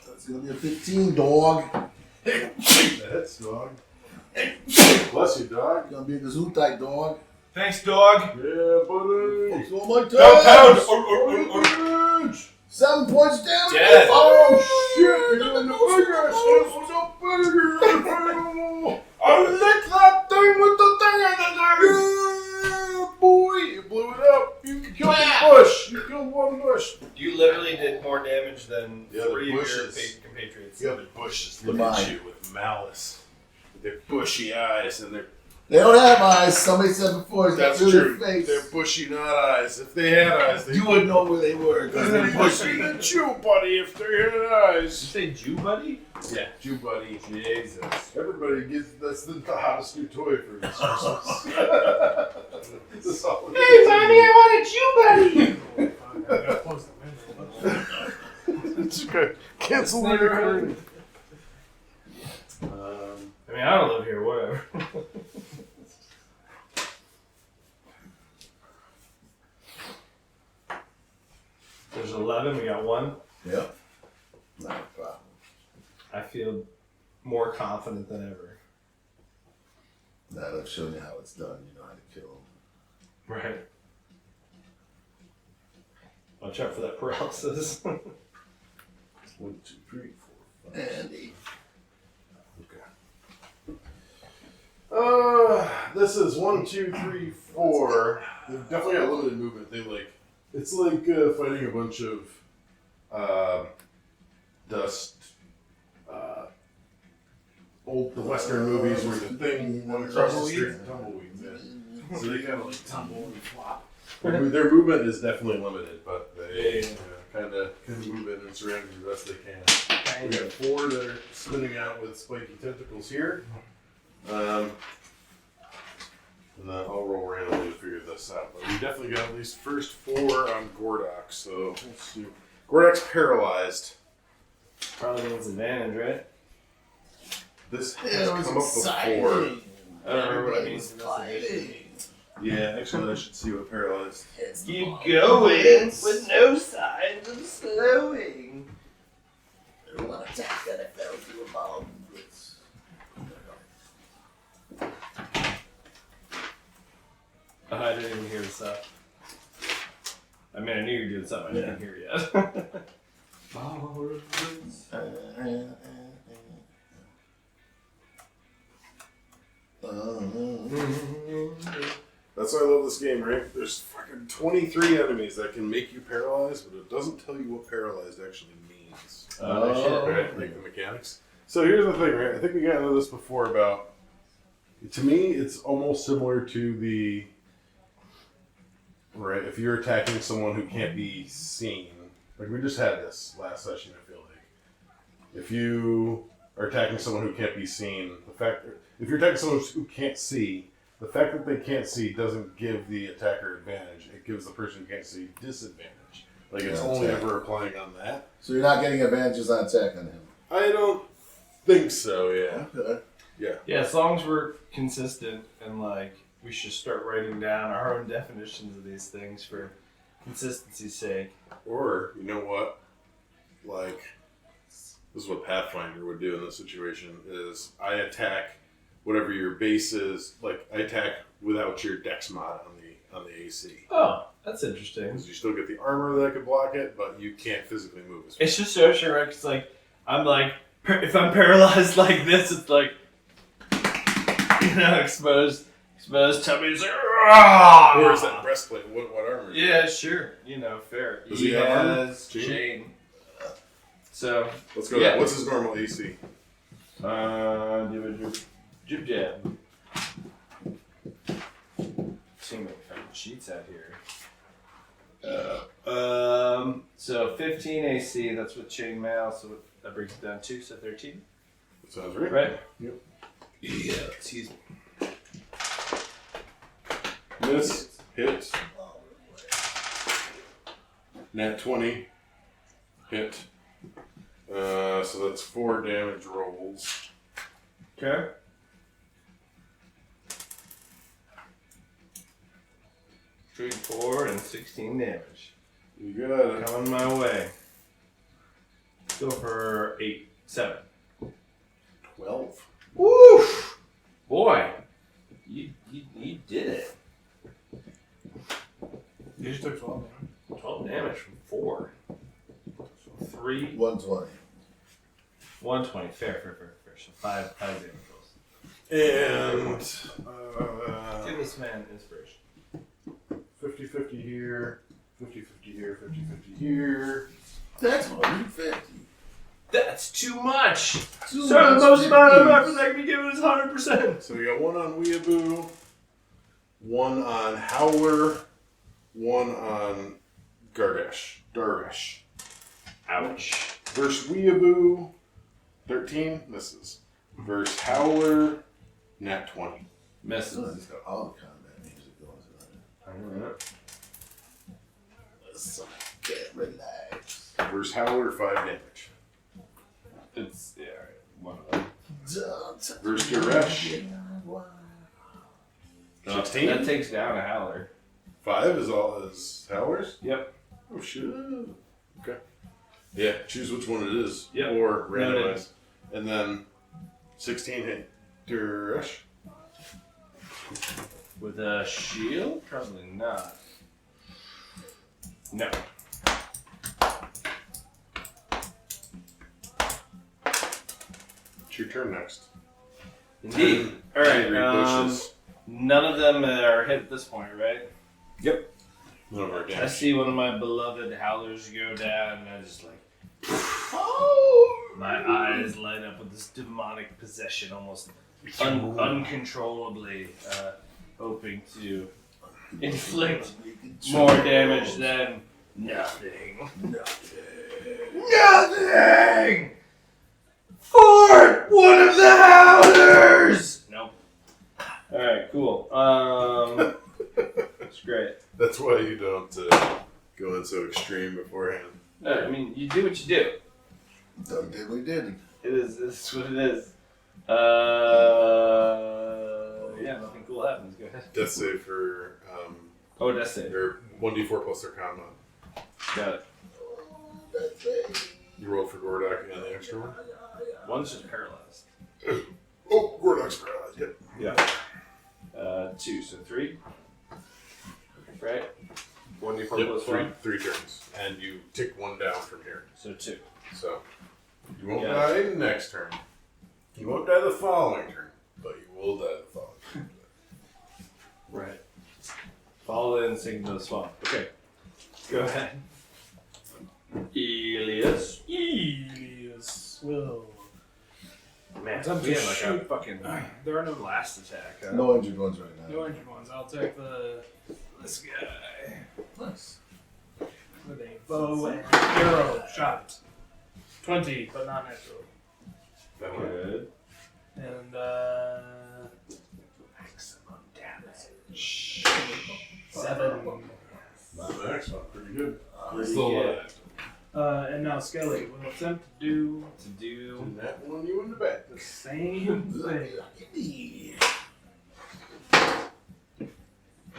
That's gonna be a 15, dog. That's dog. Bless you, dog. Gonna be a Gesundheit, dog. Thanks, dog. Yeah, buddy. It's all my Go, turn. 7 points of damage. Dead. Oh, Shit, you're doing the bigger. I licked that thing with the thing in the Yeah, boy, you blew it up. You killed the bush. You killed one bush. You literally did more damage than Yeah, the 3 of your bushes. compatriots. The other bushes look at you with malice. With their bushy eyes and their... They don't have eyes. Somebody said before. It's That's got true. their face. They're bushy, not eyes. If they had eyes, they You wouldn't know where they were because they're bushy. They're Jew buddy if they had Did eyes. you say Jew buddy? Yeah, Jew buddy. Jesus. Everybody gets that's the hottest new toy for this Christmas. This holiday. I want a Jew buddy! I gotta close the window. It's good. Cancel the recording. I mean, I don't live here, whatever. There's 11, we got 1. Yep. Not a problem. I feel more confident than ever. Now that I've shown you how it's done, you know how to kill them. Right. Watch out for that paralysis. 1, 2, 3, 4, 5. And 8. Okay. this is 1, 2, 3, 4. They've definitely got limited movement. It's like fighting a bunch of dust. The Western movies where the thing went across the street. Tumbleweeds, yeah. So they gotta like tumble and flop. Their movement is definitely limited, but they kind of move in and surround you the best they can. We got 4 that are spinning out with spiky tentacles here. And then I'll roll randomly to figure this out. But we definitely got at least first 4 on Gordok. So let's see. Gordok's paralyzed. Probably means advantage, right? This has come up before. I don't remember what it means in this edition. Yeah, actually, I should see what paralyzed. Keep going with no signs of slowing. One attack that I fell to a bomb. I didn't even hear the stuff. I mean, I knew you were doing something I didn't hear yet. That's why I love this game, right? There's fucking 23 enemies that can make you paralyzed, but it doesn't tell you what paralyzed actually means. Right? Like the mechanics. So here's the thing, right? I think we got into this before about. To me, it's almost similar to the. Right, if you're attacking someone who can't be seen, like we just had this last session, I feel like. If you are attacking someone who can't be seen, if you're attacking someone who can't see, the fact that they can't see doesn't give the attacker advantage. It gives the person who can't see disadvantage. Like it's only ever applying on that. So you're not getting advantages on attack on him? I don't think so, yeah. Okay. Yeah. Yeah, as long as we're consistent and like we should start writing down our own definitions of these things for consistency's sake. Or, you know what? Like, this is what Pathfinder would do in this situation, is I attack whatever your base is, like, I attack without your dex mod on the AC. Oh, that's interesting. Because you still get the armor that could block it, but you can't physically move as fast. It's just so sure, right? Because, like, I'm like, if I'm paralyzed like this, it's like, you know, exposed tummies. Or is that breastplate? What armor? Yeah, sure. You know, fair. Does he have armor? has chain. So Let's go there. What's his normal AC? Jib jab. Seeing like fucking sheets out here. So 15 AC. That's with chainmail. So that brings it down 2. So 13. That sounds right. Right. Yep. Yeah. Excuse me. Miss, hit. Nat 20, hit. So that's 4 damage rolls. Okay. Three, 4, and 16 damage. You got it. Coming my way. Go for 8, 7. 12. Woo! Boy, you did it. You just took 12 damage. 12 damage from 4. So 3. 120. 120. Fair. So 5 damage rolls. And Give this man inspiration. 50-50 here, 50-50 here, 50-50 here. That's 150. That's too much! Too So the much most amount of 50s. effort I can be given is 100%. So we got 1 on Weeaboo, 1 on Howler, 1 on Darvish. Ouch. Versus Weeaboo, 13 misses. Versus Howler, nat 20. Misses. It's got all the combat music going through I don't know. it. So get relaxed. Versus Howler, 5 damage. It's, yeah, alright. One of them. Versus Daresh, 16. That takes down a howler. 5 is all is Howler's? Yep. Oh shit. Okay. Yeah, choose which one it is. Yep. Or No, it randomize. is. And then 16 hit Daresh. With a shield? Probably not. No. It's your turn next. Indeed. Alright, Angry bushes. None of them are hit at this point, right? None of our I damage. see one of my beloved howlers go down, and I just like. My eyes light up with this demonic possession, almost uncontrollably, hoping to inflict more damage than nothing. Nothing! For one of the howlers! Nope. Alright, cool. That's great. That's why you don't go in so extreme beforehand. No, I mean, you do what you do. Doug did what he did. It's what it is. Yeah, nothing cool happens. Go ahead. Death save for Oh, death save. or 1d4 plus Arcana. Got it. You rolled for Gordak and the extra one? One's just paralyzed. Oh, Gordak's paralyzed. Yep. Yeah. 2, so 3. Right? 1d4 plus 1. Three turns. And you tick one down from here. So 2. So, you won't Yeah. die next turn. You won't die the following turn. But you will die the following turn. Right. Fall in, sink into the swamp. Okay. Go ahead. Elias. Will. Man, Attempt we to have like a shoot. fucking. There are no blast attack. Huh? No injured ones right now. No injured ones. I'll take this guy Nice. with a bow and arrow shot. 20, but not natural. Good. And maximum damage. 7. The next one, pretty good. Pretty Still good. alive. And now Skelly will attempt to do And that one you in the back. the same thing.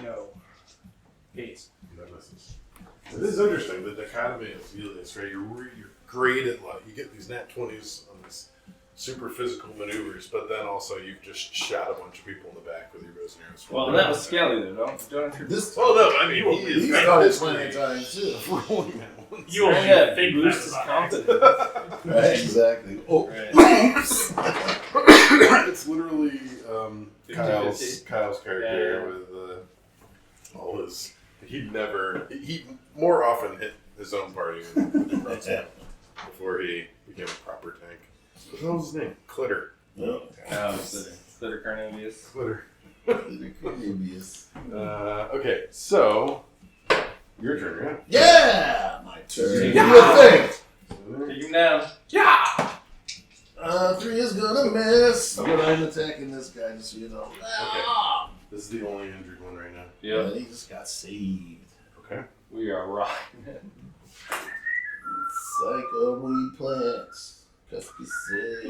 No. 8. That misses. It is interesting, the dichotomy of Elias, right? You're great at, like, you get these nat 20s on these super physical maneuvers, but then also you've just shot a bunch of people in the back with your bows and arrows. Well, that was Skelly though. Don't This Oh no, I mean, he is he's great done it history plenty of times too. of rolling that one. You only trying to think boost that's his about confidence. Right, exactly. Oh, Right. It's literally 50-50. Kyle's character with all his. He more often hit his own party before he became a proper tank. What was his name? Clitter. no. Slitter Carnivius. Clitter. Cornelius. Okay, so your turn, right? Yeah, my turn. Yeah. What do you think? Take him down. 3 is gonna miss. But I'm attacking this guy, just so you know. Ah! This is the only injured one right now. Yep. And he just got saved. Okay. We are rocking it. Psycho weed plants. Just be saved.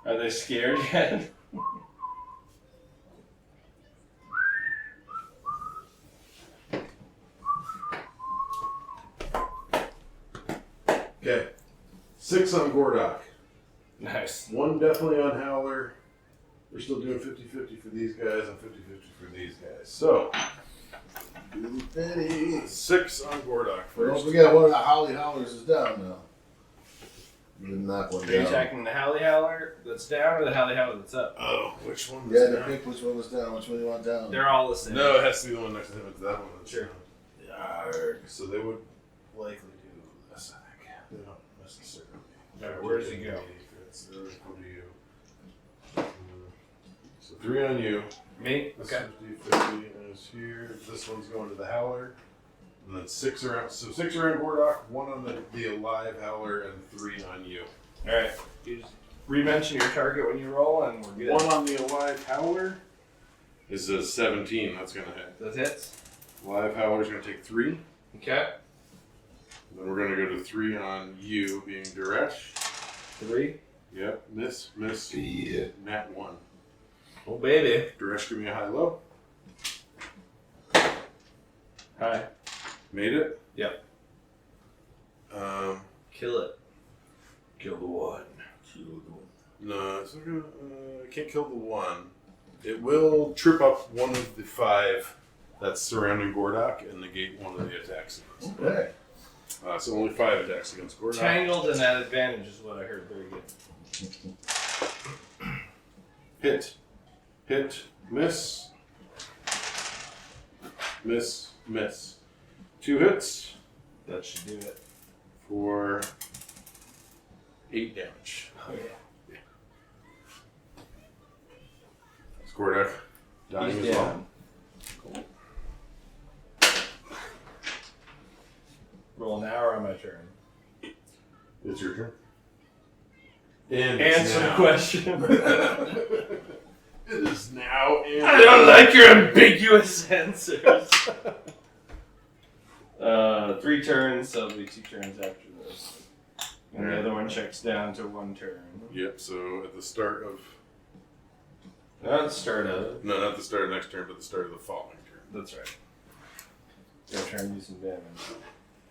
Are they scared yet? Okay. 6 on Gordak. Nice. 1 definitely on Howler. We're still doing 50-50 for these guys and 50-50 for these guys. So, Really pretty. 6 on Gordak Don't first. forget, one of the Holly Howlers is down now. You did knock one Are you down. attacking the Howley Howler that's down or the Howley Howler that's up? Oh, which one You was had to that? pick which one was down, which one you want down. They're all the same. No, it has to be the one next to him. It's that one. That's Sure. down. Yarg. So they would likely do this, I think. They don't necessarily. Alright, where does he go? It's go to you. So 3 on you. Me? This Okay. 50 is here. This one's going to the Howler. And then 6 around. So 6 around Gordak, 1 on the alive Howler, and 3 on you. Alright. You just re-mention your target when you roll and we're good. 1 on the alive Howler is a 17. That's going to hit. That hits. Live Howler's going to take 3. Okay. Then we're going to go to 3 on you, being Duresh. 3. Yep. Miss. Yeah. Nat 1. Oh, baby. Duresh, give me a high-low. Hi. Made it? Yep. Kill it. Kill the one. No, it's not gonna. Can't kill the 1. It will trip up one of the 5 that's surrounding Gordak and negate one of the attacks. Okay. So only 5 attacks against Gordon. Tangled and at advantage is what I heard. Very good. Hit. Hit. Miss. Miss. Miss. 2 hits That should do it. for 8 damage. Oh yeah. Squirduck dying He's as well. down. Cool. Roll now or on my turn? It's your turn. And Answer the question. It is now. And I don't like your ambiguous answers. 3 turns, so it'll be 2 turns after this. And the other one checks down to 1 turn. Yep. So at the start of Not the start of it. no, not the start of next turn, but the start of the following turn. That's right. Gonna try and do some damage.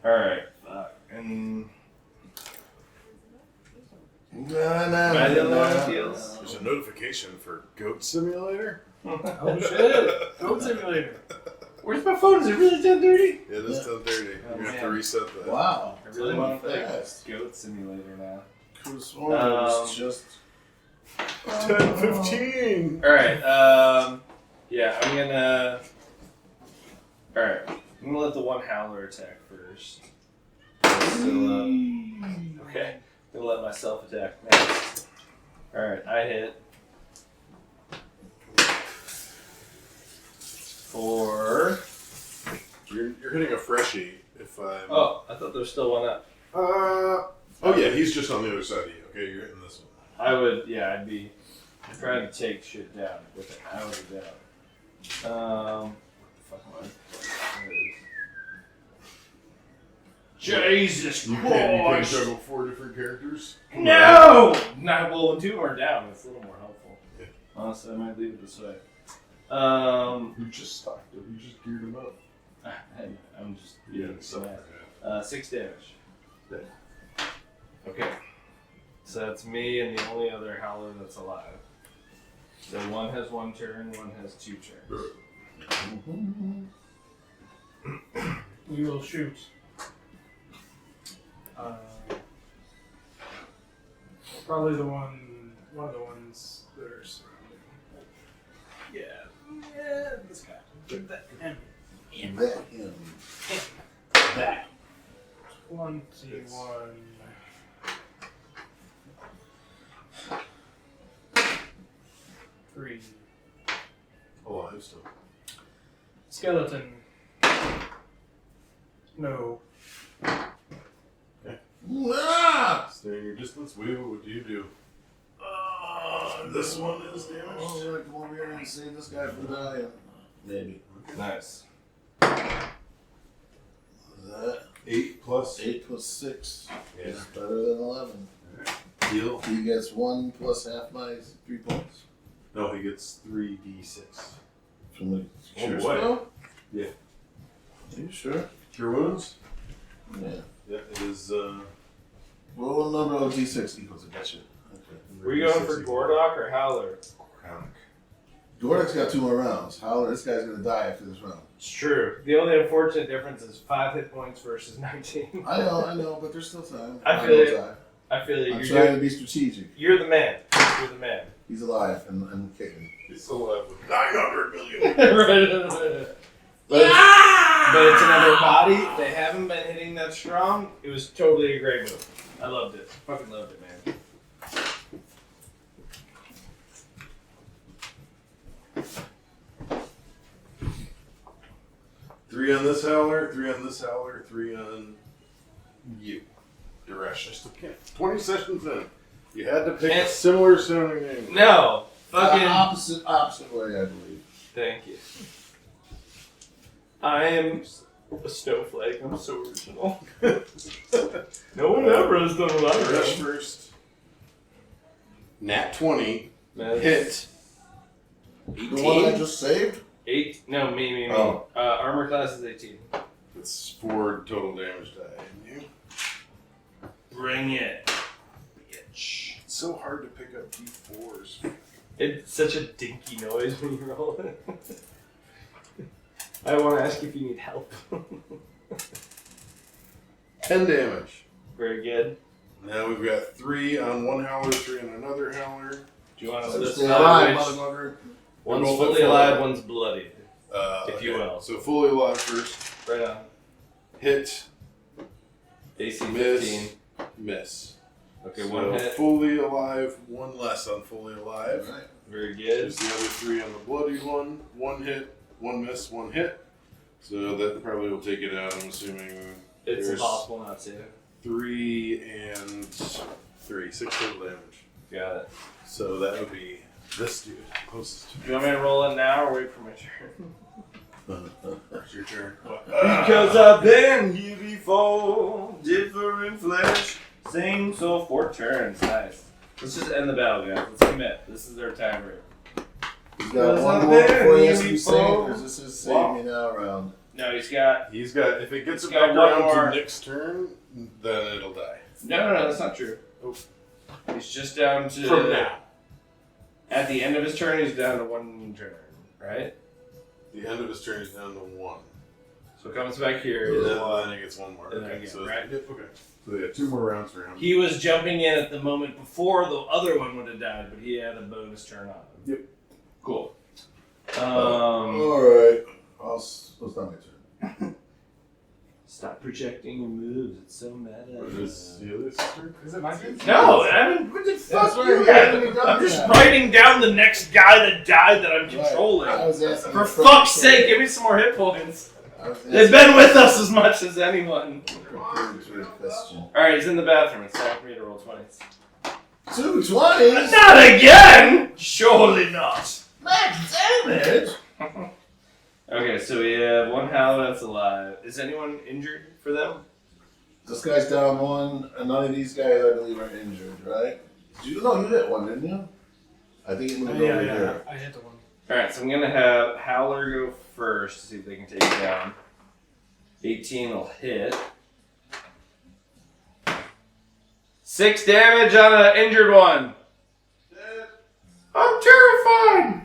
Alright, fuck. And I don't know how it feels. There's a notification for Goat Simulator. Oh shit! Goat Simulator. Where's my phone? Is it really 10:30? It is 10:30. You're gonna have to man. reset that. Wow. I really want to play Fast. Goat Simulator now. Could have sworn it was just. 10:15. Alright, yeah, I'm gonna. Alright, I'm gonna let the one howler attack first. Still up. Okay, I'm gonna let myself attack next. Alright, I hit. For. You're hitting a freshie. If I'm. Oh, I thought there was still one up. Oh yeah, he's just on the other side of you. Okay, you're hitting this one. I would, yeah, I'd be trying to take shit down with it. I would be down. What the fuck am I? There it is. Jesus You can't Christ! juggle 4 different characters. No! Not well, when 2 of them are down, it's a little more helpful. Yeah. Honestly, I might leave it this way. You just stocked him. You just geared him up. I'm just Yeah, being so. mad. 6 damage. Yeah. Okay. So that's me and the only other howler that's alive. So one has 1 turn, one has 2 turns. We will shoot. Probably one of the ones that are surrounding. Yeah, this guy. That him. That him. That. 21. 3. Alive still. Skeleton. No. Ah! Stay in your distance. Weevil, what do you do? This one is damaged. Oh, we're gonna come over here and save this guy from dying. Maybe. Nice. That 8 plus. 8 plus 6 Yeah. is better than 11. Heal. He gets 1 plus half my 3 points. No, he gets 3d6. From the Oh, cure boy. spell? Yeah. Are you sure? Cure wounds. Yeah. Yeah, it is. Roll a number of d6 equals it. Gotcha. Okay. Were you going for Gordok or Howler? Gordek's got 2 more rounds. Howler, this guy's gonna die after this round. It's true. The only unfortunate difference is 5 hit points versus 19. I know, but there's still time. I feel know it. time. I feel like I'm you're trying doing, to be strategic. you're the man. You're the man. He's alive and kicking. He's still alive with 900 million. But it's another body. They haven't been hitting that strong. It was totally a great move. I loved it. Fucking loved it, man. Three on this howler, 3 on this howler, 3 on you. Duresh. I still can't. 20 sessions in. You had to pick a Can't- similar sounding name. No. Fucking. Opposite way, I believe. Thank you. I am a snowflake. I'm so original. No one ever has done what I've Duresh done. first. Nat 20. Man, Hit. The one I just saved? 8. No, me. Oh. Armor class is 18. It's 4 total damage die. And you? Bring it, bitch. It's so hard to pick up D4s. It's such a dinky noise when you roll it. I want to ask if you need help. 10 damage. Very good. Now we've got 3 on one howler, 3 on another howler. Do you want to Stay specify alive, which? motherfucker. One's Both fully at alive, full. one's bloodied. If you will. So fully alive first. Right on. Hit, AC miss, 15. miss. Okay, So one hit. fully alive, 1 less on fully alive. Alright. Very good. There's the other 3 on the bloodied one. 1 hit, 1 miss, 1 hit. So that probably will take it out, I'm assuming. It's There's impossible not to. 3 and 3. 6 total damage. Got it. So that would be this dude closest to Do you want me to roll it now or wait for my turn? It's your turn. Because I've been here before, different flesh, same soul 4 turns. Nice. Let's just end the battle, guys. Let's commit. This is our timer. He's got one more before he has to be saved, or is this his save me now round? No, he's got. He's got, if it gets He's it got back one around more. to Nick's turn, then it'll die. No, that's not true. Oh. He's just down to. From now. At the end of his turn, he's down to 1 turn, right? The end of his turn is down to 1. So it comes back here. And then he gets 1 more. And then Okay, again, so right? yep, okay. So yeah, 2 more rounds for him. He was jumping in at the moment before the other one would have died, but he had a bonus turn on him. Yep. Cool. Alright. It's not my turn. Stop projecting your moves. It's so meta. What is the other sister? Is it my turn? No, Evan, what the fuck That's right, you he got? hasn't even done I'm just that. writing down the next guy that died that I'm controlling. I was asking For a fuck's question. sake, give me some more hit points. I was They've been with us as much as anyone. prepared to a question. Alright, he's in the bathroom. It's time for me to roll 20s. 220s? Not again! Surely not. Max damage? Okay, so we have 1 Howler that's alive. Is anyone injured for them? This guy's down 1, and none of these guys, I believe, are injured, right? You hit 1, didn't you? I think it moved over here. I hit the one. Alright, so I'm gonna have Howler go first to see if they can take it down. 18 will hit. 6 damage on an injured one. I'm terrified!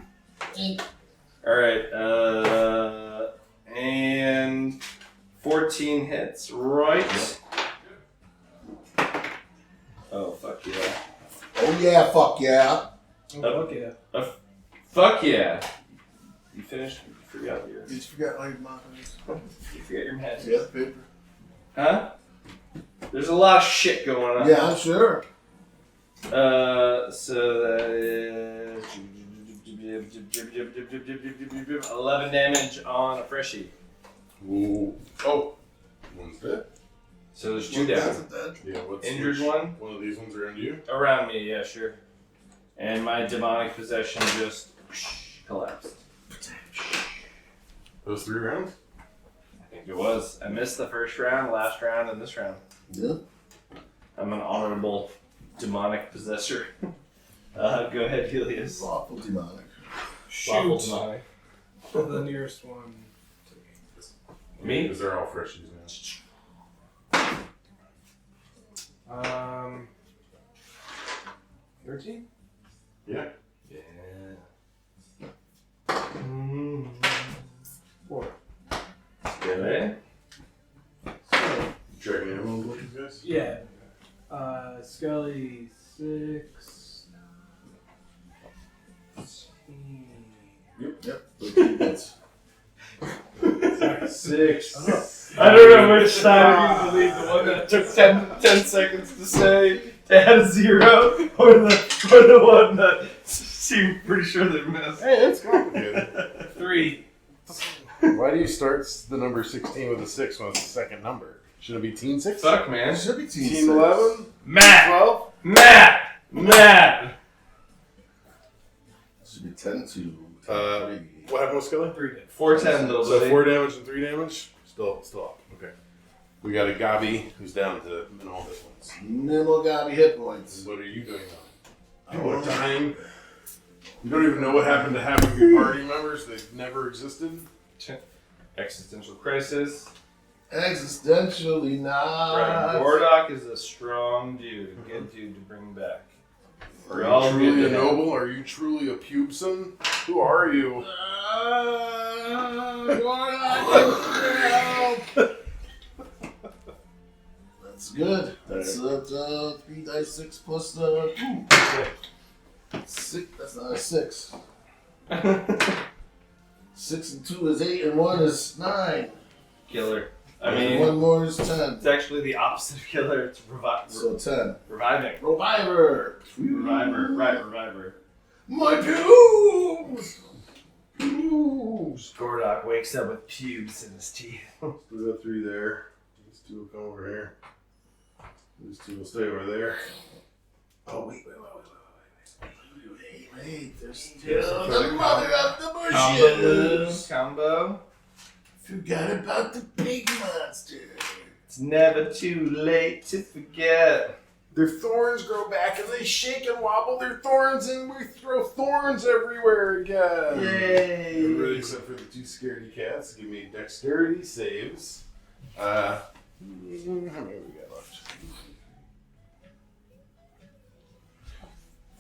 Alright, and 14 hits, right? Oh, fuck yeah. Oh yeah, fuck yeah. Oh, fuck yeah. Fuck yeah. You finished? You forgot your... Did you forget all your markers? You forgot your magic. Yeah, paper. Huh? There's a lot of shit going on. Yeah, I'm sure. So that is 11 damage on a freshie. Ooh. Oh. One's dead. So there's 2 down. Yeah, what's Injured which- one? One of these ones around you? Around me, yeah, sure. And my demonic possession just collapsed. Those 3 rounds? I think it was. I missed the first round, last round, and this round. Yeah. I'm an honorable demonic possessor. Go ahead, Helios. Lawful demonic. Lawful Shoot. demonic. The nearest one to me. Me? Because they're all freshies now. 13? Yeah. Yeah. 4. Really? Dragon ammo with these guys? Yeah. Scully 6. Yep. Hits. 6. I don't know which side you believe, the one that took 10 seconds to say they had a 0, or the one that seemed pretty sure they missed. Hey, that's complicated. 3. Why do you start the number 16 with a 6 when it's the second number? Should it be teen 6? Fuck, man. It should be team Team 11? Matt! 12? Matt! It should be 10-2. What happened with Scully? 3 hit. 410 though, So buddy. 4 damage and 3 damage? Still up. Okay. We got a Gabi who's down to minimal hit points. Minimal Gabi hit points. What are you doing now? People are dying. You don't even know what happened to half of your party members. They've never existed. Existential crisis. Existentially not. Right. Wardock is a strong dude. A good dude to bring back. Are all you truly good a to have. noble? Are you truly a pubson? Who are you? That's good. That's 3 dice 6 plus 2. 6. That's not a 6. 6 and 2 is 8, and 1 is 9. Killer. I And mean, 1 more is 10. it's actually the opposite of killer. It's So 10. reviving. Reviver. Reviver. Right, reviver. My pubes. Pubes. Gordok wakes up with pubes in his teeth. We got 3 there. These 2 will come over here. These 2 will stay over there. Oh, wait. There's still the mother of the bushes. Combo. Forgot about the big monster. It's never too late to forget. Their thorns grow back and they shake and wobble their thorns, and we throw thorns everywhere again. Yay! Everybody except for the 2 scaredy cats. Give me dexterity saves. How many we got left?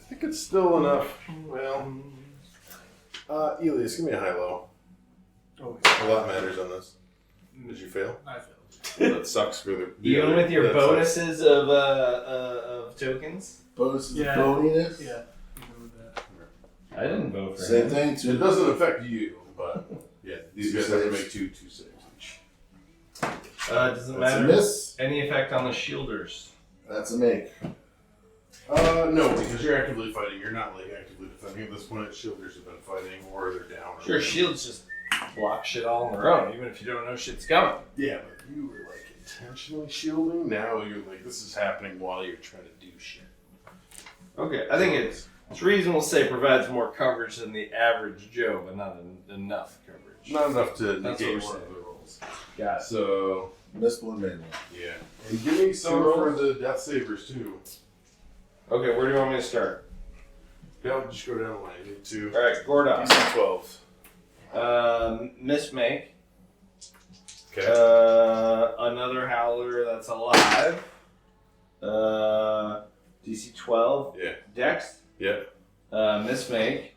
I think it's still enough. Well, Elias, give me a high-low. Oh, A lot matters on this. Did you fail? I failed. That sucks for the. Even with your that sucks. bonuses of tokens? Bonuses Yeah. of boniness? Yeah. Even with that. I didn't vote for Same him. thing, It too. doesn't affect you, but yeah, these 2 guys have to saves. make two saves each. Doesn't That's a matter. miss. Any effect on the shielders? That's a make. No, because you're actively fighting. You're not like actively defending at this point. Shielders have been fighting, or they're down. or Sure, whatever. shields just block shit all on their own, even if you don't know shit's coming. Yeah, but you were like intentionally shielding. Now you're like, this is happening while you're trying to do shit. Okay, I think it's reasonable to say provides more coverage than the average Joe, but not enough coverage. Not enough to That's negate what one we're of the rolls. Got it. So Missed one, made one. yeah, and give me some for the death savers too. Okay, where do you want me to start? Yeah, I'll just go down the line. I need to. All right, Gordon. DC 12. Mismake. Okay. Another howler that's alive. DC 12. Yeah. Dex. Yeah. Mismake.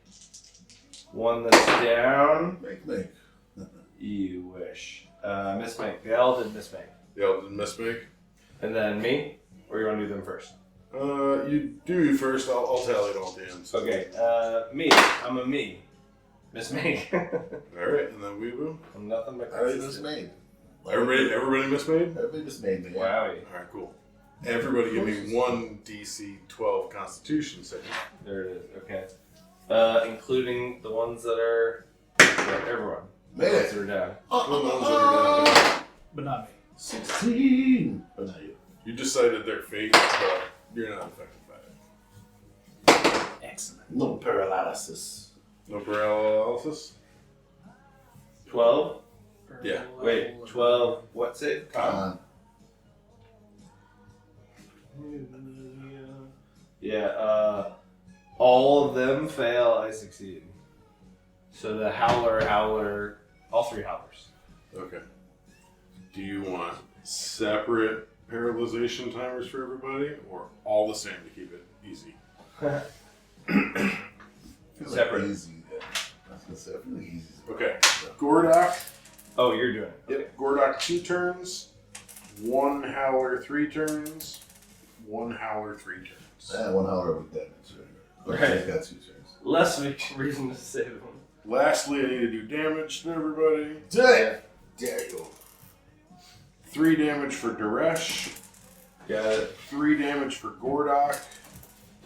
One that's down. Make. You wish. Mismake. They all did Mismake. The Elden Mistmake. And then me? Or you want to do them first? You do you first. I'll tally it all down. So. Okay. Me. I'm a me. Mismake. Alright, and then Weeboo. I'm nothing but I already consistent. mismade. Everybody mismade? Everybody mismade me. Wowie. Alright, cool. Everybody give me one DC 12 Constitution save. There it is. Okay. Including the ones that are... yeah, everyone. The Made ones it. that are down. The ones that are down. But not me. 16. But not you. You decided their fate, but you're not affected by it. Excellent. No paralysis. No paralysis? 12? Yeah. Wait, 12. What's it? Con. Yeah, all of them fail, I succeed. So the howler, all 3 howlers. Okay. Do you want separate paralyzation timers for everybody, or all the same to keep it easy? Feels Separate. Like easy. Yeah. I was gonna say, I feel like easy. Okay. Gordok. Oh, you're doing it. Yep. Gordok 2 turns. 1 howler 3 turns. 1 howler 3 turns. 1 hour with damage. But Right. he's got 2 turns. Less of a reason to save them. Lastly, I need to do damage to everybody. Dare you. 3 damage for Daresh. Got it. 3 damage for Gordok.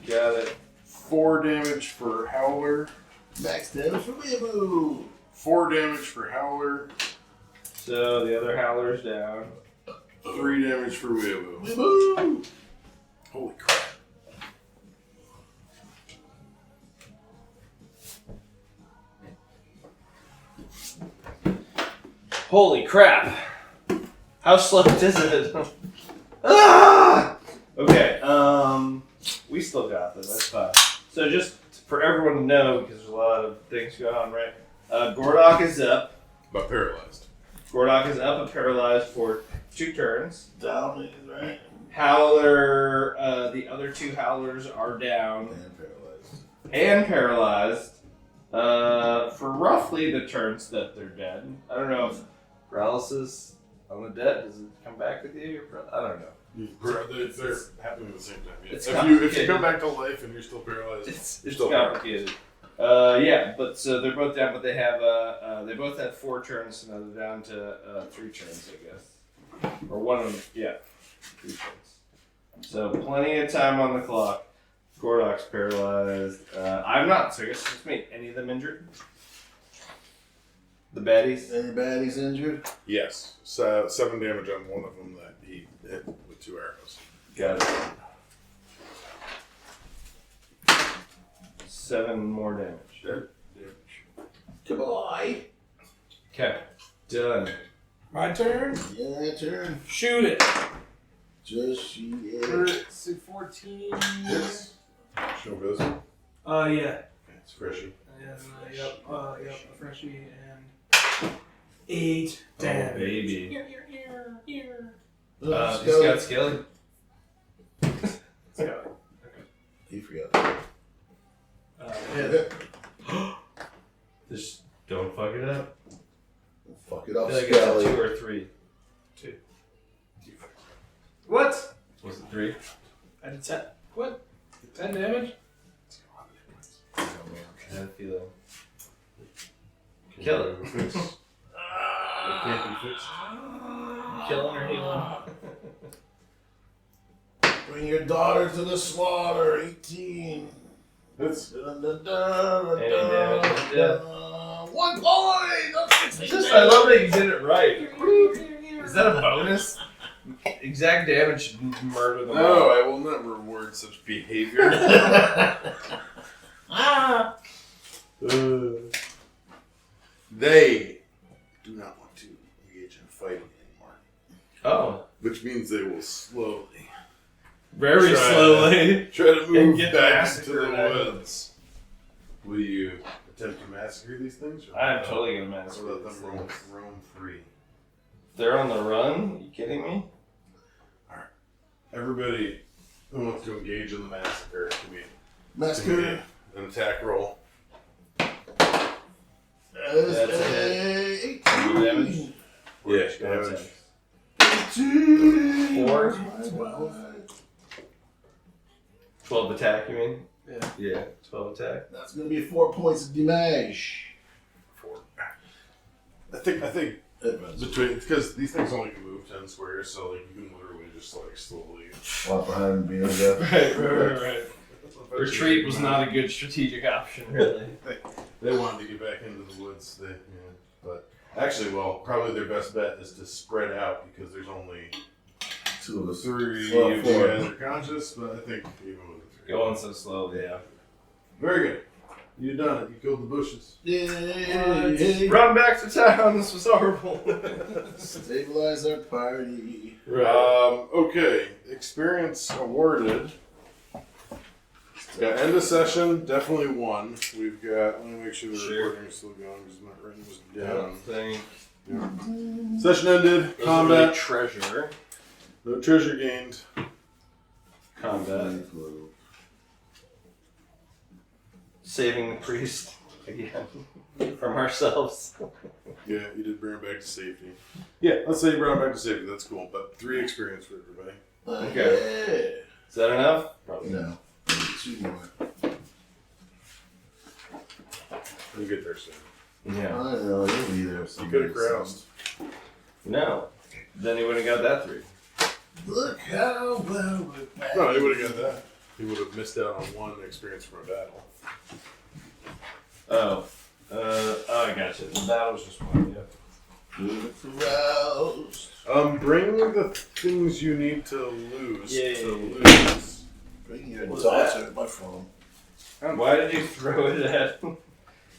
Got it. 4 damage for Howler. Max damage for Weeaboo. 4 damage for Howler. So the other howler's down. 3 damage for Weeaboo. Weeaboo. Holy crap. Holy crap! How slept is it? Ah! Okay, we still got this. That's fine. So just for everyone to know, because there's a lot of things going on, right? Gordok is up. But paralyzed. Gordok is up and paralyzed for 2 turns. Down is right. Howler, the other 2 howlers are down And paralyzed. and paralyzed for roughly the turns that they're dead. I don't know if paralysis on the debt? Does it come back with you? I don't know. They're happening at the same time. Yeah. It's If you come back to life and you're still paralyzed, It's still complicated. But so they're both down, but they have they both had 4 turns, so now they're down to 3 turns, I guess, or one of them. Yeah, 3 turns. So plenty of time on the clock. Gordok's paralyzed. I'm not. So I guess it's just me. Any of them injured? The baddies. Any baddies injured? Yes. So 7 damage on one of them that he hit with 2 arrows. Got it. 7 more damage. Dead. Goodbye. Okay. Done. My turn. Yeah, turn. Shoot it. Just shoot it. 14. Yes. Show goes. Yeah. It's freshy. And, yep, a freshie and 8 damage. Oh, baby. Here. He's got Skelly. So, He forgot. hit. Just don't fuck it up. Fuck it I up, feel like it's a Skelly. 2 or 3. 2. What? Was it 3? I did 10. What? 10 damage? I had a feeling. Kill it. It can't be fixed. Killing or healing? Bring your daughter to the slaughter. 18. It's Any damage? Yeah. 1 point. I love that you did it right. Is that a bonus? Exact damage should murder them all. no, I will not reward such behavior. They do not want to engage in fighting anymore, Oh. which means they will slowly Very Try slowly. try to move get back into massacred. the woods. Will you attempt to massacre these things? Or I'm totally gonna massacre Or let these them roam, things. roam free. They're on the run? Are you kidding me? Everybody who wants to engage in the massacre can be Massacre. an attack roll. That's a 18. Damage? Yeah, Damage. 18. 4? 12. 12 attack, you mean? Yeah. Yeah, 12 attack. That's going to be 4 points of damage. 4. I think between because these things only can move 10 squares, so like you can literally just like slowly. Walk behind and be able to Right. Retreat was not a good strategic option, really. They wanted to get back into the woods. But actually, well, probably their best bet is to spread out because there's only 2 of us. 3 Well, of you 4. guys are conscious, but I think even with the 3. Going so slowly. Yeah. Very good. You done it. You killed the bushes. Yay! Run back to town. This was horrible. Stabilize our party. Okay. Experience awarded. Yeah, end of session, definitely 1. We've got, let me make sure the recording is still going because I'm not writing this down. Think. Session ended, combat, Treasure. no treasure gained. Combat. Saving the priest again from ourselves. Yeah, you did bring him back to safety. Yeah, let's say you brought him back to safety, that's cool. But 3 experience for everybody. Okay. Is that enough? Probably. No. 2 more. We'll get there soon. Yeah. I know, you'll be there. You could have crossed. No. Then he would have got that 3. Look how well we're back. No, he would have got that. He would have missed out on 1 experience from a battle. Oh. I gotcha. The battle was just 1. Yep. Roused. Bring the things you need to lose. Yeah. To lose. Bring your What's daughter, my phone. Why did you throw it at?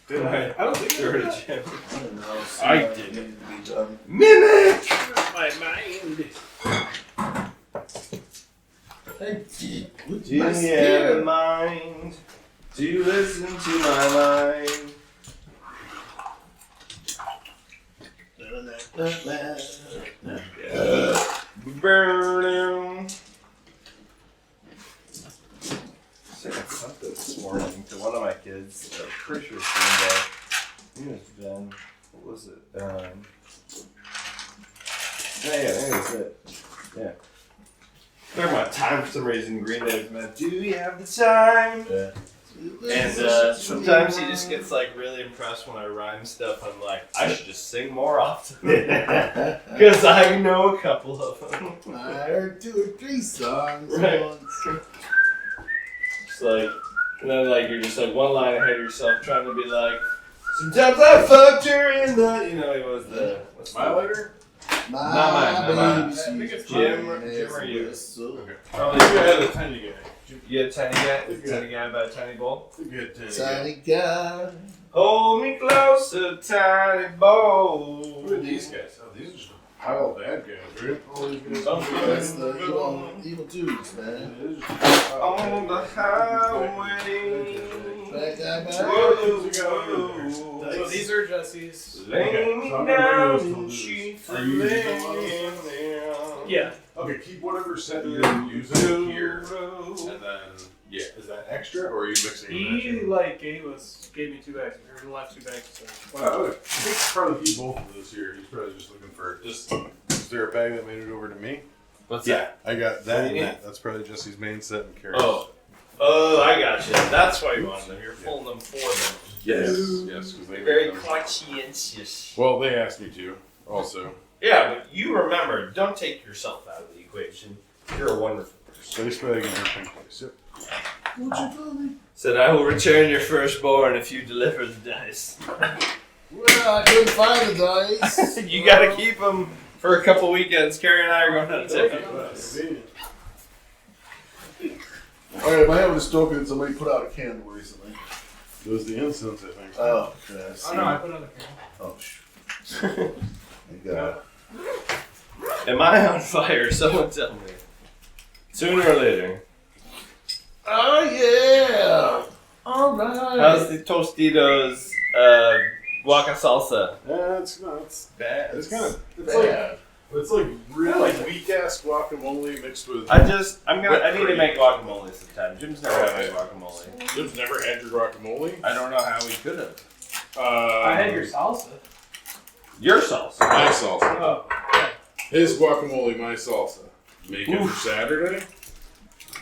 Did I? I don't think Throw I it did. at Jim. I don't know. I Something did. needed to be done. Mimic! My mind. I did. With Do you my have a spirit. mind to listen to my mind? Burn. Said something this morning to one of my kids. I'm pretty sure it's Green Day. It was Ben. What was it? time for some reason. Green Day was meant, do you have the time? Yeah. And sometimes he just gets like really impressed when I rhyme stuff. I'm like, I should just sing more often. Because I know a couple of them. I heard 2 or 3 songs Right. once. It's like, and then like you're just like one line ahead of yourself trying to be like, sometimes I fucked her in the, you know, it was the, what's My lighter? My Not mine. baby, I think it's Jim mine or is you? whistle. Probably You had a tiny guy. you had a tiny guy? Tiny guy about a tiny bowl? It's a good tiny guy. Tiny guy. Hold me closer, tiny bowl. Who are these guys? Oh, these are just pile of bad guys, right? All these guys. That's the evil dudes, man. On the highway. Bad guy, bad guy. So these are Jesse's. Lay me down and she Are you using one of Yeah. Okay, keep whatever set you're using here, and then is that extra or are you mixing? and He matching? like gave me 2 bags. Or the last 2 bags. So. Wow, okay. I think probably keep both of those here. He's probably just looking for just. Is there a bag that made it over to me? What's that? I got that. What do And you that. That's probably Jesse's main set and carry. Oh, I got you. That's why you want them. You're pulling them for them. yes, because they Very come. conscientious. Well, they asked me to. Also, Yeah, but you remember, don't take yourself out of the equation. You're a wonderful person. space bag and everything place. Yep. What'd you call me? Said, I will return your firstborn if you deliver the dice. Well, I couldn't find the dice. You gotta keep them for a couple weekends. Carrie and I are going on a trip. Alright, I have a stroke and somebody put out a candle recently. It was the incense, I think. Oh, okay. Oh no, I put it on the camera. Oh, shoot. Thank God. Am I on fire? Someone tell me. Sooner or later. Oh, yeah. Alright. How's the Tostitos guaca salsa? It's not. It's bad. It's kind of. It's Bad. It's like really weak ass guacamole mixed with. I need to make guacamole sometime. Jim's never had my guacamole. You've never had your guacamole? I don't know how we could have. I had your salsa. Your salsa. My salsa. Oh. His guacamole, my salsa. Make it Oof. for Saturday.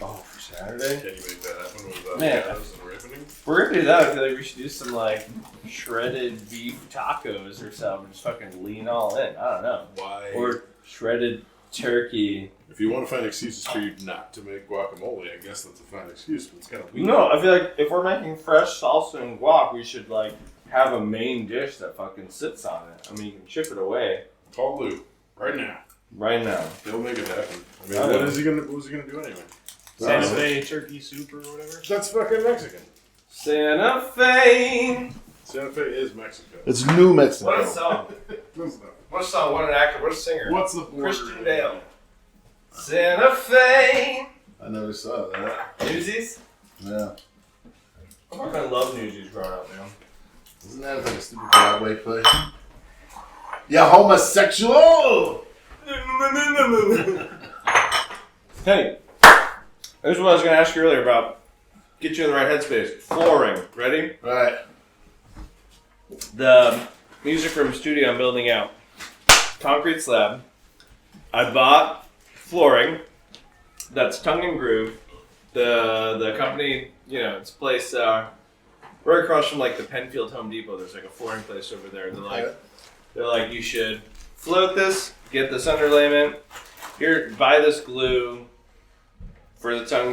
Oh, for Saturday? Can you make that happen with Man. potatoes and ripening? If we're gonna do that, I feel like we should do some like shredded beef tacos or something. Just fucking lean all in. I don't know. Why? Or shredded turkey. If you want to find excuses for you not to make guacamole, I guess that's a fine excuse, but it's kind of weak. No, I feel like if we're making fresh salsa and guac, we should like have a main dish that fucking sits on it. I mean, you can chip it away Call Lou right now. right now. He'll make it happen. I mean, I what know. is he gonna? What was he gonna do anyway? Santa Fe turkey soup or whatever. That's fucking Mexican. Santa Fe. Santa Fe is Mexico. It's New Mexico. What a song. What a song. What an actor. What a singer. What's the border? Christian Bale. Santa Fe. I never saw that. Newsies? Yeah. I fucking love Newsies growing up, man. Isn't that like a stupid Broadway play? Yeah, homosexual! Hey, here's what I was going to ask you earlier about get you in the right headspace. Flooring. Ready? Right. The music room studio I'm building out. Concrete slab. I bought flooring that's tongue and groove. The company, you know, it's a place right across from like the Penfield Home Depot. There's like a flooring place over there. They're like, you should float this, get this underlayment. Here, buy this glue for the tongue